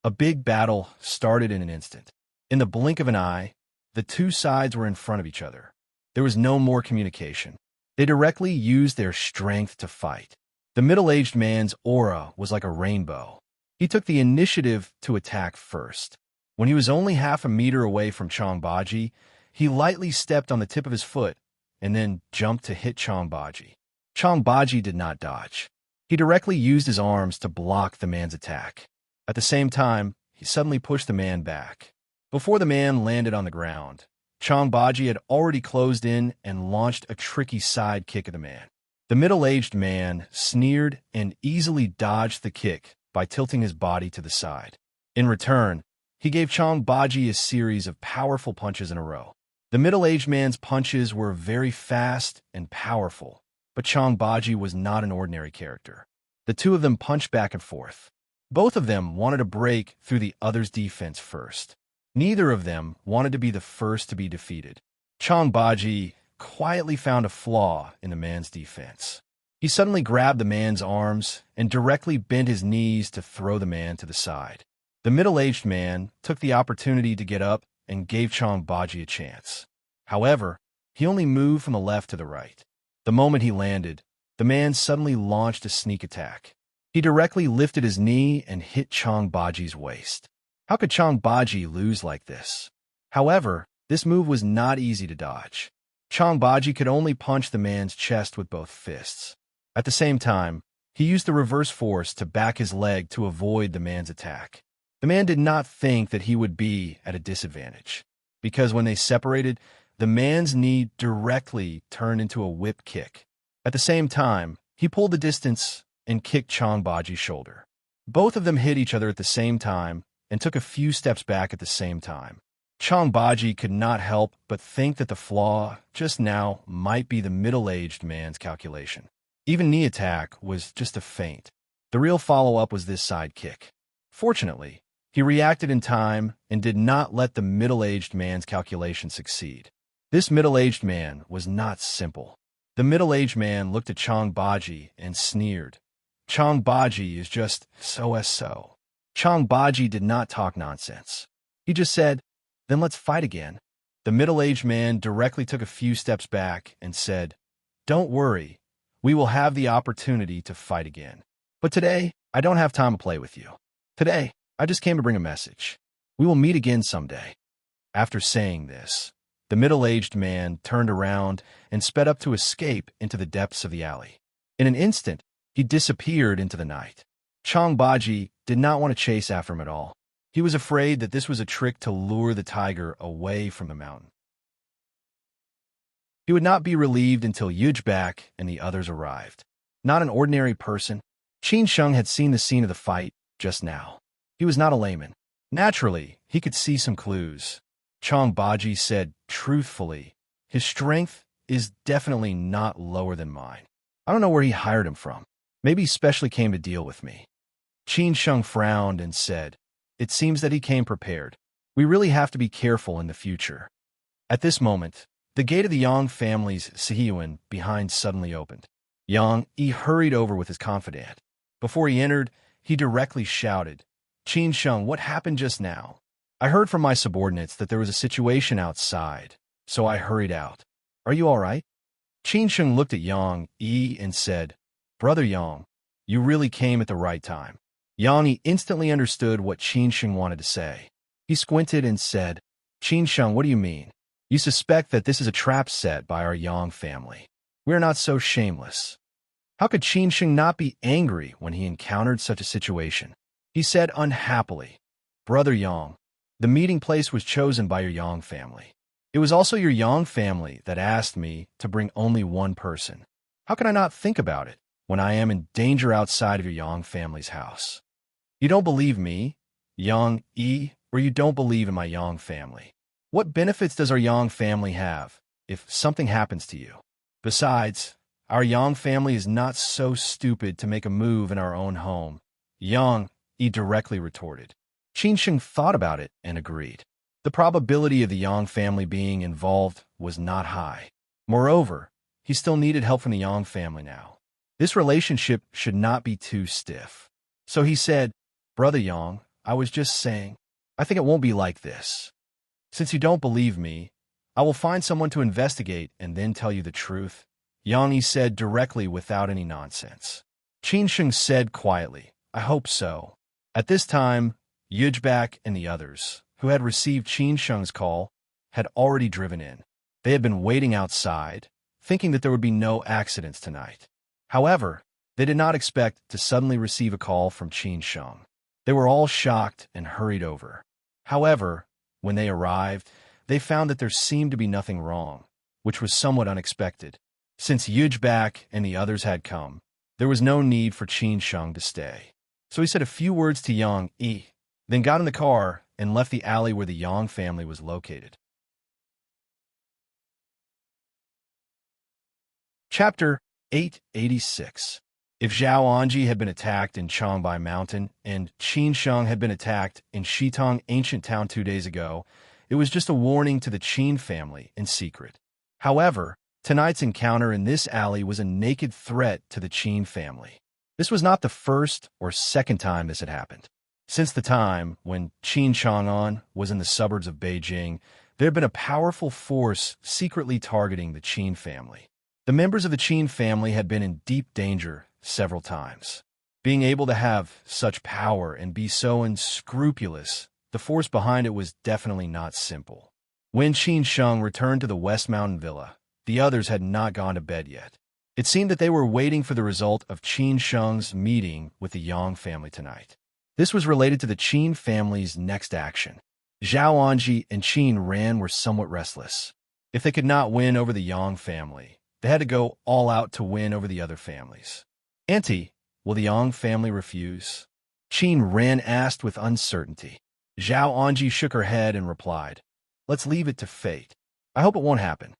A big battle started in an instant. In the blink of an eye, the two sides were in front of each other. There was no more communication. They directly used their strength to fight. The middle-aged man's aura was like a rainbow. He took the initiative to attack first. When he was only half a meter away from Changbaji, he lightly stepped on the tip of his foot and then jumped to hit Changbaji. Changbaji did not dodge. He directly used his arms to block the man's attack. At the same time, he suddenly pushed the man back. Before the man landed on the ground, Changbaji had already closed in and launched a tricky side kick at the man. The middle-aged man sneered and easily dodged the kick by tilting his body to the side. In return, he gave Changbaji a series of powerful punches in a row. The middle-aged man's punches were very fast and powerful, but Changbaji was not an ordinary character. The two of them punched back and forth. Both of them wanted to break through the other's defense first. Neither of them wanted to be the first to be defeated. Changbaji quietly found a flaw in the man's defense. He suddenly grabbed the man's arms and directly bent his knees to throw the man to the side. The middle-aged man took the opportunity to get up and gave Changbaji a chance. However, he only moved from the left to the right. The moment he landed, the man suddenly launched a sneak attack. He directly lifted his knee and hit Changbaji's waist. How could Changbaji lose like this? However, this move was not easy to dodge. Changbaji could only punch the man's chest with both fists. At the same time, he used the reverse force to back his leg to avoid the man's attack. The man did not think that he would be at a disadvantage, because when they separated, the man's knee directly turned into a whip kick. At the same time, he pulled the distance and kicked Changbaji's shoulder. Both of them hit each other at the same time and took a few steps back at the same time. Changbaji could not help but think that the flaw just now might be the middle-aged man's calculation. Even knee attack was just a feint. The real follow-up was this side kick. Fortunately, he reacted in time and did not let the middle-aged man's calculation succeed. This middle-aged man was not simple. The middle-aged man looked at Changbaji and sneered. Changbaji is just so. Changbaji did not talk nonsense. He just said, "Then let's fight again." The middle-aged man directly took a few steps back and said, "Don't worry, we will have the opportunity to fight again. But today, I don't have time to play with you. Today, I just came to bring a message. We will meet again someday." After saying this, the middle-aged man turned around and sped up to escape into the depths of the alley. In an instant, he disappeared into the night. Changbaji did not want to chase after him at all. He was afraid that this was a trick to lure the tiger away from the mountain. He would not be relieved until Yujbak and the others arrived. Not an ordinary person, Qin Sheng had seen the scene of the fight just now. He was not a layman. Naturally, he could see some clues. Changbaji said truthfully, "His strength is definitely not lower than mine. I don't know where he hired him from. Maybe he specially came to deal with me." Qin Sheng frowned and said, "It seems that he came prepared. We really have to be careful in the future." At this moment, the gate of the Yang family's Sihiyuan behind suddenly opened. Yang Yi hurried over with his confidant. Before he entered, he directly shouted, "Qin Sheng, what happened just now? I heard from my subordinates that there was a situation outside, so I hurried out. Are you all right?" Qin Sheng looked at Yang Yi and said, "Brother Yang, you really came at the right time." Yang Yi instantly understood what Qin Sheng wanted to say. He squinted and said, "Qin Sheng, what do you mean? You suspect that this is a trap set by our Yang family. We are not so shameless." How could Qin Sheng not be angry when he encountered such a situation? He said unhappily, "Brother Yang, the meeting place was chosen by your Yang family. It was also your Yang family that asked me to bring only one person. How can I not think about it when I am in danger outside of your Yang family's house? You don't believe me, Yang Yi, or you don't believe in my Yang family. What benefits does our Yang family have if something happens to you? Besides, our Yang family is not so stupid to make a move in our own home." Yang Yi directly retorted. Qin Sheng thought about it and agreed. The probability of the Yang family being involved was not high. Moreover, he still needed help from the Yang family now. This relationship should not be too stiff. So he said, "Brother Yang, I was just saying, I think it won't be like this. Since you don't believe me, I will find someone to investigate and then tell you the truth," Yang Yi said directly without any nonsense. Qin Sheng said quietly, "I hope so. At this time, Yujbak and the others, who had received Qin Sheng's call, had already driven in. They had been waiting outside, thinking that there would be no accidents tonight. However, they did not expect to suddenly receive a call from Qin Sheng. They were all shocked and hurried over. However, when they arrived, they found that there seemed to be nothing wrong, which was somewhat unexpected. Since Yujbak and the others had come, there was no need for Qin Sheng to stay. So he said a few words to Yang Yi, then got in the car and left the alley where the Yang family was located. Chapter 886. If Zhao Anji had been attacked in Changbai Mountain and Qin Sheng had been attacked in Shitong Ancient Town 2 days ago, it was just a warning to the Qin family in secret. However, tonight's encounter in this alley was a naked threat to the Qin family. This was not the first or second time this had happened. Since the time when Qin Chang'an was in the suburbs of Beijing, there had been a powerful force secretly targeting the Qin family. The members of the Qin family had been in deep danger several times. Being able to have such power and be so unscrupulous, the force behind it was definitely not simple. When Qin Sheng returned to the West Mountain Villa, the others had not gone to bed yet. It seemed that they were waiting for the result of Qin Sheng's meeting with the Yang family tonight. This was related to the Qin family's next action. Zhao Anji and Qin Ran were somewhat restless. If they could not win over the Yang family, they had to go all out to win over the other families. Auntie, will the Yang family refuse? Qin Ran asked with uncertainty. Zhao Anji shook her head and replied, let's leave it to fate. I hope it won't happen.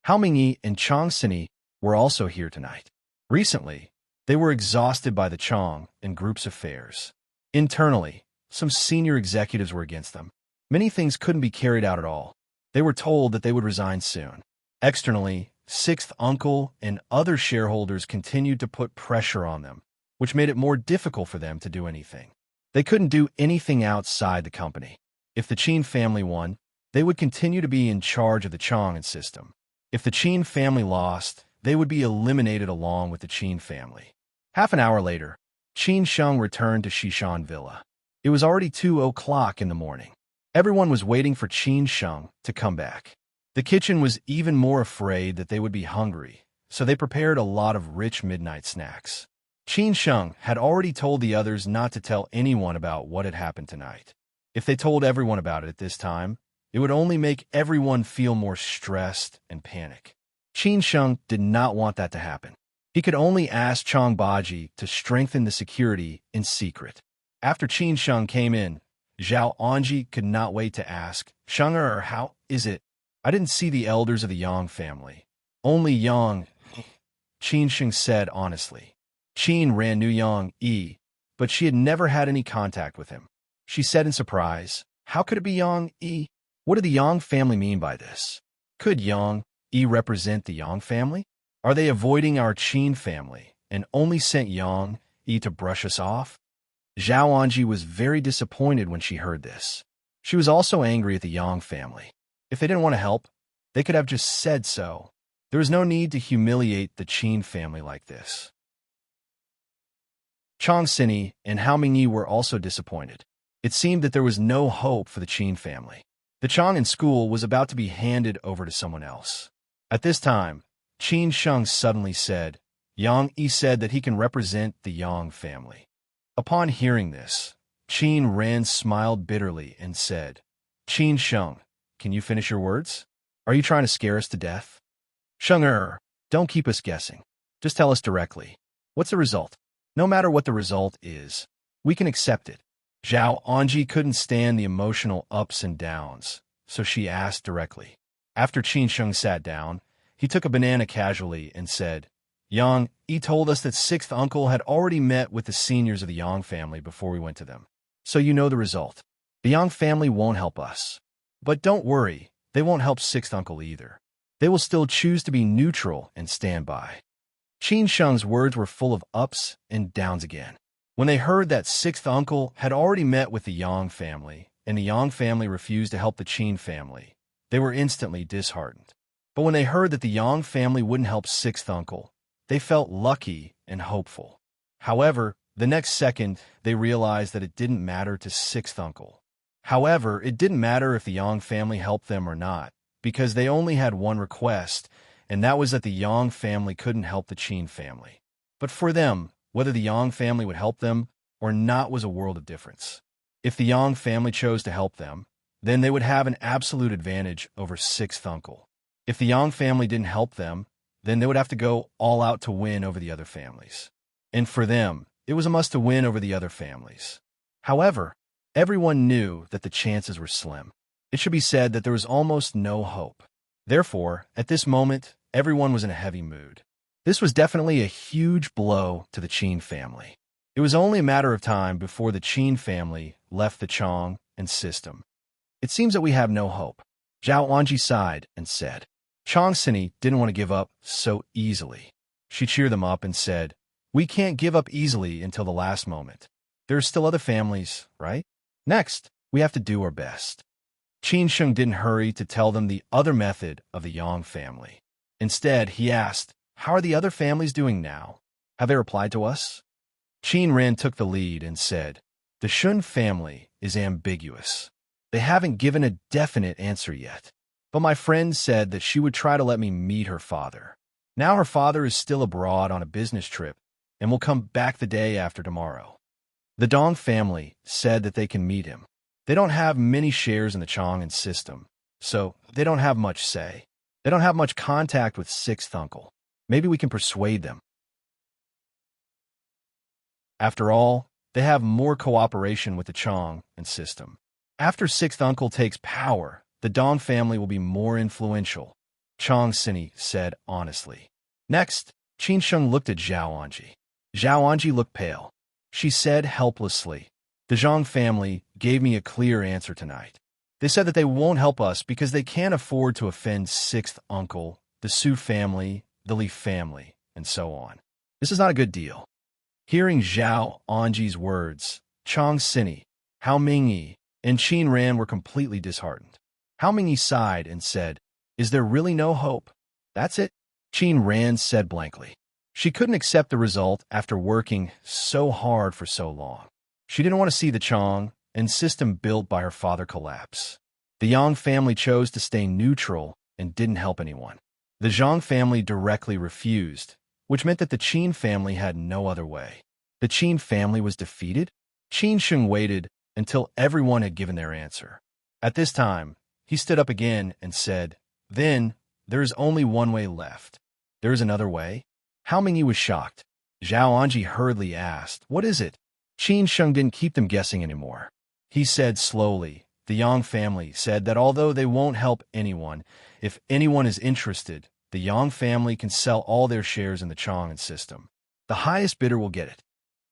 Hao Mingyi and Chang Sini were also here tonight. Recently, they were exhausted by the Chang and group's affairs. Internally, some senior executives were against them. Many things couldn't be carried out at all. They were told that they would resign soon. Externally, Sixth Uncle and other shareholders continued to put pressure on them, which made it more difficult for them to do anything. They couldn't do anything outside the company. If the Qin family won, they would continue to be in charge of the Chang'an system. If the Qin family lost, they would be eliminated along with the Qin family. Half an hour later, Qin Sheng returned to Shishan Villa. It was already 2 o'clock in the morning. Everyone was waiting for Qin Sheng to come back. The kitchen was even more afraid that they would be hungry, so they prepared a lot of rich midnight snacks. Qin Sheng had already told the others not to tell anyone about what had happened tonight. If they told everyone about it at this time, it would only make everyone feel more stressed and panic. Qin Sheng did not want that to happen. He could only ask Chang Baji to strengthen the security in secret. After Qin Sheng came in, Zhao Anji could not wait to ask, Shenger, how is it? I didn't see the elders of the Yang family. Only Yang, Qin Sheng said honestly. Qin Ran knew Yang Yi, but she had never had any contact with him. She said in surprise, how could it be Yang Yi? What did the Yang family mean by this? Could Yang Yi represent the Yang family? Are they avoiding our Qin family and only sent Yang Yi to brush us off? Zhao Anji was very disappointed when she heard this. She was also angry at the Yang family. If they didn't want to help, they could have just said so. There was no need to humiliate the Qin family like this. Chang Sini and Hao Mingyi were also disappointed. It seemed that there was no hope for the Qin family. The Chang'an school was about to be handed over to someone else. At this time, Qin Sheng suddenly said, Yang Yi said that he can represent the Yang family. Upon hearing this, Qin Ran smiled bitterly and said, Qin Sheng, can you finish your words? Are you trying to scare us to death? Shenger, don't keep us guessing. Just tell us directly. What's the result? No matter what the result is, we can accept it. Zhao Anji couldn't stand the emotional ups and downs, so she asked directly. After Qin Sheng sat down, he took a banana casually and said, Yang Yi told us that Sixth Uncle had already met with the seniors of the Yang family before we went to them. So you know the result. The Yang family won't help us. But don't worry, they won't help Sixth Uncle either. They will still choose to be neutral and stand by. Qin Sheng's words were full of ups and downs again. When they heard that Sixth Uncle had already met with the Yang family, and the Yang family refused to help the Qin family, they were instantly disheartened. But when they heard that the Yang family wouldn't help Sixth Uncle, they felt lucky and hopeful. However, The next second, they realized that it didn't matter to sixth uncle. However, it didn't matter if the Yang family helped them or not, because they only had one request, and that was that the Yang family couldn't help the Qin family. But for them, whether the Yang family would help them or not was a world of difference. If the Yang family chose to help them, then they would have an absolute advantage over sixth uncle. If the Yang family didn't help them, then they would have to go all out to win over the other families. And for them, it was a must to win over the other families. However, everyone knew that the chances were slim. It should be said that there was almost no hope. Therefore, at this moment, everyone was in a heavy mood. This was definitely a huge blow to the Qin family. It was only a matter of time before the Qin family left the Chong and system. It seems that we have no hope. Zhao Anji sighed and said. Chong Sini didn't want to give up so easily. She cheered them up and said, "We can't give up easily until the last moment. There are still other families, right? Next, we have to do our best." Qin Sheng didn't hurry to tell them the other method of the Yang family. Instead, he asked, "How are the other families doing now? Have they replied to us?" Qin Ran took the lead and said, "The Shun family is ambiguous. They haven't given a definite answer yet. But my friend said that she would try to let me meet her father. Now her father is still abroad on a business trip and will come back the day after tomorrow." The Dong family said that they can meet him. They don't have many shares in the Chang'an system, so they don't have much say. They don't have much contact with sixth uncle. Maybe we can persuade them. After all, they have more cooperation with the Chang'an system. After sixth uncle takes power, the Dong family will be more influential, Chong Sini said honestly. Next, Qin Sheng looked at Zhao Anji. Zhao Anji looked pale. She said helplessly, "The Zhang family gave me a clear answer tonight. They said that they won't help us because they can't afford to offend sixth uncle, the Su family, the Li family, and so on. This is not a good deal." Hearing Zhao Anji's words, Chong Sini, Hao Mingyi, and Qin Ran were completely disheartened. Hao Mingyi sighed and said, "Is there really no hope?" "That's it," Qin Ran said blankly. She couldn't accept the result after working so hard for so long. She didn't want to see the Chong and system built by her father collapse. The Yang family chose to stay neutral and didn't help anyone. The Zhang family directly refused, which meant that the Qin family had no other way. The Qin family was defeated? Qin Sheng waited until everyone had given their answer. At this time, he stood up again and said, "Then, there is only one way left. There is another way?" Hao Mingyi was shocked. Zhao Anji hurriedly asked, "What is it?" Qin Sheng didn't keep them guessing anymore. He said slowly, "The Yang family said that although they won't help anyone, if anyone is interested, the Yang family can sell all their shares in the Chang'an system. The highest bidder will get it."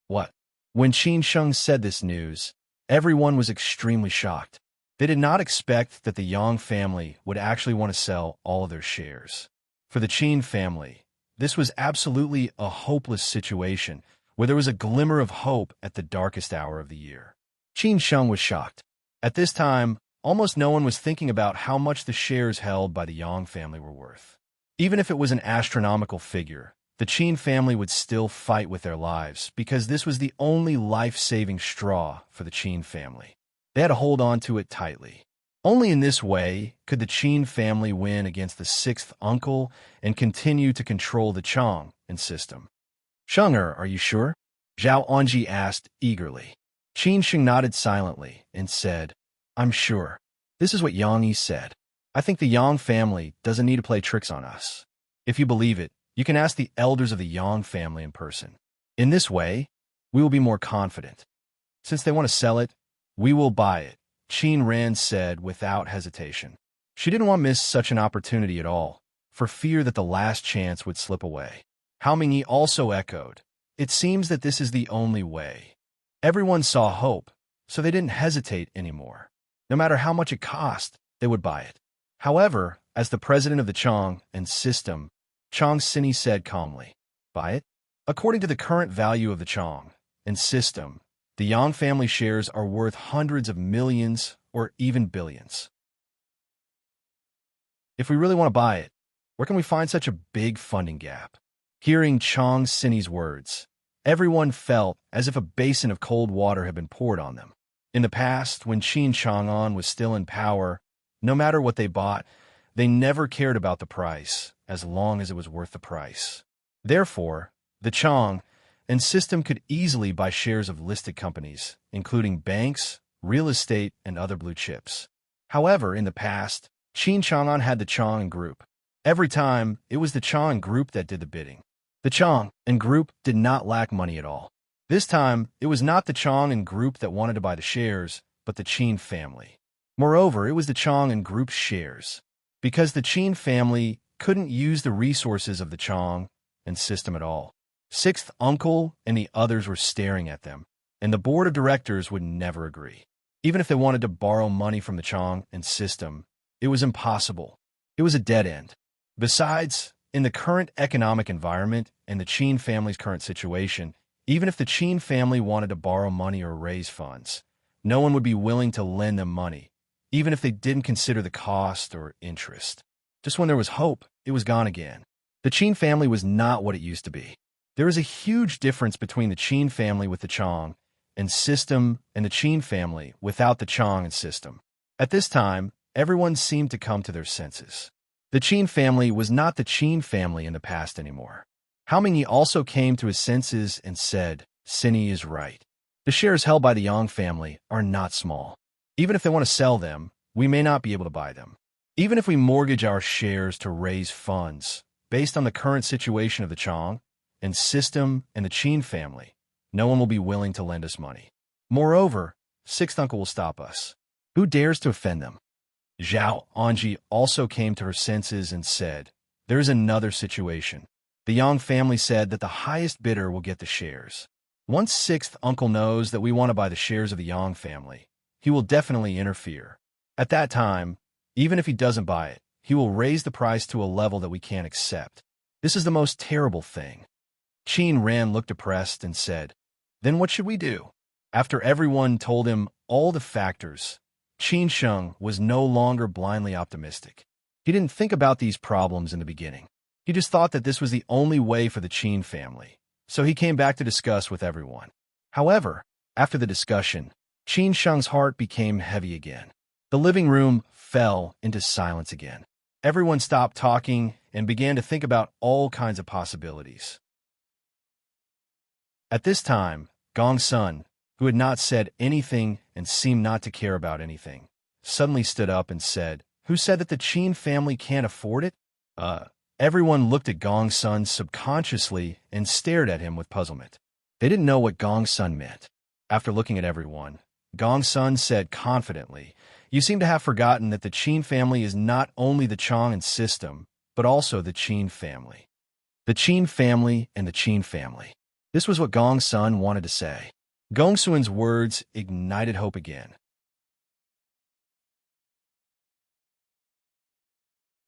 What? When Qin Sheng said this news, everyone was extremely shocked. They did not expect that the Yang family would actually want to sell all of their shares. For the Qin family, this was absolutely a hopeless situation where there was a glimmer of hope at the darkest hour of the year. Qin Sheng was shocked. At this time, almost no one was thinking about how much the shares held by the Yang family were worth. Even if it was an astronomical figure, the Qin family would still fight with their lives because this was the only life-saving straw for the Qin family. They had to hold on to it tightly. Only in this way could the Qin family win against the sixth uncle and continue to control the Chang'an system. "Shenger, are you sure?" Zhao Anji asked eagerly. Qin Sheng nodded silently and said, "I'm sure. This is what Yang Yi said. I think the Yang family doesn't need to play tricks on us. If you believe it, you can ask the elders of the Yang family in person. In this way, we will be more confident. Since they want to sell it, we will buy it," Qin Ran said without hesitation. She didn't want to miss such an opportunity at all, for fear that the last chance would slip away. Hao Mingyi also echoed, "It seems that this is the only way." Everyone saw hope, so they didn't hesitate anymore. No matter how much it cost, they would buy it. However, as the president of the Chang'an system, Chong Sini said calmly, "Buy it?" According to the current value of the Chang'an system, the Yang family shares are worth hundreds of millions or even billions. If we really want to buy it, where can we find such a big funding gap? Hearing Chong Sini's words, Everyone felt as if a basin of cold water had been poured on them. In the past, when Qin Chang'an was still in power, no matter what they bought, they never cared about the price, as long as it was worth the price. Therefore, the Chang and system could easily buy shares of listed companies, including banks, real estate, and other blue chips. However, in the past, Qin Chang'an had the Chang Group. Every time, it was the Chang Group that did the bidding. The Chang and Group did not lack money at all. This time, it was not the Chang and Group that wanted to buy the shares, but the Qin family. Moreover, it was the Chang and Group's shares. Because the Qin family couldn't use the resources of the Chang and system at all. Sixth uncle and the others were staring at them, and the board of directors would never agree. Even if they wanted to borrow money from the Chang and system, it was impossible. It was a dead end. Besides, in the current economic environment and the Qin family's current situation, even if the Qin family wanted to borrow money or raise funds, no one would be willing to lend them money, even if they didn't consider the cost or interest. Just when there was hope, it was gone again. The Qin family was not what it used to be. There is a huge difference between the Qin family with the Chang and system and the Qin family without the Chang and system. At this time, everyone seemed to come to their senses. The Qin family was not the Qin family in the past anymore. Hao Mingyi also came to his senses and said, Cindy is right. The shares held by the Yang family are not small. Even if they want to sell them, we may not be able to buy them. Even if we mortgage our shares to raise funds, based on the current situation of the Chang and system and the Qin family, no one will be willing to lend us money. Moreover, sixth uncle will stop us. Who dares to offend them? Zhao Anji also came to her senses and said, there is another situation. The Yang family said that the highest bidder will get the shares. Once sixth uncle knows that we want to buy the shares of the Yang family, he will definitely interfere. At that time, even if he doesn't buy it, he will raise the price to a level that we can't accept. This is the most terrible thing. Qin Ran looked depressed and said, then what should we do? After everyone told him all the factors, Qin Sheng was no longer blindly optimistic. He didn't think about these problems in the beginning. He just thought that this was the only way for the Qin family, so he came back to discuss with everyone. However, after the discussion, Qin Sheng's heart became heavy again. The living room fell into silence again. Everyone stopped talking and began to think about all kinds of possibilities. At this time, Gong Sun, who had not said anything and seemed not to care about anything, suddenly stood up and said, who said that the Qin family can't afford it? Everyone looked at Gong Sun subconsciously and stared at him with puzzlement. They didn't know what Gong Sun meant. After looking at everyone, Gong Sun said confidently, you seem to have forgotten that the Qin family is not only the Chang and system, but also the Qin family. The Qin family and the Qin family. This was what Gong Sun wanted to say. Gong Sun's words ignited hope again.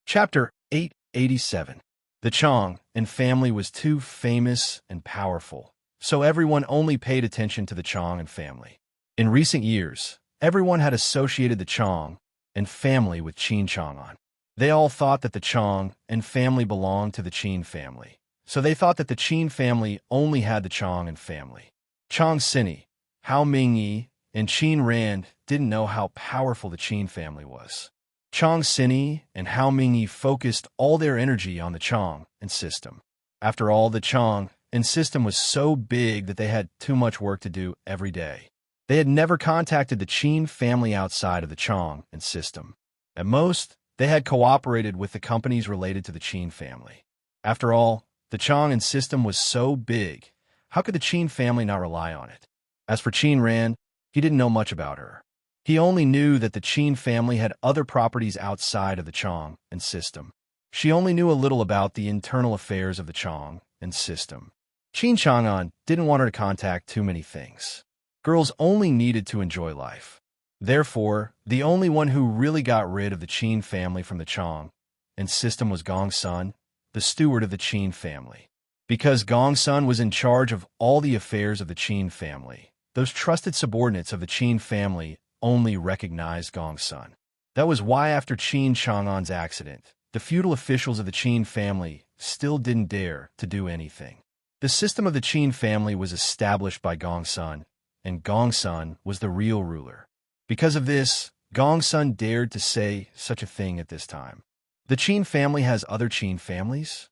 Chapter 887. The Chang and family was too famous and powerful, so everyone only paid attention to the Chang and family. In recent years, everyone had associated the Chang and family with Qin Chang'an. They all thought that the Chang and family belonged to the Qin family, so they thought that the Qin family only had the Chang and family. Chang Sini, Hao Mingyi, and Qin Rand didn't know how powerful the Qin family was. Chang Sini and Hao Mingyi focused all their energy on the Chang and system. After all, the Chang and system was so big that they had too much work to do every day. They had never contacted the Qin family outside of the Chang and system. At most, they had cooperated with the companies related to the Qin family. After all, the Chang and system was so big, how could the Qin family not rely on it? As for Qin Ran, he didn't know much about her. He only knew that the Qin family had other properties outside of the Chang and system. She only knew a little about the internal affairs of the Chang and system. Qin Chang'an didn't want her to contact too many things. Girls only needed to enjoy life. Therefore, the only one who really got rid of the Qin family from the Chang and system was Gong Sun, the steward of the Qin family. Because Gong Sun was in charge of all the affairs of the Qin family, those trusted subordinates of the Qin family only recognized Gong Sun. That was why after Qin Chang'an's accident, the feudal officials of the Qin family still didn't dare to do anything. The system of the Qin family was established by Gongsun, and Gongsun was the real ruler. Because of this, Gongsun dared to say such a thing at this time. The Qin family has other Qin families?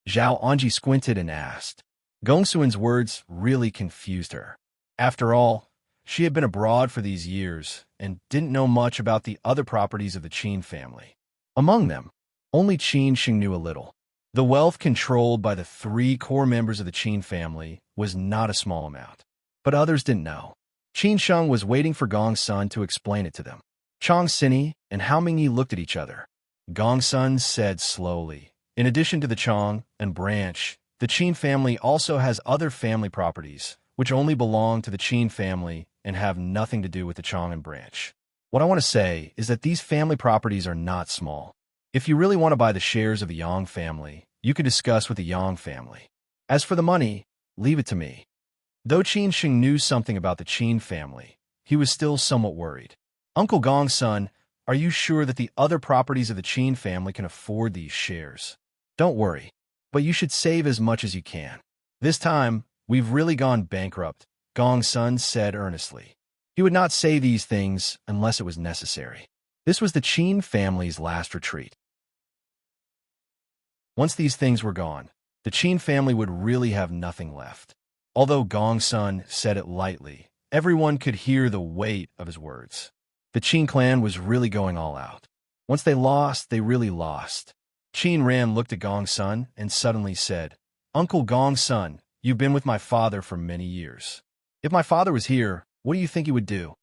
Zhao Anji squinted and asked. Gongsun's words really confused her. After all, she had been abroad for these years and didn't know much about the other properties of the Qin family. Among them, only Qin Sheng knew a little. The wealth controlled by the 3 core members of the Qin family was not a small amount. But others didn't know. Qin Sheng was waiting for Gongsun to explain it to them. Chang Sini and Hao Mingyi looked at each other. Gongsun said slowly, in addition to the Chang and branch, the Qin family also has other family properties, which only belong to the Qin family and have nothing to do with the Chang and branch. What I want to say is that these family properties are not small. If you really want to buy the shares of the Yang family, you can discuss with the Yang family. As for the money, leave it to me. Though Qin Sheng knew something about the Qin family, he was still somewhat worried. Uncle Gongsun, are you sure that the other properties of the Qin family can afford these shares? Don't worry, but you should save as much as you can. This time, we've really gone bankrupt, Gongsun said earnestly. He would not say these things unless it was necessary. This was the Qin family's last retreat. Once these things were gone, the Qin family would really have nothing left. Although Gongsun said it lightly, everyone could hear the weight of his words. The Qin clan was really going all out. Once they lost, they really lost. Qin Ran looked at Gongsun and suddenly said, Uncle Gongsun, you've been with my father for many years. If my father was here, what do you think he would do?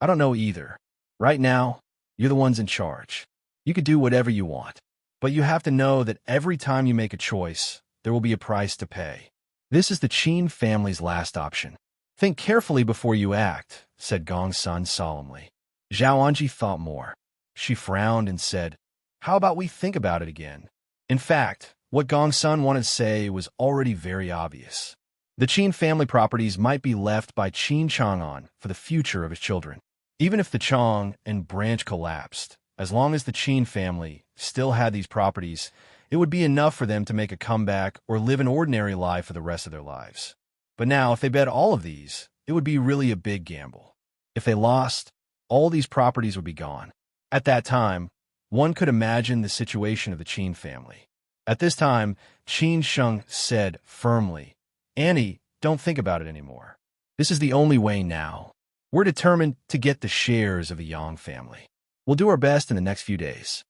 I don't know either. Right now, you're the ones in charge. You could do whatever you want. But you have to know that every time you make a choice, there will be a price to pay. This is the Qin family's last option. Think carefully before you act, said Gongsun solemnly. Zhao Anji thought more. She frowned and said, How about we think about it again? In fact, what Gongsun wanted to say was already very obvious. The Qin family properties might be left by Qin Chang'an for the future of his children. Even if the Chang and branch collapsed, as long as the Qin family still had these properties, it would be enough for them to make a comeback or live an ordinary life for the rest of their lives. But now, if they bet all of these, it would be really a big gamble. If they lost, all these properties would be gone. At that time, one could imagine the situation of the Qin family. At this time, Qin Sheng said firmly, Annie, don't think about it anymore. This is the only way now. We're determined to get the shares of the Yang family. We'll do our best in the next few days.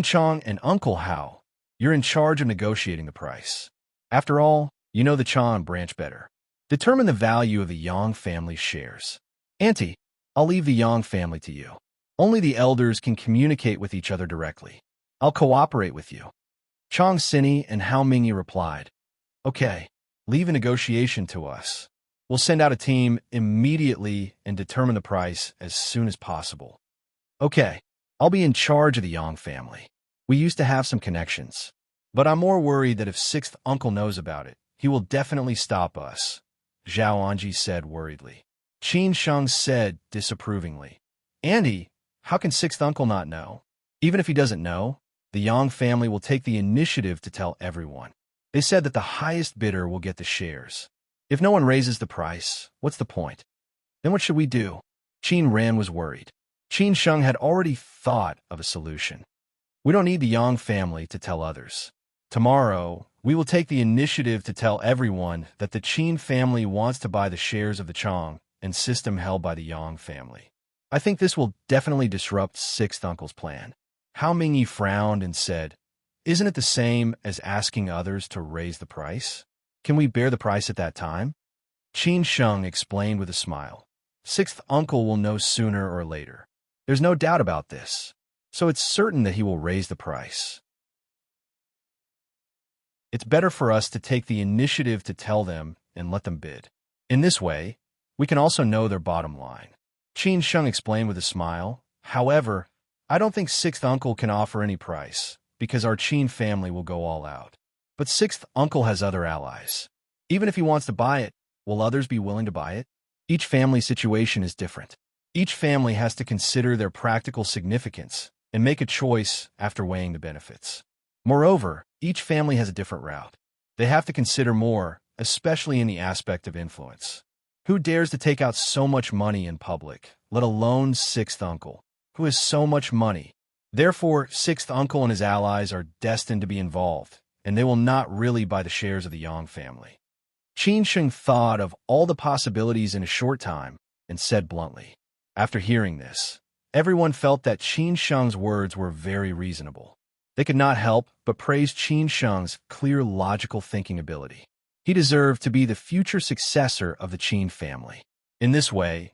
Chang and Uncle Hao, you're in charge of negotiating the price. After all, you know the Chang branch better. Determine the value of the Yang family's shares. Auntie, I'll leave the Yang family to you. Only the elders can communicate with each other directly. I'll cooperate with you. Chang Sini and Hao Mingyi replied, Okay, leave a negotiation to us. We'll send out a team immediately and determine the price as soon as possible. Okay, I'll be in charge of the Yang family. We used to have some connections, but I'm more worried that if 6th uncle knows about it, he will definitely stop us, Zhao Anji said worriedly. Qin Sheng said disapprovingly, Andy, how can 6th uncle not know? Even if he doesn't know, the Yang family will take the initiative to tell everyone. They said that the highest bidder will get the shares. If no one raises the price, what's the point? Then what should we do? Qin Ran was worried. Qin Sheng had already thought of a solution. We don't need the Yang family to tell others. Tomorrow, we will take the initiative to tell everyone that the Qin family wants to buy the shares of the Chang and system held by the Yang family. I think this will definitely disrupt 6th uncle's plan. Hao Mingyi frowned and said, Isn't it the same as asking others to raise the price? Can we bear the price at that time? Qin Sheng explained with a smile. 6th uncle will know sooner or later. There's no doubt about this. So it's certain that he will raise the price. It's better for us to take the initiative to tell them and let them bid. In this way, we can also know their bottom line. Qin Sheng explained with a smile. However, I don't think 6th uncle can offer any price, because our Qin family will go all out. But 6th uncle has other allies. Even if he wants to buy it, will others be willing to buy it? Each family situation is different. Each family has to consider their practical significance and make a choice after weighing the benefits. Moreover, each family has a different route. They have to consider more especially in the aspect of influence. Who dares to take out so much money in public, let alone sixth uncle, who has so much money? Therefore, sixth uncle and his allies are destined to be involved, and they will not really buy the shares of the Yang family. Qin Sheng thought of all the possibilities in a short time and said bluntly. After hearing this, everyone felt that Qin Sheng's words were very reasonable. They could not help but praise Qin Sheng's clear logical thinking ability. He deserved to be the future successor of the Qin family. In this way,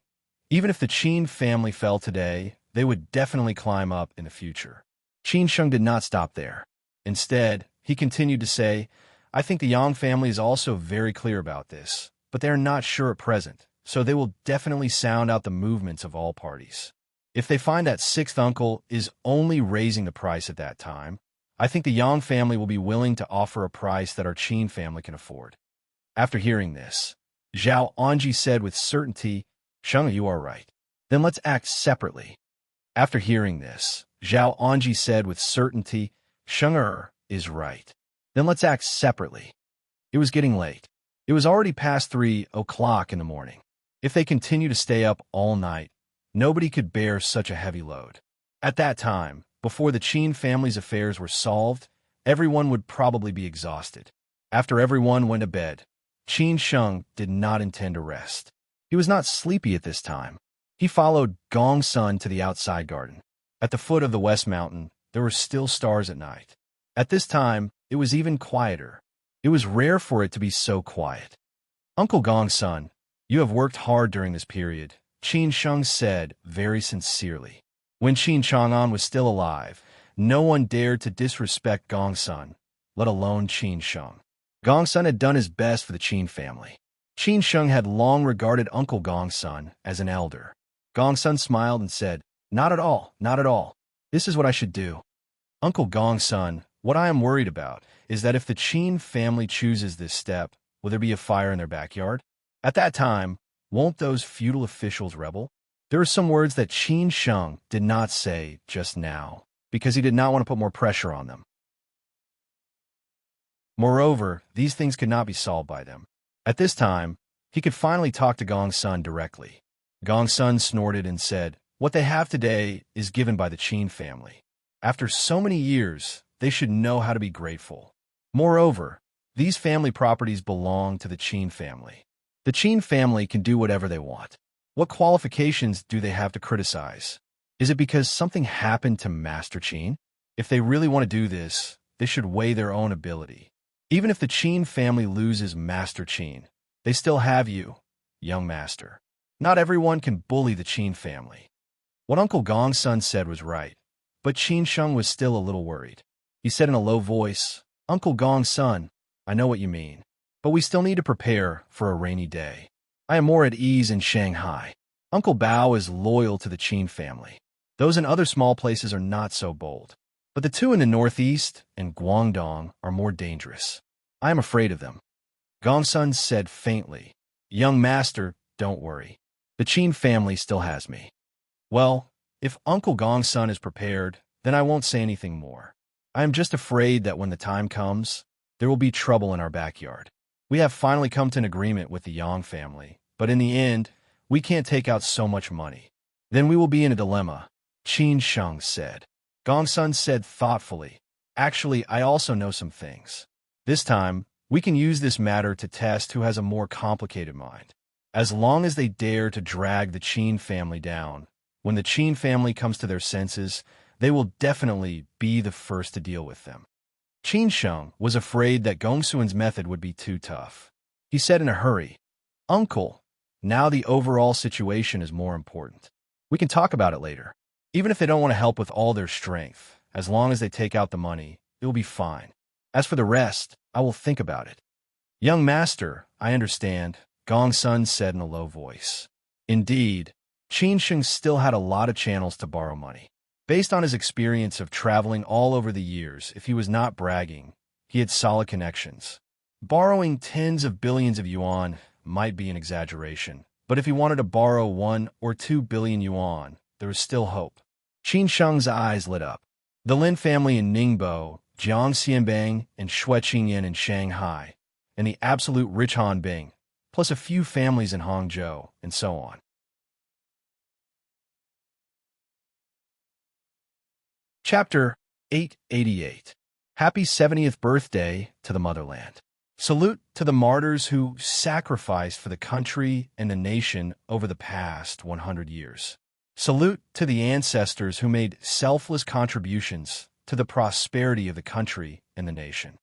even if the Qin family fell today, they would definitely climb up in the future. Qin Sheng did not stop there. Instead, he continued to say, I think the Yang family is also very clear about this, but they are not sure at present, so they will definitely sound out the movements of all parties. If they find that sixth uncle is only raising the price at that time, I think the Yang family will be willing to offer a price that our Qin family can afford. After hearing this, Zhao Anji said with certainty, Sheng, you are right. Then let's act separately. After hearing this, Zhao Anji said with certainty, Sheng is right. Then let's act separately. It was getting late. It was already past 3 o'clock in the morning. If they continue to stay up all night, nobody could bear such a heavy load. At that time, before the Qin family's affairs were solved, everyone would probably be exhausted. After everyone went to bed, Qin Sheng did not intend to rest. He was not sleepy at this time. He followed Gong Sun to the outside garden. At the foot of the West Mountain, there were still stars at night. At this time, it was even quieter. It was rare for it to be so quiet. Uncle Gong Sun, you have worked hard during this period, Qin Sheng said very sincerely. When Qin Chang'an was still alive, no one dared to disrespect Gong Sun, let alone Qin Sheng. Gong Sun had done his best for the Qin family. Qin Sheng had long regarded Uncle Gong Sun as an elder. Gong Sun smiled and said, Not at all, not at all. This is what I should do. Uncle Gong Sun, what I am worried about is that if the Qin family chooses this step, will there be a fire in their backyard? At that time, won't those feudal officials rebel? There are some words that Qin Sheng did not say just now, because he did not want to put more pressure on them. Moreover, these things could not be solved by them. At this time, he could finally talk to Gong Sun directly. Gong Sun snorted and said, What they have today is given by the Qin family. After so many years, they should know how to be grateful. Moreover, these family properties belong to the Qin family. The Qin family can do whatever they want. What qualifications do they have to criticize? Is it because something happened to Master Qin? If they really want to do this, they should weigh their own ability. Even if the Qin family loses Master Qin, they still have you, young master. Not everyone can bully the Qin family. What Uncle Gong Sun said was right, but Qin Sheng was still a little worried. He said in a low voice, Uncle Gong Sun, I know what you mean, but we still need to prepare for a rainy day. I am more at ease in Shanghai. Uncle Bao is loyal to the Qin family. Those in other small places are not so bold. But the two in the northeast and Guangdong are more dangerous. I am afraid of them. Gong Sun said faintly, Young master, don't worry. The Qin family still has me. Well, if Uncle Gong Sun is prepared, then I won't say anything more. I am just afraid that when the time comes, there will be trouble in our backyard. We have finally come to an agreement with the Yang family, but in the end, we can't take out so much money. Then we will be in a dilemma, Qin Sheng said. Gong Sun said thoughtfully, Actually, I also know some things. This time, we can use this matter to test who has a more complicated mind. As long as they dare to drag the Qin family down, when the Qin family comes to their senses, they will definitely be the first to deal with them. Qin Sheng was afraid that Gongsun's method would be too tough. He said in a hurry, Uncle, now the overall situation is more important. We can talk about it later. Even if they don't want to help with all their strength, as long as they take out the money, it will be fine. As for the rest, I will think about it. Young master, I understand, Gong Sun said in a low voice. Indeed, Qin Sheng still had a lot of channels to borrow money. Based on his experience of traveling all over the years, if he was not bragging, he had solid connections. Borrowing tens of billions of yuan might be an exaggeration, but if he wanted to borrow 1 or 2 billion yuan, there was still hope. Qin Sheng's eyes lit up. The Lin family in Ningbo, Jiang Xianbang, and Shui Qingyan in Shanghai and the absolute rich Han Bing, plus a few families in Hangzhou, and so on. Chapter 888. Happy 70th Birthday to the Motherland. Salute to the martyrs who sacrificed for the country and the nation over the past 100 years. Salute to the ancestors who made selfless contributions to the prosperity of the country and the nation.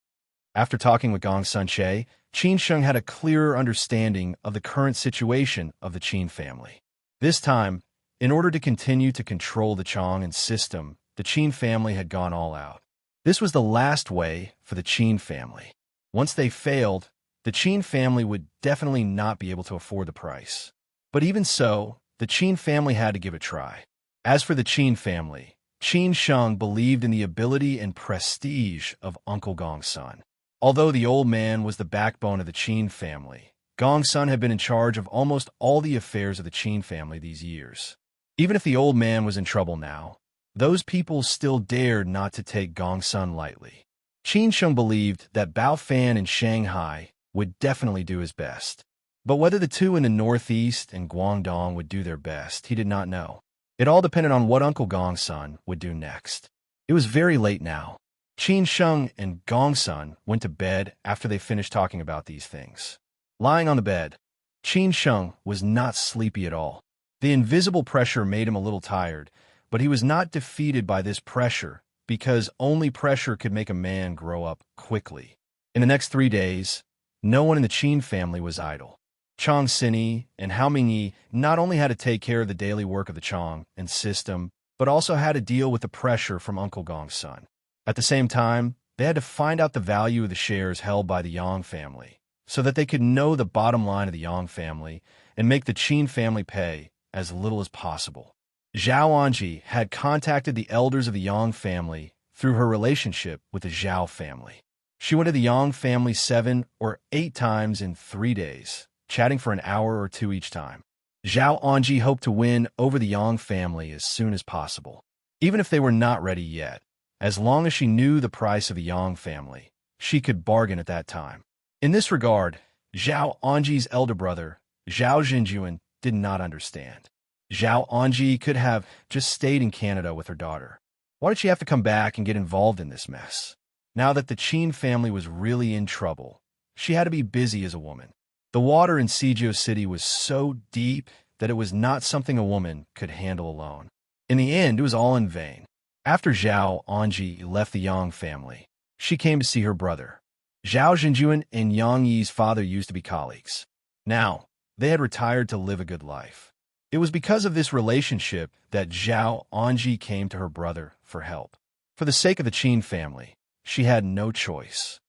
After talking with Gong Sun Che, Qin Sheng had a clearer understanding of the current situation of the Qin family. This time, in order to continue to control the Chong and system, the Qin family had gone all out. This was the last way for the Qin family. Once they failed, the Qin family would definitely not be able to afford the price. But even so, the Qin family had to give it a try. As for the Qin family, Qin Sheng believed in the ability and prestige of Uncle Gong Sun. Although the old man was the backbone of the Qin family, Gong Sun had been in charge of almost all the affairs of the Qin family these years. Even if the old man was in trouble now, those people still dared not to take Gong Sun lightly. Qin Sheng believed that Bao Fan in Shanghai would definitely do his best. But whether the two in the northeast and Guangdong would do their best, he did not know. It all depended on what Uncle Gong Sun would do next. It was very late now. Qin Sheng and Gong Sun went to bed after they finished talking about these things. Lying on the bed, Qin Sheng was not sleepy at all. The invisible pressure made him a little tired, but he was not defeated by this pressure because only pressure could make a man grow up quickly. In the next 3 days, no one in the Qin family was idle. Chong Sini and Hao Mingyi not only had to take care of the daily work of the Chong and system, but also had to deal with the pressure from Uncle Gong Sun. At the same time, they had to find out the value of the shares held by the Yang family, so that they could know the bottom line of the Yang family and make the Qin family pay as little as possible. Zhao Anji had contacted the elders of the Yang family through her relationship with the Zhao family. She went to the Yang family 7 or 8 times in 3 days, chatting for an hour or 2 each time. Zhao Anji hoped to win over the Yang family as soon as possible. Even if they were not ready yet, as long as she knew the price of the Yang family, she could bargain at that time. In this regard, Zhao Anji's elder brother, Zhao Zhenjuan, did not understand. Zhao Anji could have just stayed in Canada with her daughter. Why did she have to come back and get involved in this mess? Now that the Qin family was really in trouble, she had to be busy as a woman. The water in Suzhou City was so deep that it was not something a woman could handle alone. In the end, it was all in vain. After Zhao Anji left the Yang family, she came to see her brother. Zhao Zhenjuan and Yang Yi's father used to be colleagues. Now, they had retired to live a good life. It was because of this relationship that Zhao Anji came to her brother for help. For the sake of the Qin family, she had no choice.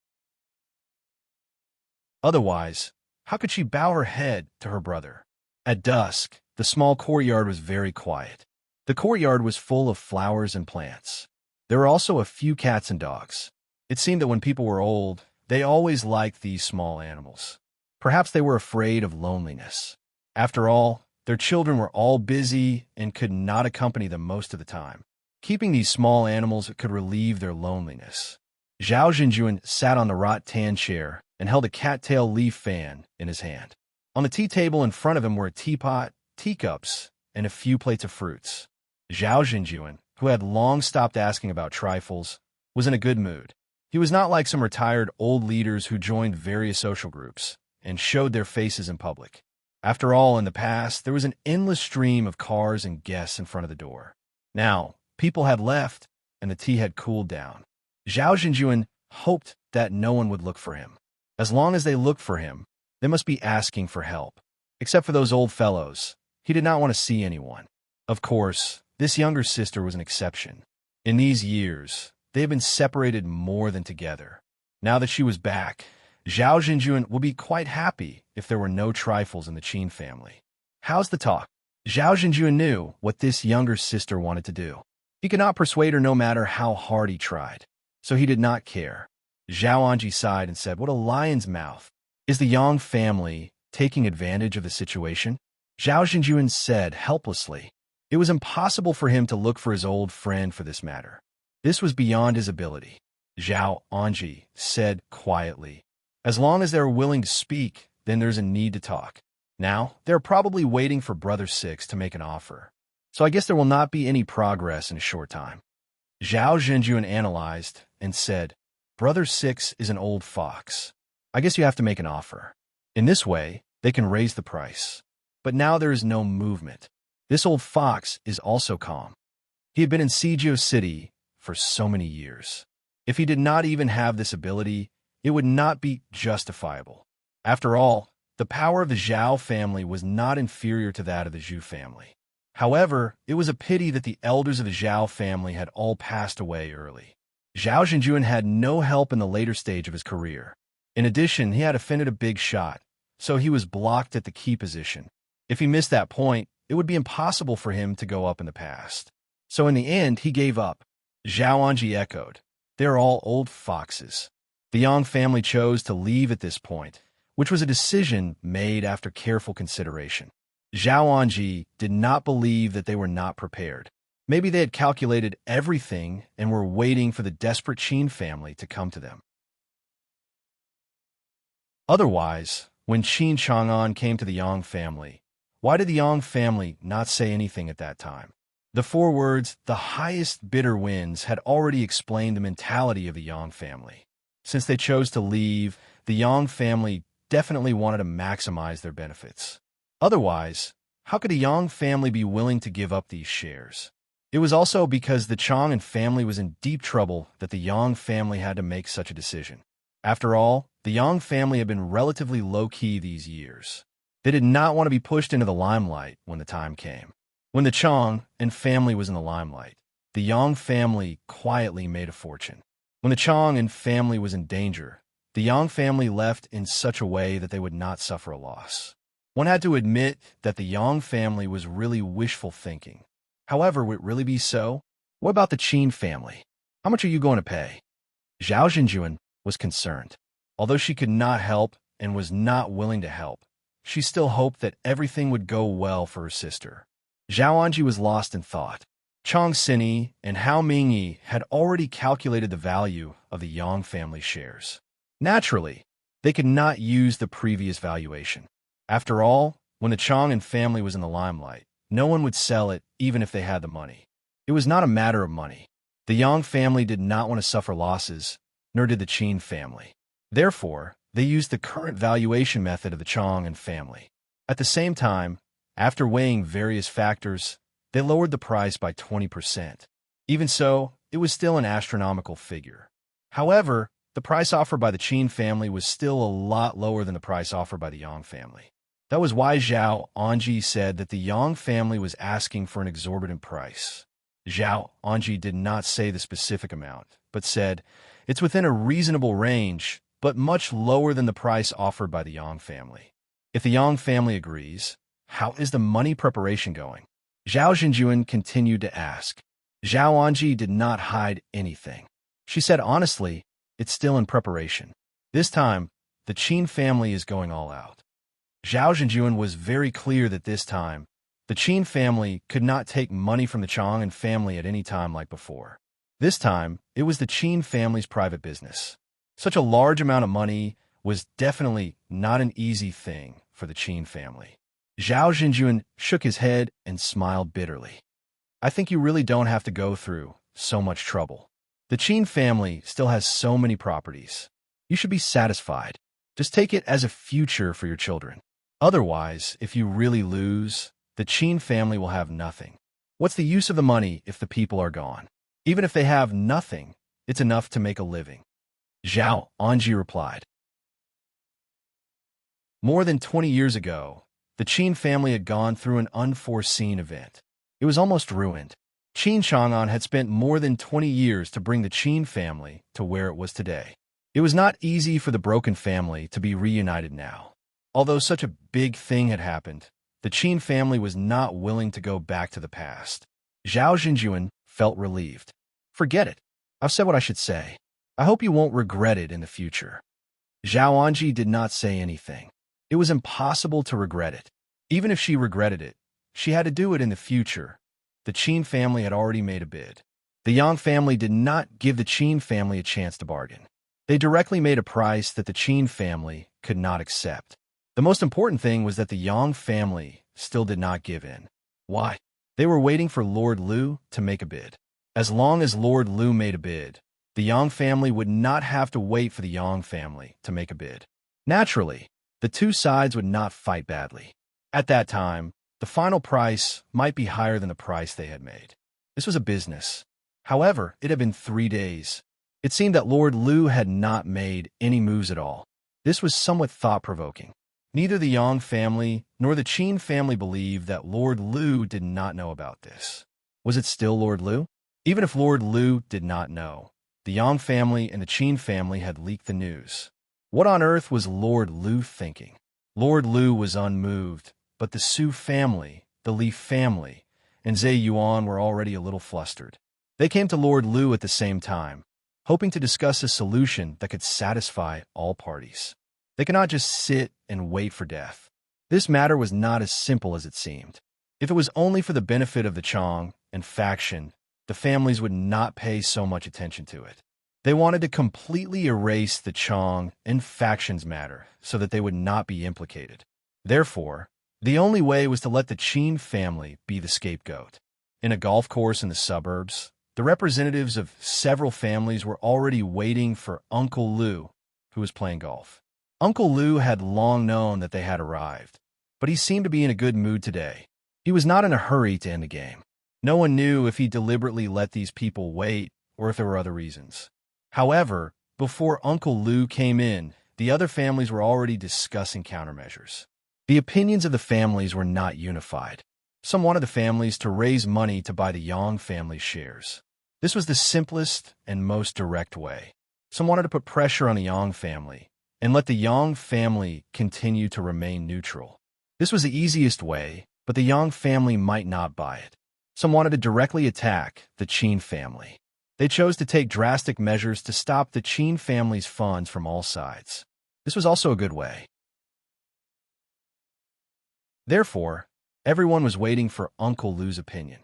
Otherwise, how could she bow her head to her brother? At dusk, the small courtyard was very quiet. The courtyard was full of flowers and plants. There were also a few cats and dogs. It seemed that when people were old, they always liked these small animals. Perhaps they were afraid of loneliness. After all, their children were all busy and could not accompany them most of the time. Keeping these small animals could relieve their loneliness. Zhao Zhenjuan sat on the rattan chair and held a cattail leaf fan in his hand. On the tea table in front of him were a teapot, teacups, and a few plates of fruits. Zhao Zhenjuan, who had long stopped asking about trifles, was in a good mood. He was not like some retired old leaders who joined various social groups and showed their faces in public. After all, in the past, there was an endless stream of cars and guests in front of the door. Now, people had left, and the tea had cooled down. Zhao Zhenjuan hoped that no one would look for him. As long as they looked for him, they must be asking for help. Except for those old fellows, he did not want to see anyone. Of course, this younger sister was an exception. In these years, they had been separated more than together. Now that she was back, Zhao Zhenjuan would be quite happy if there were no trifles in the Qin family. How's the talk? Zhao Zhenjuan knew what this younger sister wanted to do. He could not persuade her no matter how hard he tried, so he did not care. Zhao Anji sighed and said, "What a lion's mouth. Is the Yang family taking advantage of the situation?" Zhao Zhenjuan said helplessly. It was impossible for him to look for his old friend for this matter. This was beyond his ability. Zhao Anji said quietly, As long as they're willing to speak, then there's a need to talk. Now, they're probably waiting for Brother Six to make an offer. So I guess there will not be any progress in a short time. Zhao Zhenjuan analyzed and said, Brother Six is an old fox. I guess you have to make an offer. In this way, they can raise the price. But now there is no movement. This old fox is also calm. He had been in Sijio City for so many years. If he did not even have this ability, it would not be justifiable. After all, the power of the Zhao family was not inferior to that of the Zhu family. However, it was a pity that the elders of the Zhao family had all passed away early. Zhao Zhenjuan had no help in the later stage of his career. In addition, he had offended a big shot, so he was blocked at the key position. If he missed that point, it would be impossible for him to go up in the past. So in the end, he gave up. Zhao Anji echoed, They're all old foxes. The Yang family chose to leave at this point, which was a decision made after careful consideration. Zhao Anji did not believe that they were not prepared. Maybe they had calculated everything and were waiting for the desperate Qin family to come to them. Otherwise, when Qin Chang'an came to the Yang family, why did the Yang family not say anything at that time? The 4 words, the highest bidder wins, had already explained the mentality of the Yang family. Since they chose to leave, the Yang family definitely wanted to maximize their benefits. Otherwise, how could a Yang family be willing to give up these shares? It was also because the Chang'an family was in deep trouble that the Yang family had to make such a decision. After all, the Yang family had been relatively low-key these years. They did not want to be pushed into the limelight when the time came. When the Chang'an family was in the limelight, the Yang family quietly made a fortune. When the Chang'an family was in danger, the Yang family left in such a way that they would not suffer a loss. One had to admit that the Yang family was really wishful thinking. However, would it really be so? What about the Qin family? How much are you going to pay? Zhao Zhenjuan was concerned. Although she could not help and was not willing to help, she still hoped that everything would go well for her sister. Zhao Anji was lost in thought. Chang Xinyi and Hao Mingyi had already calculated the value of the Yang family shares. Naturally, they could not use the previous valuation. After all, when the Chang'an family was in the limelight, no one would sell it even if they had the money. It was not a matter of money. The Yang family did not want to suffer losses, nor did the Qin family. Therefore, they used the current valuation method of the Chang'an family. At the same time, after weighing various factors, they lowered the price by 20%. Even so, it was still an astronomical figure. However, the price offered by the Qin family was still a lot lower than the price offered by the Yang family. That was why Zhao Anji said that the Yang family was asking for an exorbitant price. Zhao Anji did not say the specific amount, but said, it's within a reasonable range, but much lower than the price offered by the Yang family. If the Yang family agrees, how is the money preparation going? Zhao Zhenjuan continued to ask. Zhao Anji did not hide anything. She said honestly, it's still in preparation. This time, the Qin family is going all out. Zhao Zhenjuan was very clear that this time, the Qin family could not take money from the Chang'an family at any time like before. This time, it was the Qin family's private business. Such a large amount of money was definitely not an easy thing for the Qin family. Zhao Zhenjuan shook his head and smiled bitterly. I think you really don't have to go through so much trouble. The Qin family still has so many properties. You should be satisfied. Just take it as a future for your children. Otherwise, if you really lose, the Qin family will have nothing. What's the use of the money if the people are gone? Even if they have nothing, it's enough to make a living. Zhao Anji replied. More than 20 years ago, the Qin family had gone through an unforeseen event. It was almost ruined. Qin Chang'an had spent more than 20 years to bring the Qin family to where it was today. It was not easy for the broken family to be reunited now. Although such a big thing had happened, the Qin family was not willing to go back to the past. Zhao Zhenjuan felt relieved. Forget it. I've said what I should say. I hope you won't regret it in the future. Zhao Anji did not say anything. It was impossible to regret it. Even if she regretted it, she had to do it in the future. The Qin family had already made a bid. The Yang family did not give the Qin family a chance to bargain. They directly made a price that the Qin family could not accept. The most important thing was that the Yang family still did not give in. Why? They were waiting for Lord Liu to make a bid. As long as Lord Liu made a bid, the Yang family would not have to wait for the Yang family to make a bid. Naturally, the two sides would not fight badly. At that time, the final price might be higher than the price they had made. This was a business. However, it had been 3 days. It seemed that Lord Liu had not made any moves at all. This was somewhat thought-provoking. Neither the Yang family nor the Qin family believed that Lord Liu did not know about this. Was it still Lord Liu? Even if Lord Liu did not know, the Yang family and the Qin family had leaked the news. What on earth was Lord Liu thinking? Lord Liu was unmoved, but the Su family, the Li family, and Zhe Yuan were already a little flustered. They came to Lord Liu at the same time, hoping to discuss a solution that could satisfy all parties. They could not just sit and wait for death. This matter was not as simple as it seemed. If it was only for the benefit of the Chang and faction, the families would not pay so much attention to it. They wanted to completely erase the Chang and faction's matter so that they would not be implicated. Therefore, the only way was to let the Qin family be the scapegoat. In a golf course in the suburbs, the representatives of several families were already waiting for Uncle Liu, who was playing golf. Uncle Liu had long known that they had arrived, but he seemed to be in a good mood today. He was not in a hurry to end the game. No one knew if he deliberately let these people wait or if there were other reasons. However, before Uncle Liu came in, the other families were already discussing countermeasures. The opinions of the families were not unified. Some wanted the families to raise money to buy the Yang family's shares. This was the simplest and most direct way. Some wanted to put pressure on the Yang family and let the Yang family continue to remain neutral. This was the easiest way, but the Yang family might not buy it. Some wanted to directly attack the Qin family. They chose to take drastic measures to stop the Qin family's funds from all sides. This was also a good way. Therefore, everyone was waiting for Uncle Liu's opinion.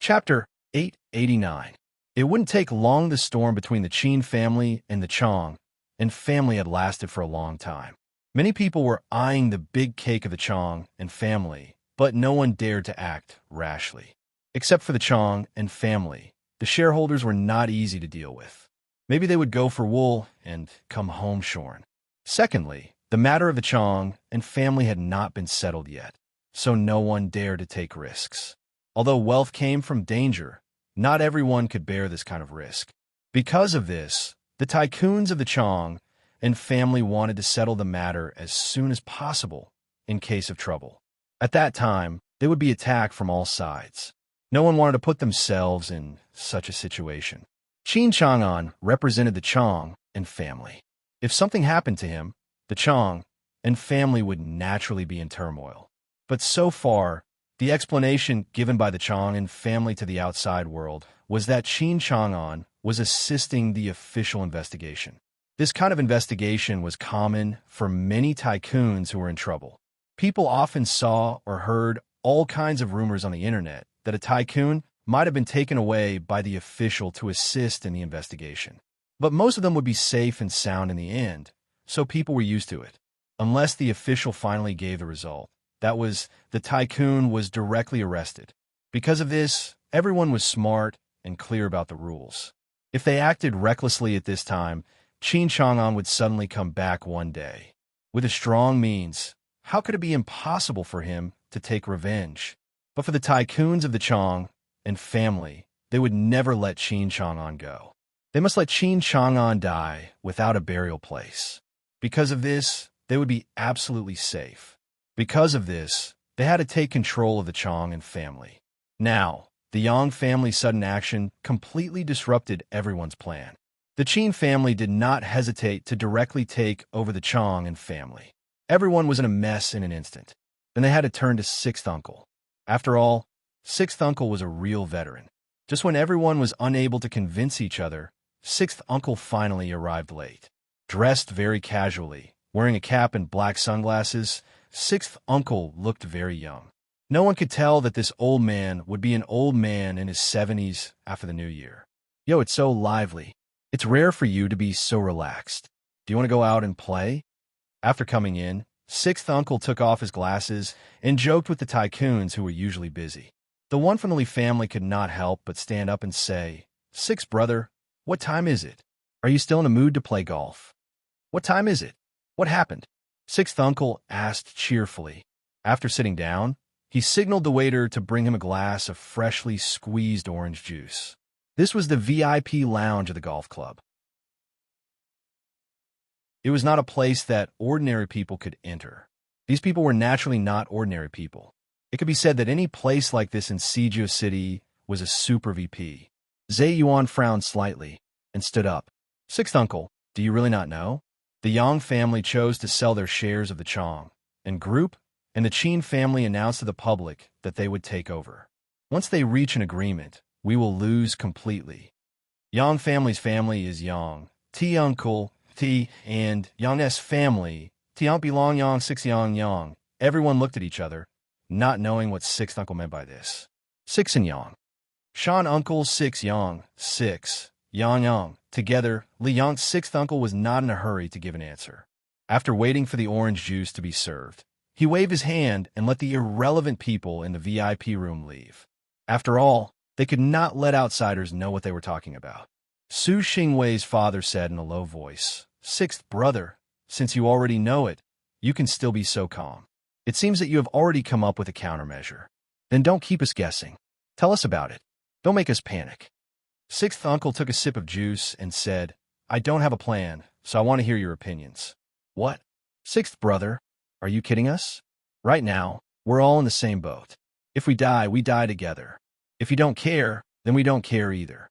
Chapter 889. It wouldn't take long. The storm between the Qin family and the Chang and family had lasted for a long time. Many people were eyeing the big cake of the Chang and family, but no one dared to act rashly. Except for the Chang and family, the shareholders were not easy to deal with. Maybe they would go for wool and come home shorn. Secondly, the matter of the Chang and family had not been settled yet, so no one dared to take risks. Although wealth came from danger, not everyone could bear this kind of risk. Because of this, the tycoons of the Chang and family wanted to settle the matter as soon as possible in case of trouble. At that time, they would be attacked from all sides. No one wanted to put themselves in such a situation. Qin Chang'an represented the Chang and family. If something happened to him, the Chang and family would naturally be in turmoil. But so far, the explanation given by the Chang and family to the outside world was that Qin Chang'an was assisting the official investigation. This kind of investigation was common for many tycoons who were in trouble. People often saw or heard all kinds of rumors on the internet that a tycoon might have been taken away by the official to assist in the investigation. But most of them would be safe and sound in the end, so people were used to it. Unless the official finally gave the result, that was, the tycoon was directly arrested. Because of this, everyone was smart and clear about the rules. If they acted recklessly at this time, Qin Chang'an would suddenly come back one day. With a strong means, how could it be impossible for him to take revenge? But for the tycoons of the Chang and family, they would never let Qin Chang'an go. They must let Qin Chang'an die without a burial place. Because of this, they would be absolutely safe. Because of this, they had to take control of the Chang and family. Now, the Yang family's sudden action completely disrupted everyone's plan. The Qin family did not hesitate to directly take over the Chang and family. Everyone was in a mess in an instant. Then they had to turn to Sixth Uncle. After all, Sixth Uncle was a real veteran. Just when everyone was unable to convince each other, Sixth Uncle finally arrived late. Dressed very casually, wearing a cap and black sunglasses, Sixth Uncle looked very young. No one could tell that this old man would be an old man in his 70s after the new year. Yo, it's so lively. It's rare for you to be so relaxed. Do you want to go out and play? After coming in, sixth uncle took off his glasses and joked with the tycoons who were usually busy. The one from the Lee family could not help but stand up and say, "Sixth brother, what time is it? Are you still in a mood to play golf? What time is it? What happened?" Sixth uncle asked cheerfully. After sitting down, he signaled the waiter to bring him a glass of freshly squeezed orange juice. This was the VIP lounge of the golf club. It was not a place that ordinary people could enter. These people were naturally not ordinary people. It could be said that any place like this in Sijio City was a super VP. Zhe Yuan frowned slightly and stood up. "Sixth uncle, do you really not know? The Yang family chose to sell their shares of the Chong and Group, and the Qin family announced to the public that they would take over. Once they reach an agreement, we will lose completely. Yang family's family is Yang, T uncle, T, and Yang's family, Tian belong Yang, six Yang. Everyone looked at each other, not knowing what sixth uncle meant by this. Six and Yang. Shan uncle, six Yang, six, Yang. Together, Li Yang's sixth uncle was not in a hurry to give an answer. After waiting for the orange juice to be served, he waved his hand and let the irrelevant people in the VIP room leave. After all, they could not let outsiders know what they were talking about. Su Xingwei's father said in a low voice, "Sixth brother, since you already know it, you can still be so calm. It seems that you have already come up with a countermeasure. Then don't keep us guessing. Tell us about it. Don't make us panic." Sixth uncle took a sip of juice and said, "I don't have a plan, so I want to hear your opinions." "What? Sixth brother, are you kidding us? Right now, we're all in the same boat. If we die together. If you don't care, then we don't care either."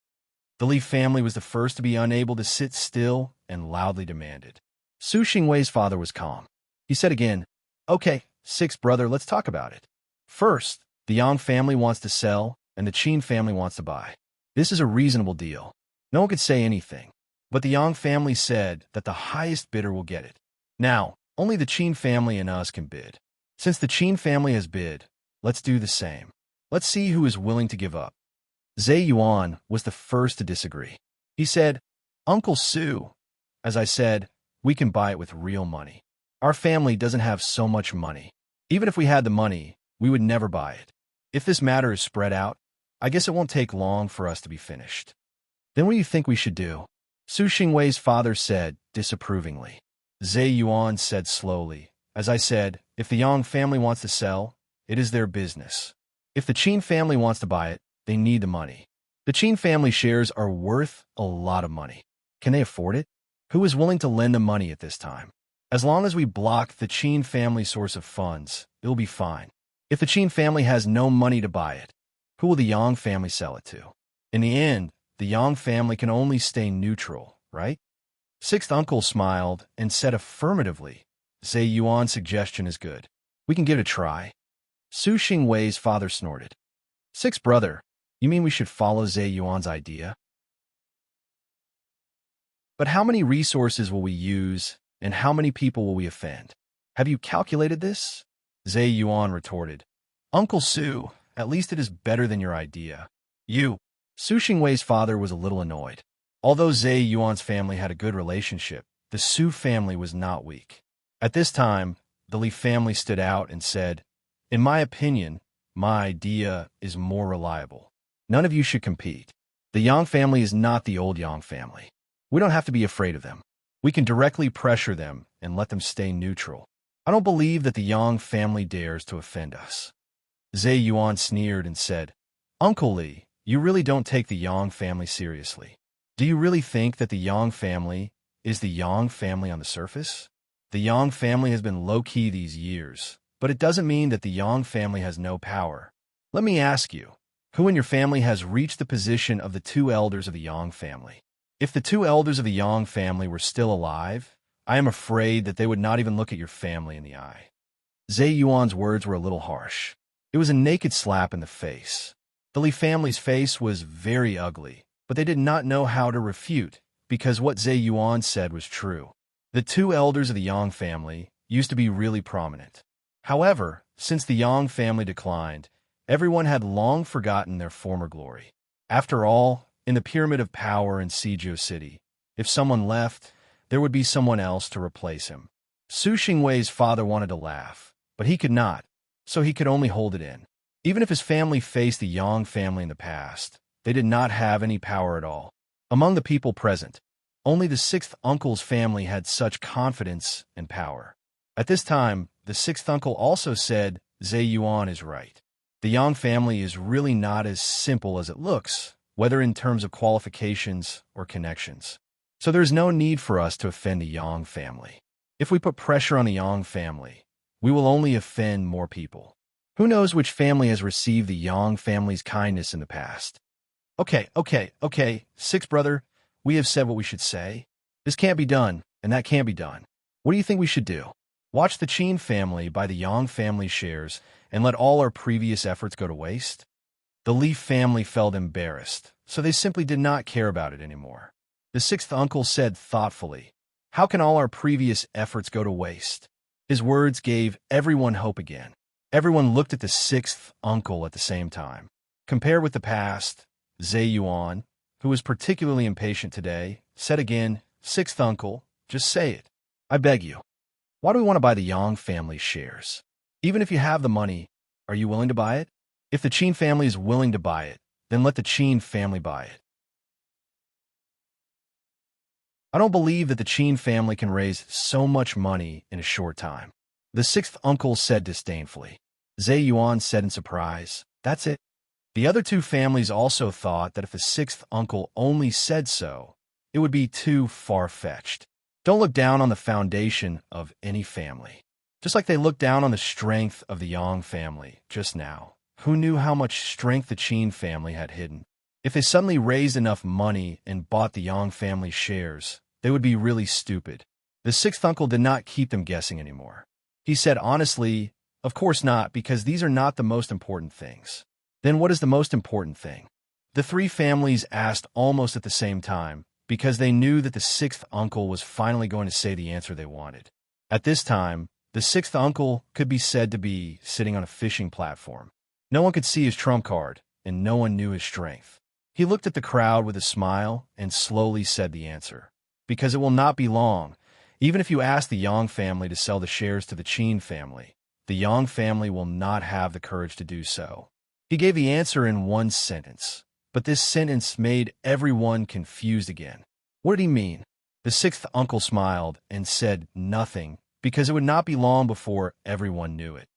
The Li family was the first to be unable to sit still and loudly demanded. Su Xingwei's father was calm. He said again, "Okay, sixth brother, let's talk about it. First, the Yang family wants to sell, and the Qin family wants to buy. This is a reasonable deal. No one could say anything, but the Yang family said that the highest bidder will get it. Now, only the Qin family and us can bid. Since the Qin family has bid, let's do the same. Let's see who is willing to give up." Zhe Yuan was the first to disagree. He said, "Uncle Su, as I said, we can buy it with real money. Our family doesn't have so much money. Even if we had the money, we would never buy it. If this matter is spread out, I guess it won't take long for us to be finished." "Then what do you think we should do?" Su Xingwei's father said disapprovingly. Zhe Yuan said slowly, "As I said, if the Yang family wants to sell, it is their business. If the Qin family wants to buy it, they need the money. The Qin family shares are worth a lot of money. Can they afford it? Who is willing to lend them money at this time? As long as we block the Qin family source of funds, it'll be fine. If the Qin family has no money to buy it, who will the Yang family sell it to? In the end, the Yang family can only stay neutral, right?" Sixth uncle smiled and said affirmatively, "Zhe Yuan's suggestion is good. We can give it a try." Su Xingwei's father snorted. "Sixth brother, you mean we should follow Zhe Yuan's idea? But how many resources will we use, and how many people will we offend? Have you calculated this?" Zhe Yuan retorted, "Uncle Su, at least it is better than your idea. You." Su Xingwei's father was a little annoyed. Although Zhe Yuan's family had a good relationship, the Su family was not weak. At this time, the Li family stood out and said, "In my opinion, my idea is more reliable. None of you should compete. The Yang family is not the old Yang family. We don't have to be afraid of them. We can directly pressure them and let them stay neutral. I don't believe that the Yang family dares to offend us." Zhe Yuan sneered and said, "Uncle Li, you really don't take the Yang family seriously. Do you really think that the Yang family is the Yang family on the surface? The Yang family has been low-key these years, but it doesn't mean that the Yang family has no power. Let me ask you, who in your family has reached the position of the two elders of the Yang family? If the two elders of the Yang family were still alive, I am afraid that they would not even look at your family in the eye." Zhe Yuan's words were a little harsh. It was a naked slap in the face. The Li family's face was very ugly, but they did not know how to refute, because what Zhe Yuan said was true. The two elders of the Yang family used to be really prominent. However, since the Yang family declined, everyone had long forgotten their former glory. After all, in the pyramid of power in Suzhou City, if someone left, there would be someone else to replace him. Su Xingwei's father wanted to laugh, but he could not, so he could only hold it in. Even if his family faced the Yang family in the past, they did not have any power at all. Among the people present, only the sixth uncle's family had such confidence and power. At this time, the sixth uncle also said, Zhe Yuan is right. The Yang family is really not as simple as it looks, whether in terms of qualifications or connections. So there's no need for us to offend the Yang family. If we put pressure on the Yang family, we will only offend more people. Who knows which family has received the Yang family's kindness in the past? Okay, sixth brother, we have said what we should say. This can't be done, and that can't be done. What do you think we should do? Watch the Qin family buy the Yang family shares and let all our previous efforts go to waste? The Li family felt embarrassed, so they simply did not care about it anymore. The sixth uncle said thoughtfully, how can all our previous efforts go to waste? His words gave everyone hope again. Everyone looked at the sixth uncle at the same time. Compared with the past, Zhe Yuan, who was particularly impatient today, said again, sixth uncle, just say it. I beg you. Why do we want to buy the Yang family shares? Even if you have the money, are you willing to buy it? If the Qin family is willing to buy it, then let the Qin family buy it. I don't believe that the Qin family can raise so much money in a short time. The sixth uncle said disdainfully. Zhe Yuan said in surprise, that's it. The other two families also thought that if the sixth uncle only said so, it would be too far-fetched. Don't look down on the foundation of any family. Just like they looked down on the strength of the Yang family just now. Who knew how much strength the Qin family had hidden? If they suddenly raised enough money and bought the Yang family shares, they would be really stupid. The sixth uncle did not keep them guessing anymore. He said honestly, of course not, because these are not the most important things. Then what is the most important thing? The three families asked almost at the same time, because they knew that the sixth uncle was finally going to say the answer they wanted. At this time, the sixth uncle could be said to be sitting on a fishing platform. No one could see his trump card, and no one knew his strength. He looked at the crowd with a smile and slowly said the answer. Because it will not be long. Even if you ask the Yang family to sell the shares to the Qin family, the Yang family will not have the courage to do so. He gave the answer in one sentence, but this sentence made everyone confused again. What did he mean? The sixth uncle smiled and said nothing, because it would not be long before everyone knew it.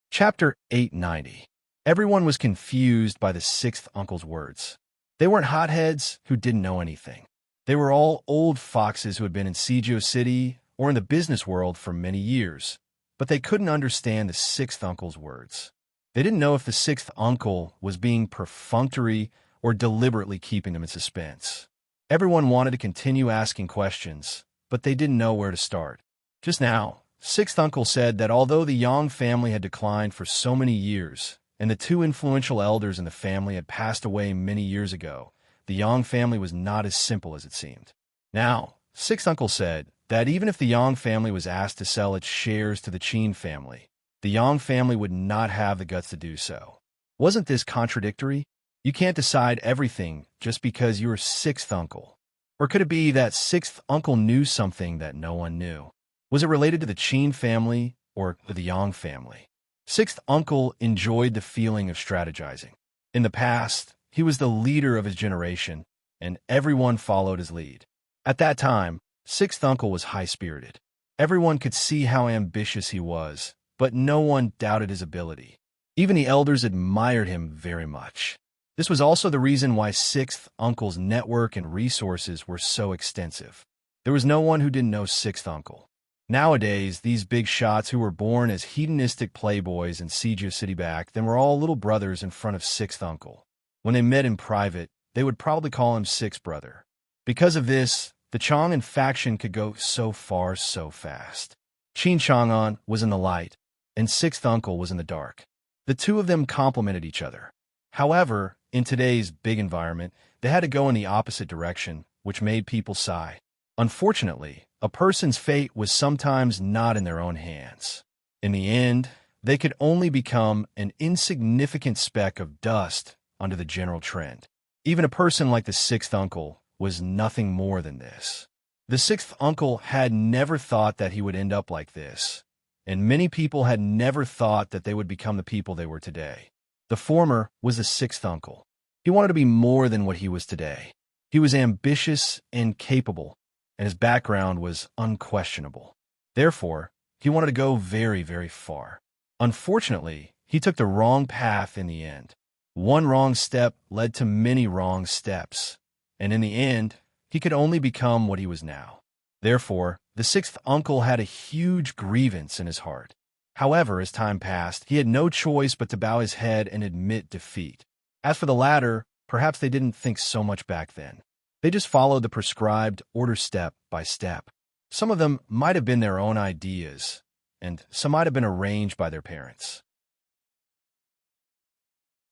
Chapter 890. Everyone was confused by the sixth uncle's words. They weren't hotheads who didn't know anything. They were all old foxes who had been in Suzhou City or in the business world for many years, but they couldn't understand the sixth uncle's words. They didn't know if the sixth uncle was being perfunctory or deliberately keeping them in suspense. Everyone wanted to continue asking questions, but they didn't know where to start. Just now, sixth uncle said that although the Yang family had declined for so many years, and the two influential elders in the family had passed away many years ago, the Yang family was not as simple as it seemed. Now, sixth uncle said that even if the Yang family was asked to sell its shares to the Qin family, the Yang family would not have the guts to do so. Wasn't this contradictory? You can't decide everything just because you're sixth uncle. Or could it be that sixth uncle knew something that no one knew? Was it related to the Qin family or the Yang family? Sixth uncle enjoyed the feeling of strategizing. In the past, he was the leader of his generation, and everyone followed his lead. At that time, sixth uncle was high-spirited. Everyone could see how ambitious he was, but no one doubted his ability. Even the elders admired him very much. This was also the reason why sixth uncle's network and resources were so extensive. There was no one who didn't know sixth uncle. Nowadays, these big shots who were born as hedonistic playboys in Suzhou City back then were all little brothers in front of sixth uncle. When they met in private, they would probably call him sixth brother. Because of this, the Chang'an faction could go so far so fast. Qin Chang'an was in the light, and sixth uncle was in the dark. The two of them complemented each other. However, in today's big environment, they had to go in the opposite direction, which made people sigh. Unfortunately, A person's fate was sometimes not in their own hands. In the end, they could only become an insignificant speck of dust under the general trend. Even a person like the sixth uncle was nothing more than this. The sixth uncle had never thought that he would end up like this, and many people had never thought that they would become the people they were today. The former was the sixth uncle. He wanted to be more than what he was today. He was ambitious and capable, and his background was unquestionable. Therefore, he wanted to go very, very far. Unfortunately, he took the wrong path in the end. One wrong step led to many wrong steps, and in the end, he could only become what he was now. Therefore, the sixth uncle had a huge grievance in his heart. However, as time passed, he had no choice but to bow his head and admit defeat. As for the latter, perhaps they didn't think so much back then. They just followed the prescribed order step by step. Some of them might have been their own ideas, and some might have been arranged by their parents.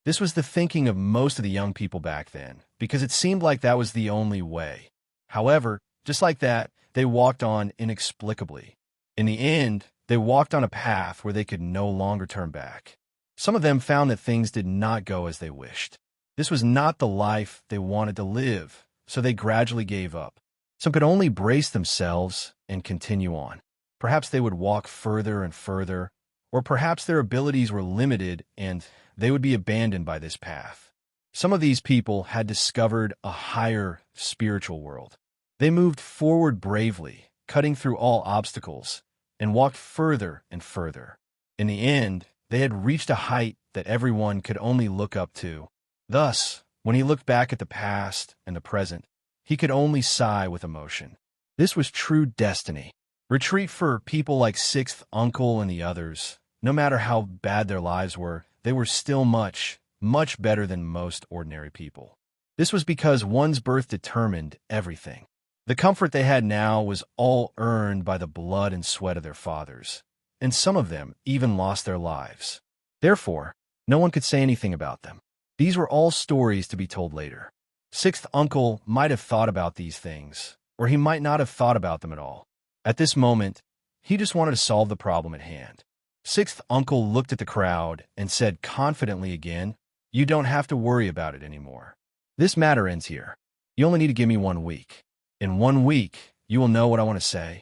This was the thinking of most of the young people back then, because it seemed like that was the only way. However, just like that, they walked on inexplicably. In the end, they walked on a path where they could no longer turn back. Some of them found that things did not go as they wished. This was not the life they wanted to live, so they gradually gave up. Some could only brace themselves and continue on. Perhaps they would walk further and further, or perhaps their abilities were limited and they would be abandoned by this path. Some of these people had discovered a higher spiritual world. They moved forward bravely, cutting through all obstacles, and walked further and further. In the end, they had reached a height that everyone could only look up to. Thus, when he looked back at the past and the present, he could only sigh with emotion. This was true destiny. Retreat for people like Sixth Uncle and the others. No matter how bad their lives were, they were still much, much better than most ordinary people. This was because one's birth determined everything. The comfort they had now was all earned by the blood and sweat of their fathers, and some of them even lost their lives. Therefore, no one could say anything about them. These were all stories to be told later. Sixth Uncle might have thought about these things, or he might not have thought about them at all. At this moment, he just wanted to solve the problem at hand. Sixth Uncle looked at the crowd and said confidently again, "You don't have to worry about it anymore. This matter ends here. You only need to give me 1 week. In 1 week, you will know what I want to say."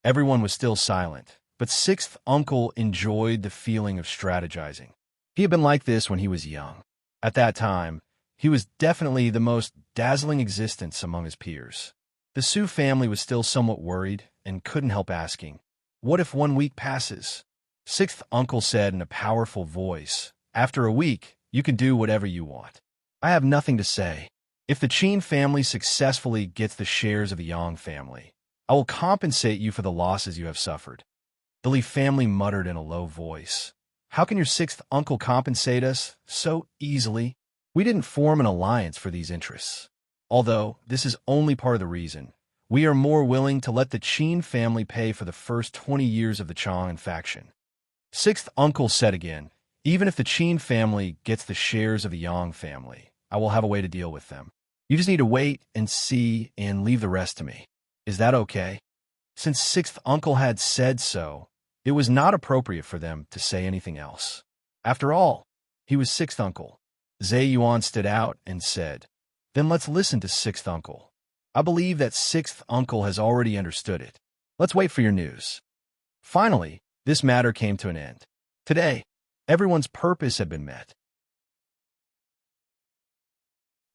Everyone was still silent, but Sixth Uncle enjoyed the feeling of strategizing. He had been like this when he was young. At that time, he was definitely the most dazzling existence among his peers. The Sioux family was still somewhat worried and couldn't help asking, "What if 1 week passes?" Sixth Uncle said in a powerful voice, "After a week, you can do whatever you want. I have nothing to say. If the Chin family successfully gets the shares of the Yang family, I will compensate you for the losses you have suffered." The Lee family muttered in a low voice, "How can your sixth uncle compensate us so easily? We didn't form an alliance for these interests. Although this is only part of the reason, we are more willing to let the Chin family pay for the first 20 years of the Chong faction." Sixth Uncle said again, "Even if the Chin family gets the shares of the Yang family, I will have a way to deal with them. You just need to wait and see and leave the rest to me. Is that okay?" Since Sixth Uncle had said so, it was not appropriate for them to say anything else. After all, he was Sixth Uncle. Zhe Yuan stood out and said, "Then let's listen to Sixth Uncle. I believe that Sixth Uncle has already understood it. Let's wait for your news." Finally, this matter came to an end. Today, everyone's purpose had been met.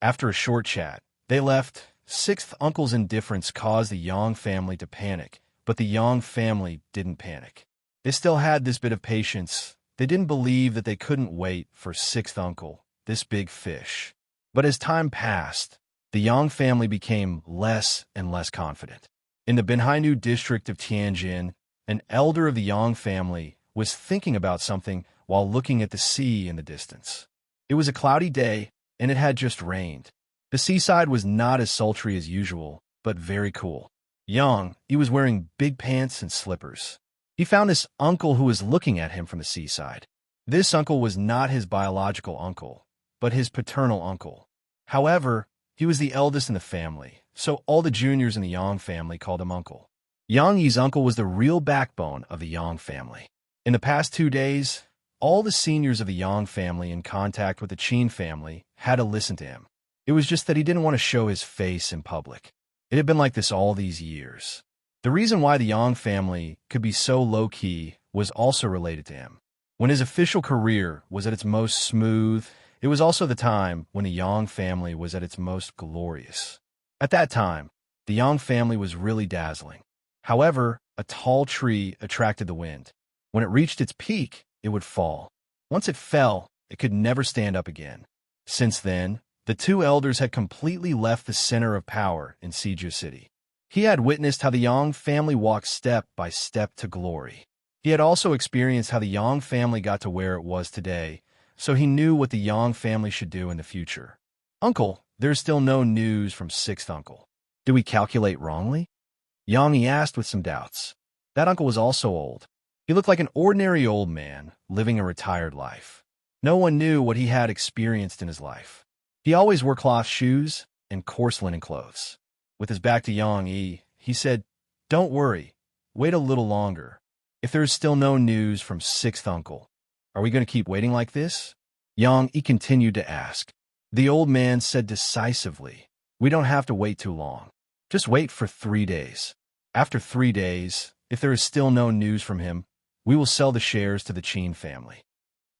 After a short chat, they left. Sixth Uncle's indifference caused the Yang family to panic, but the Yang family didn't panic. They still had this bit of patience. They didn't believe that they couldn't wait for Sixth Uncle, this big fish. But as time passed, the Yang family became less and less confident. In the Benhainu district of Tianjin, an elder of the Yang family was thinking about something while looking at the sea in the distance. It was a cloudy day, and it had just rained. The seaside was not as sultry as usual, but very cool. Young, he was wearing big pants and slippers. He found this uncle who was looking at him from the seaside. This uncle was not his biological uncle, but his paternal uncle. However, he was the eldest in the family, so all the juniors in the Yang family called him uncle. Yang Yi's uncle was the real backbone of the Yang family. In the past 2 days, all the seniors of the Yang family in contact with the Qin family had to listen to him. It was just that he didn't want to show his face in public. It had been like this all these years. The reason why the Yang family could be so low-key was also related to him. When his official career was at its most smooth, it was also the time when the Yang family was at its most glorious. At that time, the Yang family was really dazzling. However, a tall tree attracted the wind. When it reached its peak, it would fall. Once it fell, it could never stand up again. Since then, the two elders had completely left the center of power in Siju City. He had witnessed how the Yang family walked step by step to glory. He had also experienced how the Yang family got to where it was today, so he knew what the Yang family should do in the future. Uncle, there's still no news from sixth uncle. Do we calculate wrongly? Yang Yi asked with some doubts. That uncle was also old. He looked like an ordinary old man, living a retired life. No one knew what he had experienced in his life. He always wore cloth shoes and coarse linen clothes. With his back to Yang Yi, he said, "Don't worry. Wait a little longer. If there is still no news from sixth uncle, are we going to keep waiting like this?" Yang Yi continued to ask. The old man said decisively, "We don't have to wait too long. Just wait for 3 days. After 3 days, if there is still no news from him, we will sell the shares to the Qin family."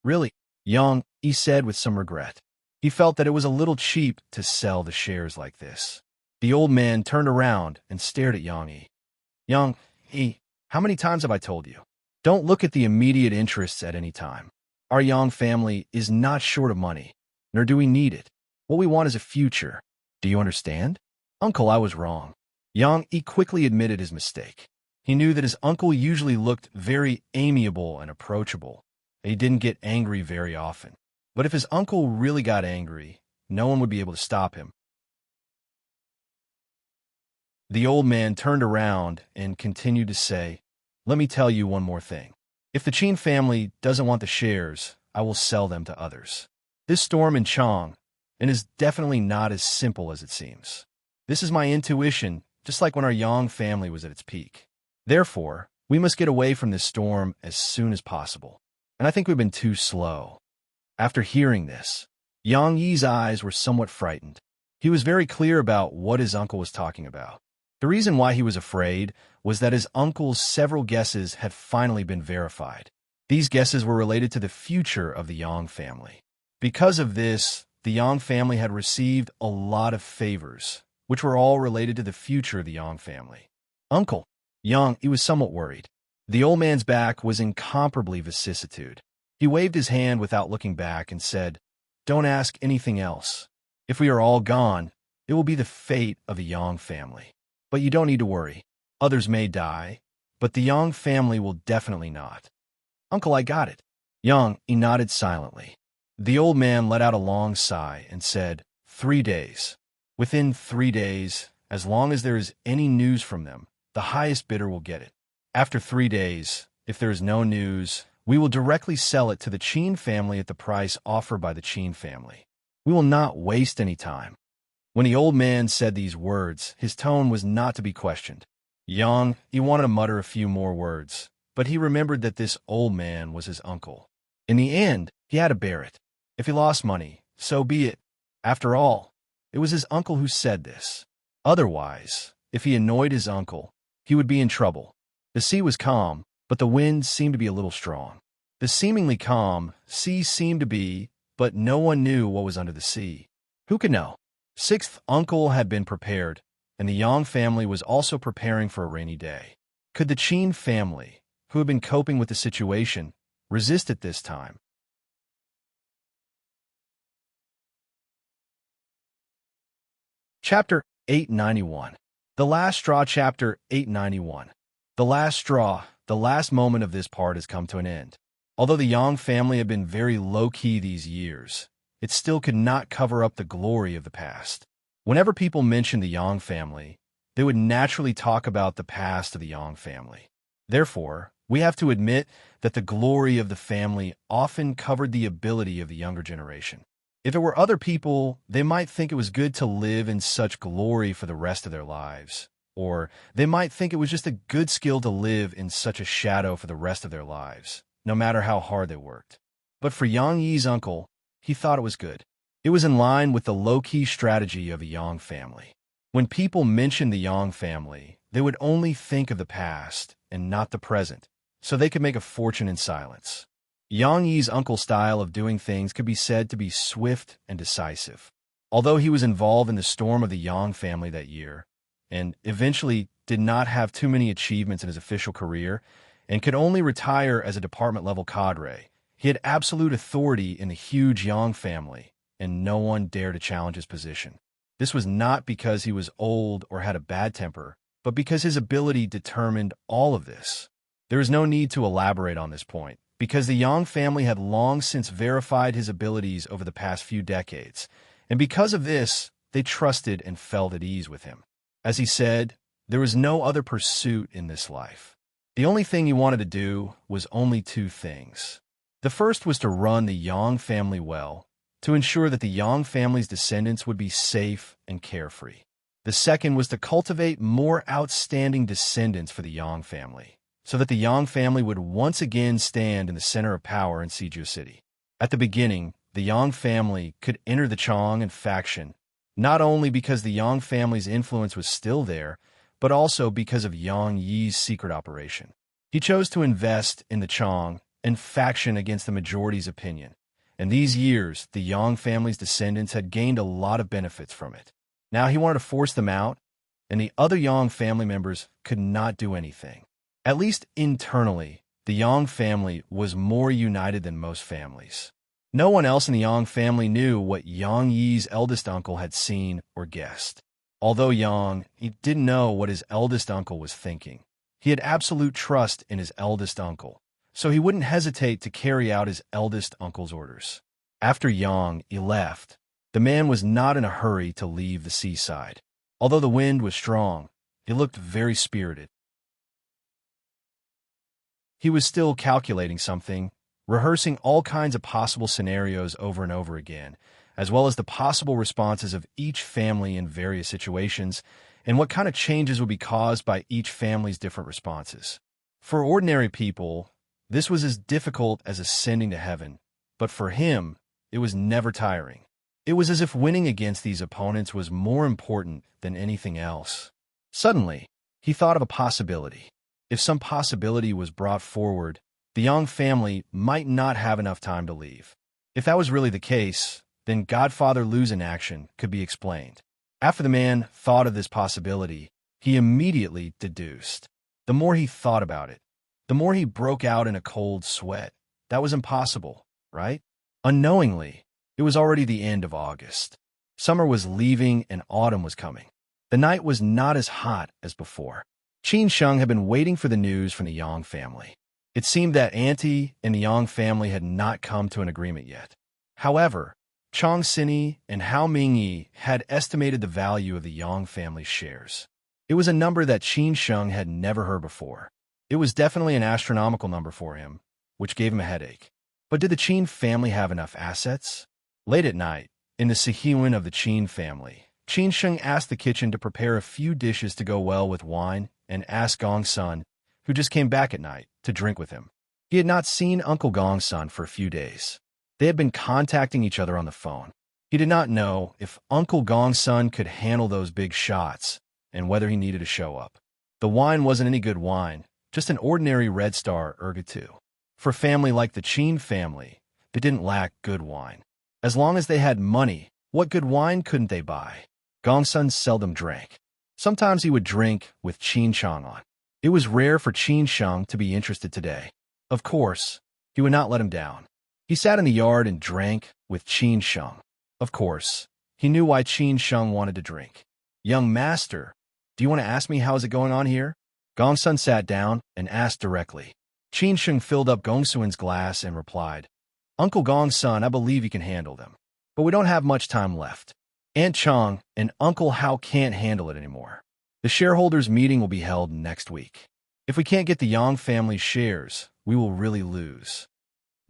Really? Yang Yi said with some regret. He felt that it was a little cheap to sell the shares like this. The old man turned around and stared at Yang Yi. "Yang Yi, how many times have I told you? Don't look at the immediate interests at any time. Our Yang family is not short of money, nor do we need it. What we want is a future. Do you understand?" "Uncle, I was wrong." Yang Yi quickly admitted his mistake. He knew that his uncle usually looked very amiable and approachable. He didn't get angry very often. But if his uncle really got angry, no one would be able to stop him. The old man turned around and continued to say, "Let me tell you one more thing. If the Qin family doesn't want the shares, I will sell them to others. This storm in Chang and is definitely not as simple as it seems. This is my intuition, just like when our Yang family was at its peak. Therefore, we must get away from this storm as soon as possible. And I think we've been too slow." After hearing this, Yang Yi's eyes were somewhat frightened. He was very clear about what his uncle was talking about. The reason why he was afraid was that his uncle's several guesses had finally been verified. These guesses were related to the future of the Yang family. Because of this, the Yang family had received a lot of favors, which were all related to the future of the Yang family. "Uncle," Yang Yi was somewhat worried. The old man's back was incomparably vicissitude. He waved his hand without looking back and said, "Don't ask anything else. If we are all gone, it will be the fate of the Yang family. But you don't need to worry. Others may die, but the Yang family will definitely not." "Uncle, I got it." Yang Yi nodded silently. The old man let out a long sigh and said, 3 days. Within 3 days, as long as there is any news from them, the highest bidder will get it. After 3 days, if there is no news, we will directly sell it to the Qin family at the price offered by the Qin family. We will not waste any time." When the old man said these words, his tone was not to be questioned. Yang Yi wanted to mutter a few more words, but he remembered that this old man was his uncle. In the end, he had to bear it. If he lost money, so be it. After all, it was his uncle who said this. Otherwise, if he annoyed his uncle, he would be in trouble. The sea was calm, but the wind seemed to be a little strong. The seemingly calm sea seemed to be, but no one knew what was under the sea. Who could know? Sixth uncle had been prepared, and the Yang family was also preparing for a rainy day. Could the Qin family, who had been coping with the situation, resist at this time? Chapter 891. The Last Straw. Chapter 891. The last straw, the last moment of this part has come to an end. Although the Yang family had been very low-key these years, it still could not cover up the glory of the past. Whenever people mentioned the Yang family, they would naturally talk about the past of the Yang family. Therefore, we have to admit that the glory of the family often covered the ability of the younger generation. If it were other people, they might think it was good to live in such glory for the rest of their lives. or they might think it was just a good skill to live in such a shadow for the rest of their lives, no matter how hard they worked. But for Yang Yi's uncle, he thought it was good. It was in line with the low-key strategy of a Yang family. When people mentioned the Yang family, they would only think of the past and not the present, so they could make a fortune in silence. Yang Yi's uncle's style of doing things could be said to be swift and decisive. Although he was involved in the storm of the Yang family that year, and eventually did not have too many achievements in his official career, and could only retire as a department-level cadre, he had absolute authority in the huge Yang family, and no one dared to challenge his position. This was not because he was old or had a bad temper, but because his ability determined all of this. There is no need to elaborate on this point, because the Yang family had long since verified his abilities over the past few decades, and because of this, they trusted and felt at ease with him. As he said, there was no other pursuit in this life. The only thing he wanted to do was only two things. The first was to run the Yang family well, to ensure that the Yang family's descendants would be safe and carefree. The second was to cultivate more outstanding descendants for the Yang family, so that the Yang family would once again stand in the center of power in Siju City. At the beginning, the Yang family could enter the Chong and faction, not only because the Yang family's influence was still there, but also because of Yang Yi's secret operation. He chose to invest in the Chong and faction against the majority's opinion. In these years, the Yang family's descendants had gained a lot of benefits from it. Now he wanted to force them out, and the other Yang family members could not do anything. At least internally, the Yang family was more united than most families. No one else in the Yang family knew what Yang Yi's eldest uncle had seen or guessed. Although young, he didn't know what his eldest uncle was thinking. He had absolute trust in his eldest uncle, so he wouldn't hesitate to carry out his eldest uncle's orders. After Yang Yi left, the man was not in a hurry to leave the seaside. Although the wind was strong, he looked very spirited. He was still calculating something, rehearsing all kinds of possible scenarios over and over again, as well as the possible responses of each family in various situations, and what kind of changes would be caused by each family's different responses. For ordinary people, this was as difficult as ascending to heaven, but for him, it was never tiring. It was as if winning against these opponents was more important than anything else. Suddenly, he thought of a possibility. If some possibility was brought forward, the Yang family might not have enough time to leave. If that was really the case, then Godfather Lu's inaction could be explained. After the man thought of this possibility, he immediately deduced. The more he thought about it, the more he broke out in a cold sweat. That was impossible, right? Unknowingly, it was already the end of August. Summer was leaving and autumn was coming. The night was not as hot as before. Qin Sheng had been waiting for the news from the Yang family. It seemed that Auntie and the Yang family had not come to an agreement yet. However, Chong Sini and Hao Mingyi had estimated the value of the Yang family's shares. It was a number that Qin Sheng had never heard before. It was definitely an astronomical number for him, which gave him a headache. But did the Qin family have enough assets? Late at night, in the Sihuan of the Qin family, Qin Sheng asked the kitchen to prepare a few dishes to go well with wine and asked Gong Sun, who just came back at night, to drink with him. He had not seen Uncle Gong Sun for a few days. They had been contacting each other on the phone. He did not know if Uncle Gong Sun could handle those big shots and whether he needed to show up. The wine wasn't any good wine, just an ordinary Red Star Ergot. For a family like the Qin family, they didn't lack good wine. As long as they had money, what good wine couldn't they buy? Gong Sun seldom drank. Sometimes he would drink with Qin Sheng on. It was rare for Qin Sheng to be interested today. Of course, he would not let him down. He sat in the yard and drank with Qin Sheng. Of course, he knew why Qin Sheng wanted to drink. "Young master, do you want to ask me how is it going on here?" Gong Sun sat down and asked directly. Qin Sheng filled up Gong Sun's glass and replied, "Uncle Gong Sun, I believe you can handle them. But we don't have much time left. Aunt Chong and Uncle Hao can't handle it anymore. The shareholders' meeting will be held next week. If we can't get the Yang family shares, we will really lose."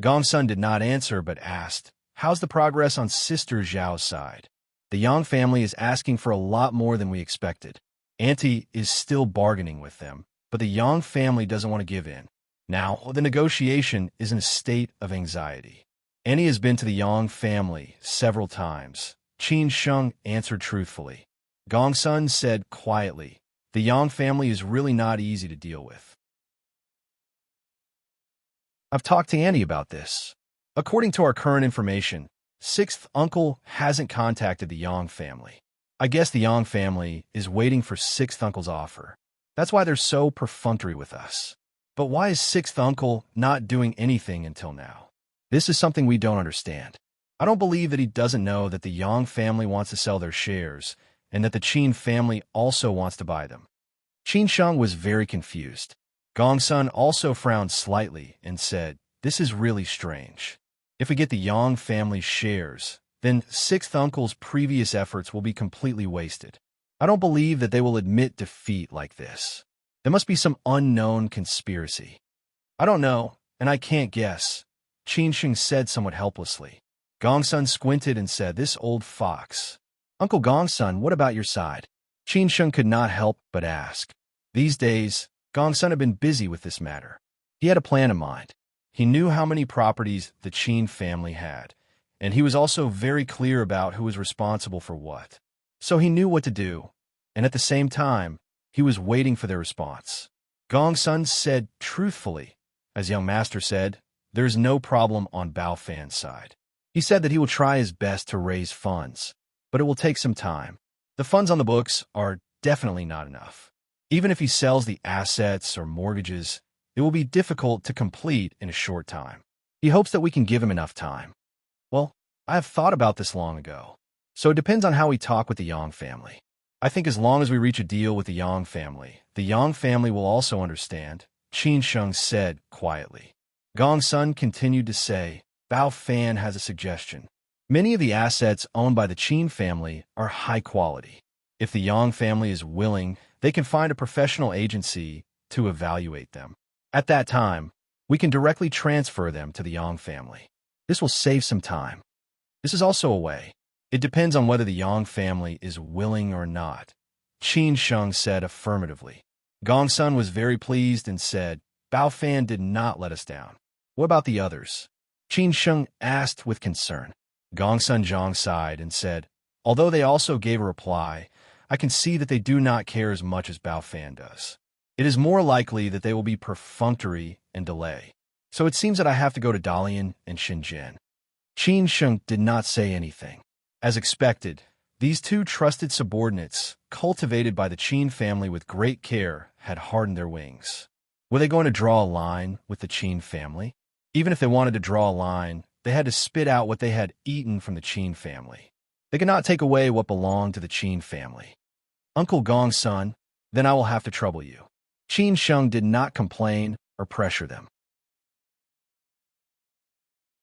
Gong Sun did not answer but asked, "How's the progress on Sister Zhao's side?" "The Yang family is asking for a lot more than we expected. Auntie is still bargaining with them, but the Yang family doesn't want to give in. Now, the negotiation is in a state of anxiety. Annie has been to the Yang family several times. Qin Sheng answered truthfully. Gongsun said quietly, the Yang family is really not easy to deal with. I've talked to Annie about this. According to our current information, sixth uncle hasn't contacted the Yang family. I guess the Yang family is waiting for sixth uncle's offer. That's why they're so perfunctory with us. But why is sixth uncle not doing anything until now? This is something we don't understand. I don't believe that he doesn't know that the Yang family wants to sell their shares and that the Qin family also wants to buy them. Qin Sheng was very confused. Gongsun also frowned slightly and said, this is really strange. If we get the Yang family's shares, then sixth uncle's previous efforts will be completely wasted. I don't believe that they will admit defeat like this. There must be some unknown conspiracy. I don't know, and I can't guess, Qin Sheng said somewhat helplessly. Gongsun squinted and said, this old fox. Uncle Gongsun, what about your side? Qin Sheng could not help but ask. These days, Gongsun had been busy with this matter. He had a plan in mind. He knew how many properties the Qin family had, and he was also very clear about who was responsible for what. So he knew what to do, and at the same time, he was waiting for their response. Gongsun said truthfully, as young master said, there's no problem on Bao Fan's side. He said that he will try his best to raise funds, but it will take some time. The funds on the books are definitely not enough. Even if he sells the assets or mortgages, it will be difficult to complete in a short time. He hopes that we can give him enough time. Well, I have thought about this long ago. So it depends on how we talk with the Yang family. I think as long as we reach a deal with the Yang family will also understand, Qin Sheng said quietly. Gongsun continued to say, Bao Fan has a suggestion. Many of the assets owned by the Qin family are high quality. If the Yang family is willing, they can find a professional agency to evaluate them. At that time, we can directly transfer them to the Yang family. This will save some time. This is also a way. It depends on whether the Yang family is willing or not, Qin Sheng said affirmatively. Gongsun was very pleased and said, Bao Fan did not let us down. What about the others? Qin Sheng asked with concern. Gongsun Zhang sighed and said, although they also gave a reply, I can see that they do not care as much as Bao Fan does. It is more likely that they will be perfunctory and delay. So it seems that I have to go to Dalian and Shenzhen. Qin Sheng did not say anything. As expected, these two trusted subordinates, cultivated by the Qin family with great care, had hardened their wings. Were they going to draw a line with the Qin family? Even if they wanted to draw a line, they had to spit out what they had eaten from the Qin family. They could not take away what belonged to the Qin family. Uncle Gongsun, then I will have to trouble you. Qin Sheng did not complain or pressure them.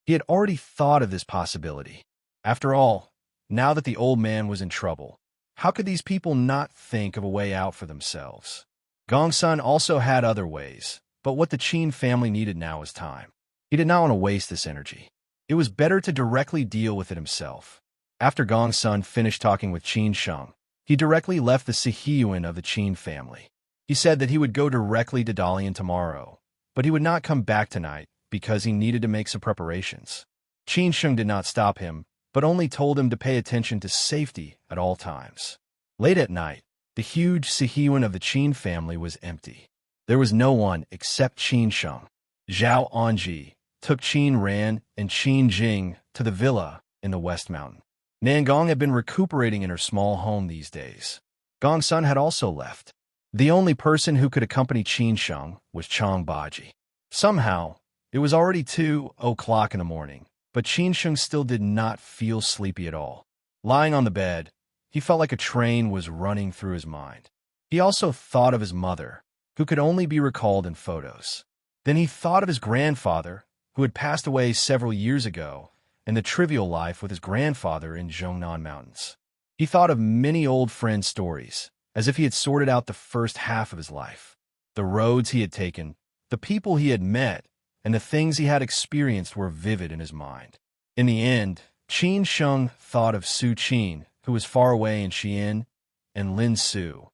He had already thought of this possibility. After all, now that the old man was in trouble, how could these people not think of a way out for themselves? Gongsun also had other ways, but what the Qin family needed now was time. He did not want to waste this energy. It was better to directly deal with it himself. After Gongsun finished talking with Qin Sheng, he directly left the Sihiyuan of the Qin family. He said that he would go directly to Dalian tomorrow, but he would not come back tonight because he needed to make some preparations. Qin Sheng did not stop him, but only told him to pay attention to safety at all times. Late at night, the huge Sihiyuan of the Qin family was empty. There was no one except Qin Sheng. Zhao Anji took Qin Ran and Qin Jing to the villa in the West Mountain. Nangong had been recuperating in her small home these days. Gongsun had also left. The only person who could accompany Qin Sheng was Chang Baji. Somehow, it was already 2:00 in the morning, but Qin Sheng still did not feel sleepy at all. Lying on the bed, he felt like a train was running through his mind. He also thought of his mother, who could only be recalled in photos. Then he thought of his grandfather, who had passed away several years ago, and the trivial life with his grandfather in Zhongnan Mountains. He thought of many old friend stories, as if he had sorted out the first half of his life. The roads he had taken, the people he had met, and the things he had experienced were vivid in his mind. In the end, Qin Sheng thought of Su Qin, who was far away in Xi'an, and Lin Su,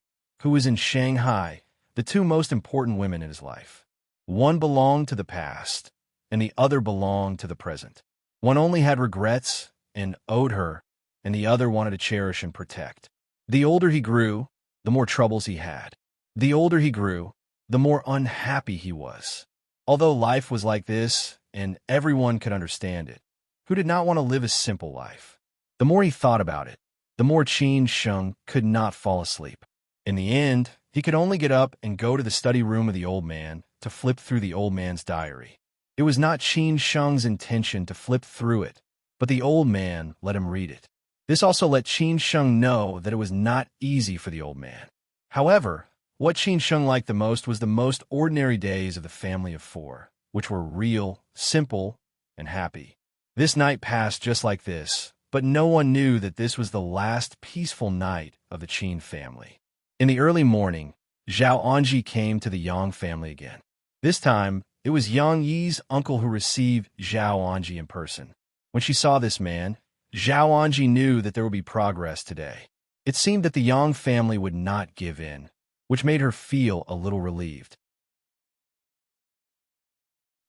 who was in Shanghai, the two most important women in his life. One belonged to the past, and the other belonged to the present. One only had regrets and owed her, and the other wanted to cherish and protect. The older he grew, the more troubles he had. The older he grew, the more unhappy he was. Although life was like this, and everyone could understand it, who did not want to live a simple life? The more he thought about it, the more Qin Sheng could not fall asleep. In the end, he could only get up and go to the study room of the old man to flip through the old man's diary. It was not Qin Sheng's intention to flip through it, but the old man let him read it. This also let Qin Sheng know that it was not easy for the old man. However, what Qin Sheng liked the most was the most ordinary days of the family of four, which were real, simple, and happy. This night passed just like this, but no one knew that this was the last peaceful night of the Qin family. In the early morning, Zhao Anji came to the Yang family again. This time, it was Yang Yi's uncle who received Zhao Anji in person. When she saw this man, Zhao Anji knew that there would be progress today. It seemed that the Yang family would not give in, which made her feel a little relieved.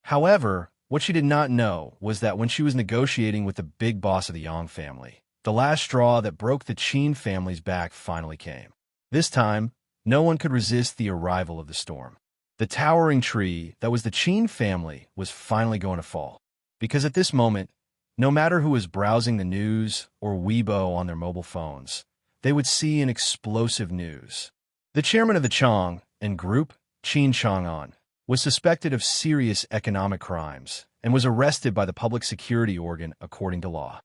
However, what she did not know was that when she was negotiating with the big boss of the Yang family, the last straw that broke the Qin family's back finally came. This time, no one could resist the arrival of the storm. The towering tree that was the Qin family was finally going to fall. Because at this moment, no matter who was browsing the news or Weibo on their mobile phones, they would see an explosive news. The chairman of the Chang and group, Qin Chang'an, was suspected of serious economic crimes and was arrested by the public security organ according to law.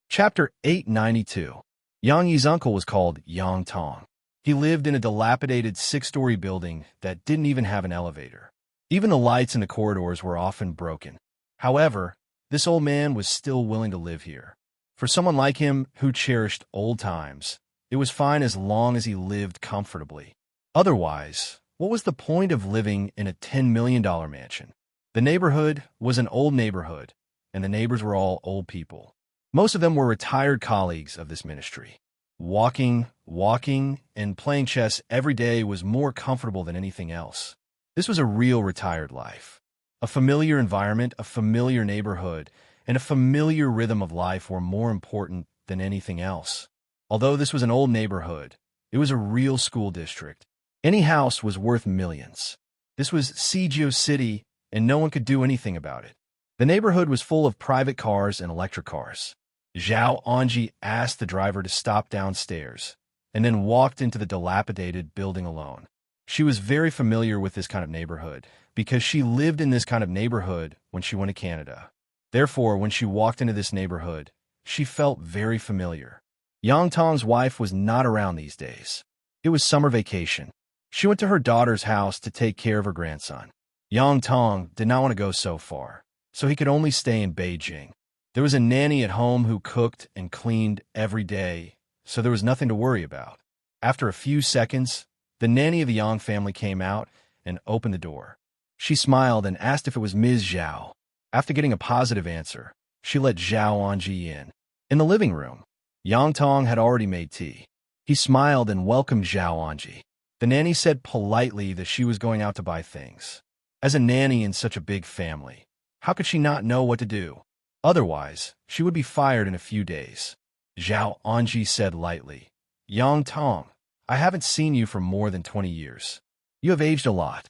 Chapter 892. Yang Yi's uncle was called Yang Tong. He lived in a dilapidated 6-story building that didn't even have an elevator. Even the lights in the corridors were often broken. However, this old man was still willing to live here. For someone like him who cherished old times, it was fine as long as he lived comfortably. Otherwise, what was the point of living in a $10 million mansion? The neighborhood was an old neighborhood, and the neighbors were all old people. Most of them were retired colleagues of this ministry. Walking, and playing chess every day was more comfortable than anything else. This was a real retired life. A familiar environment, a familiar neighborhood, and a familiar rhythm of life were more important than anything else. Although this was an old neighborhood, it was a real school district. Any house was worth millions. This was Sijio City, and no one could do anything about it. The neighborhood was full of private cars and electric cars. Zhao Anji asked the driver to stop downstairs, and then walked into the dilapidated building alone. She was very familiar with this kind of neighborhood, because she lived in this kind of neighborhood when she went to Canada. Therefore, when she walked into this neighborhood, she felt very familiar. Yang Tong's wife was not around these days. It was summer vacation. She went to her daughter's house to take care of her grandson. Yang Tong did not want to go so far, so he could only stay in Beijing. There was a nanny at home who cooked and cleaned every day, so there was nothing to worry about. After a few seconds, the nanny of the Yang family came out and opened the door. She smiled and asked if it was Ms. Zhao. After getting a positive answer, she let Zhao Anji in. In the living room, Yang Tong had already made tea. He smiled and welcomed Zhao Anji. The nanny said politely that she was going out to buy things. As a nanny in such a big family, how could she not know what to do? Otherwise, she would be fired in a few days. Zhao Anji said lightly, "Yang Tong, I haven't seen you for more than 20 years. You have aged a lot."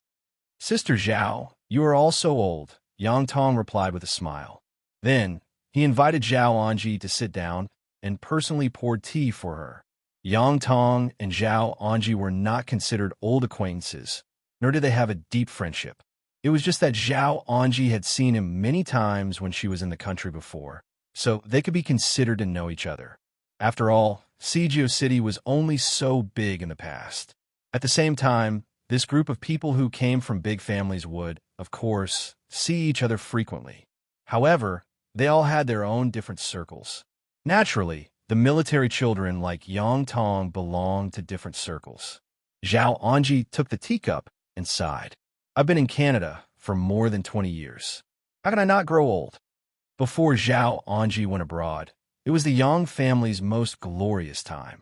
"Sister Zhao, you are all so old," Yang Tong replied with a smile. Then, he invited Zhao Anji to sit down and personally poured tea for her. Yang Tong and Zhao Anji were not considered old acquaintances, nor did they have a deep friendship. It was just that Zhao Anji had seen him many times when she was in the country before, so they could be considered to know each other. After all, Sijio City was only so big in the past. At the same time, this group of people who came from big families would, of course, see each other frequently. However, they all had their own different circles. Naturally, the military children like Yang Tong belonged to different circles. Zhao Anji took the teacup and sighed. "I've been in Canada for more than 20 years. How can I not grow old?" Before Zhao Anji went abroad, it was the Yang family's most glorious time.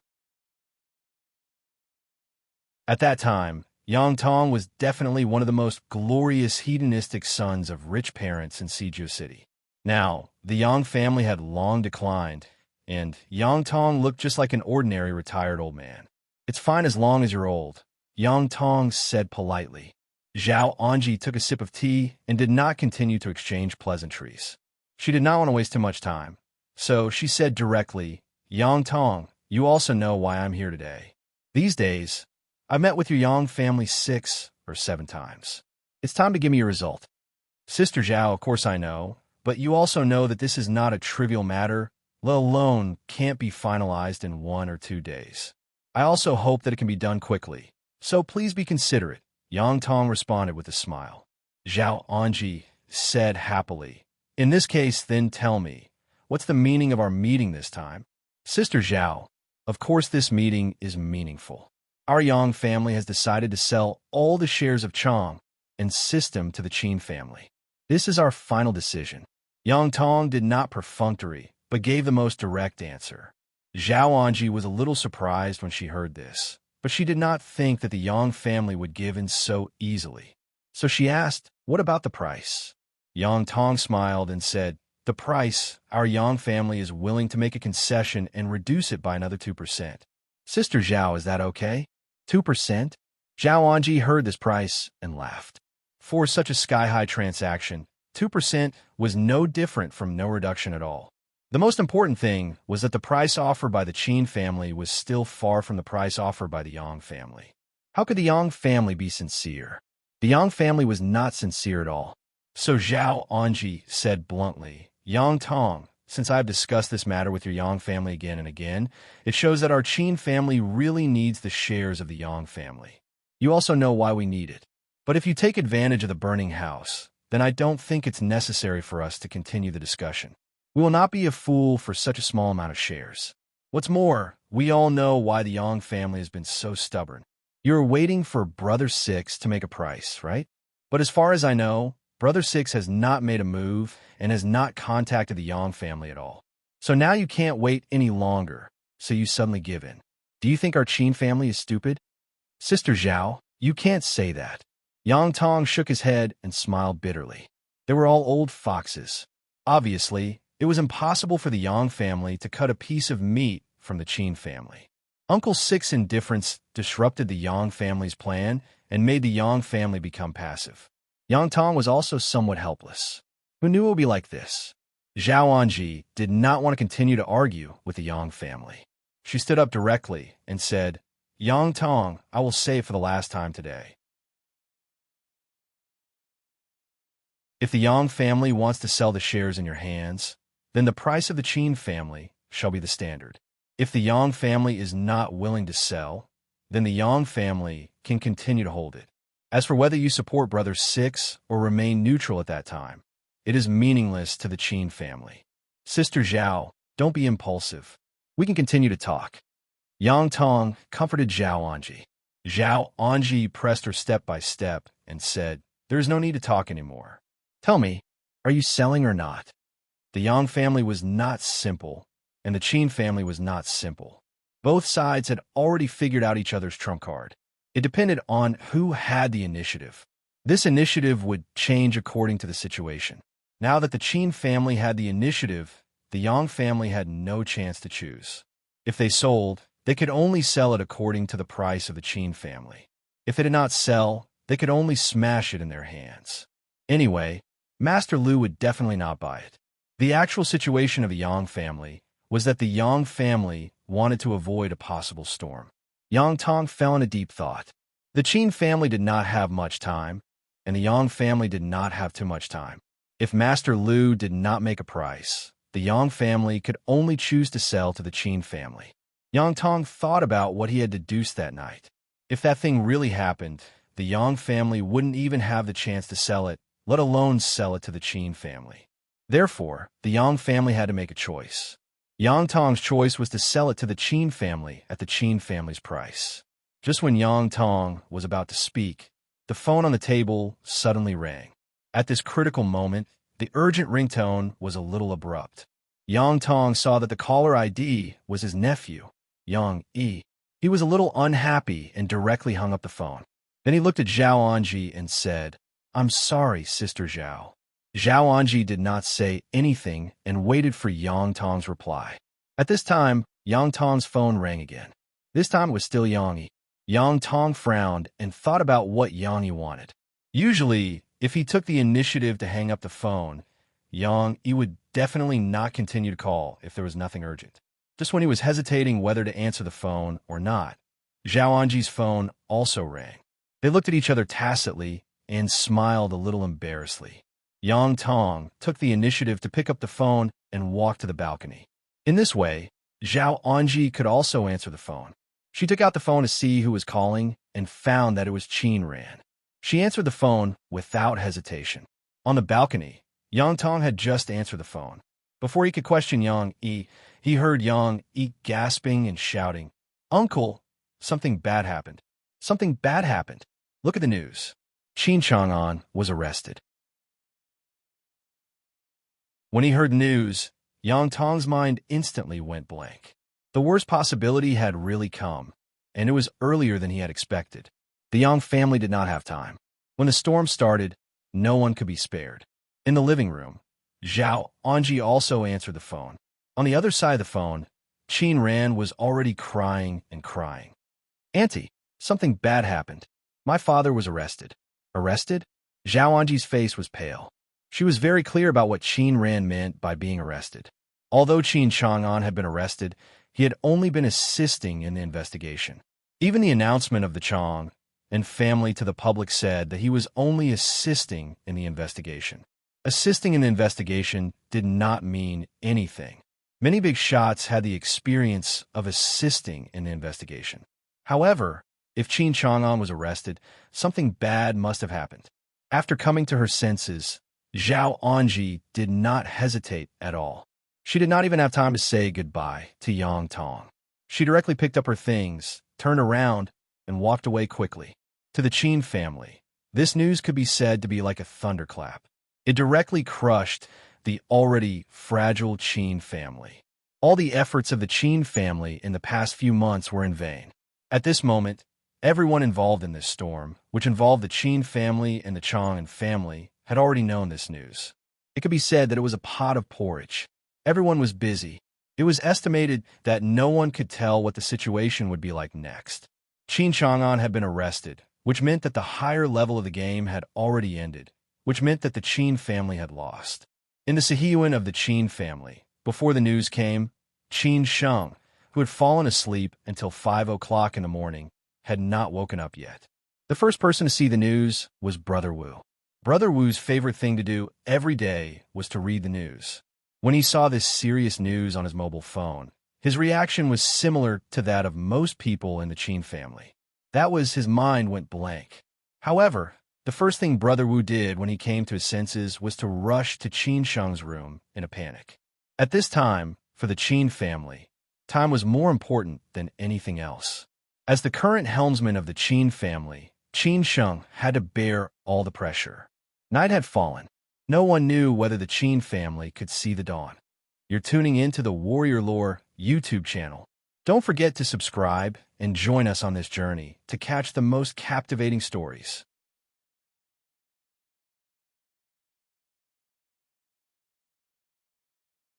At that time, Yang Tong was definitely one of the most glorious hedonistic sons of rich parents in Suzhou City. Now, the Yang family had long declined, and Yang Tong looked just like an ordinary retired old man. "It's fine as long as you're old," Yang Tong said politely. Zhao Anji took a sip of tea and did not continue to exchange pleasantries. She did not want to waste too much time, so she said directly, "Yang Tong, you also know why I'm here today. These days, I've met with your Yang family 6 or 7 times. It's time to give me a result. Sister Zhao, of course I know, but you also know that this is not a trivial matter, let alone can't be finalized in 1 or 2 days. I also hope that it can be done quickly, so please be considerate." Yang Tong responded with a smile. Zhao Anji said happily, "In this case, then tell me, what's the meaning of our meeting this time?" "Sister Zhao, of course this meeting is meaningful. Our Yang family has decided to sell all the shares of Chong and system to the Qin family. This is our final decision." Yang Tong did not perfunctory, but gave the most direct answer. Zhao Anji was a little surprised when she heard this, but she did not think that the Yang family would give in so easily. So she asked, "What about the price?" Yang Tong smiled and said, "The price, our Yang family is willing to make a concession and reduce it by another 2%. Sister Zhao, is that okay? 2%? Zhao Anji heard this price and laughed. For such a sky-high transaction, 2% was no different from no reduction at all. The most important thing was that the price offered by the Qin family was still far from the price offered by the Yang family. How could the Yang family be sincere? The Yang family was not sincere at all. So Zhao Anji said bluntly, "Yang Tong, since I have discussed this matter with your Yang family again and again, it shows that our Qin family really needs the shares of the Yang family. You also know why we need it. But if you take advantage of the burning house, then I don't think it's necessary for us to continue the discussion. We will not be a fool for such a small amount of shares. What's more, we all know why the Yang family has been so stubborn. You're waiting for Brother Six to make a price, right? But as far as I know, Brother Six has not made a move and has not contacted the Yang family at all. So now you can't wait any longer, so you suddenly give in. Do you think our Qin family is stupid?" "Sister Zhao, you can't say that." Yang Tong shook his head and smiled bitterly. They were all old foxes. Obviously, it was impossible for the Yang family to cut a piece of meat from the Qin family. Uncle Six's indifference disrupted the Yang family's plan and made the Yang family become passive. Yang Tong was also somewhat helpless. Who knew it would be like this? Zhao Anji did not want to continue to argue with the Yang family. She stood up directly and said, "Yang Tong, I will say it for the last time today. If the Yang family wants to sell the shares in your hands, then the price of the Qin family shall be the standard. If the Yang family is not willing to sell, then the Yang family can continue to hold it. As for whether you support Brother Six or remain neutral at that time, it is meaningless to the Qin family. Sister Zhao, don't be impulsive. We can continue to talk." Yang Tong comforted Zhao Anji. Zhao Anji pressed her step by step and said, "There is no need to talk anymore. Tell me, are you selling or not?" The Yang family was not simple, and the Qin family was not simple. Both sides had already figured out each other's trump card. It depended on who had the initiative. This initiative would change according to the situation. Now that the Qin family had the initiative, the Yang family had no chance to choose. If they sold, they could only sell it according to the price of the Qin family. If they did not sell, they could only smash it in their hands. Anyway, Master Lu would definitely not buy it. The actual situation of the Yang family was that the Yang family wanted to avoid a possible storm. Yang Tong fell into deep thought. The Qin family did not have much time, and the Yang family did not have too much time. If Master Lu did not make a price, the Yang family could only choose to sell to the Qin family. Yang Tong thought about what he had deduced that night. If that thing really happened, the Yang family wouldn't even have the chance to sell it, let alone sell it to the Qin family. Therefore, the Yang family had to make a choice. Yang Tong's choice was to sell it to the Qin family at the Qin family's price. Just when Yang Tong was about to speak, the phone on the table suddenly rang. At this critical moment, The urgent ringtone was a little abrupt. Yang Tong saw that the caller ID was his nephew, Yang Yi. He was a little unhappy and directly hung up the phone. Then he looked at Zhao Anji and said, "I'm sorry, Sister Zhao." Zhao Anji did not say anything and waited for Yang Tong's reply. At this time, Yang Tong's phone rang again. This time it was still Yang Yi. Yang Tong frowned and thought about what Yang Yi wanted. Usually, if he took the initiative to hang up the phone, Yang Yi would definitely not continue to call if there was nothing urgent. Just when he was hesitating whether to answer the phone or not, Zhao Anji's phone also rang. They looked at each other tacitly and smiled a little embarrassedly. Yang Tong took the initiative to pick up the phone and walk to the balcony. In this way, Zhao Anji could also answer the phone. She took out the phone to see who was calling and found that it was Qin Ran. She answered the phone without hesitation. On the balcony, Yang Tong had just answered the phone. Before he could question Yang Yi, he heard Yang Yi gasping and shouting, "Uncle, something bad happened. Something bad happened. Look at the news. Qin Chang'an was arrested." When he heard the news, Yang Tong's mind instantly went blank. The worst possibility had really come, and it was earlier than he had expected. The Yang family did not have time. When the storm started, no one could be spared. In the living room, Zhao Anji also answered the phone. On the other side of the phone, Qin Ran was already crying and crying. "Auntie, something bad happened. My father was arrested." "Arrested?" Zhao Anji's face was pale. She was very clear about what Qin Ran meant by being arrested. Although Qin Chang'an had been arrested, he had only been assisting in the investigation. Even the announcement of the Chang and family to the public said that he was only assisting in the investigation. Assisting in the investigation did not mean anything. Many big shots had the experience of assisting in the investigation. However, if Qin Chang'an was arrested, something bad must have happened. After coming to her senses, Zhao Anji did not hesitate at all. She did not even have time to say goodbye to Yang Tong. She directly picked up her things, turned around, and walked away quickly. To the Qin family, this news could be said to be like a thunderclap. It directly crushed the already fragile Qin family. All the efforts of the Qin family in the past few months were in vain. At this moment, everyone involved in this storm, which involved the Qin family and the Chang family, had already known this news. It could be said that it was a pot of porridge. Everyone was busy. It was estimated that no one could tell what the situation would be like next. Qin Chang'an had been arrested, which meant that the higher level of the game had already ended, which meant that the Qin family had lost. In the Sihiyuan of the Qin family, before the news came, Qin Sheng, who had fallen asleep until 5 o'clock in the morning, had not woken up yet. The first person to see the news was Brother Wu. Brother Wu's favorite thing to do every day was to read the news. When he saw this serious news on his mobile phone, his reaction was similar to that of most people in the Qin family. That was, his mind went blank. However, the first thing Brother Wu did when he came to his senses was to rush to Qin Sheng's room in a panic. At this time, for the Qin family, time was more important than anything else. As the current helmsman of the Qin family, Qin Sheng had to bear all the pressure. Night had fallen. No one knew whether the Qin family could see the dawn. You're tuning into the Warrior Lore YouTube channel. Don't forget to subscribe and join us on this journey to catch the most captivating stories.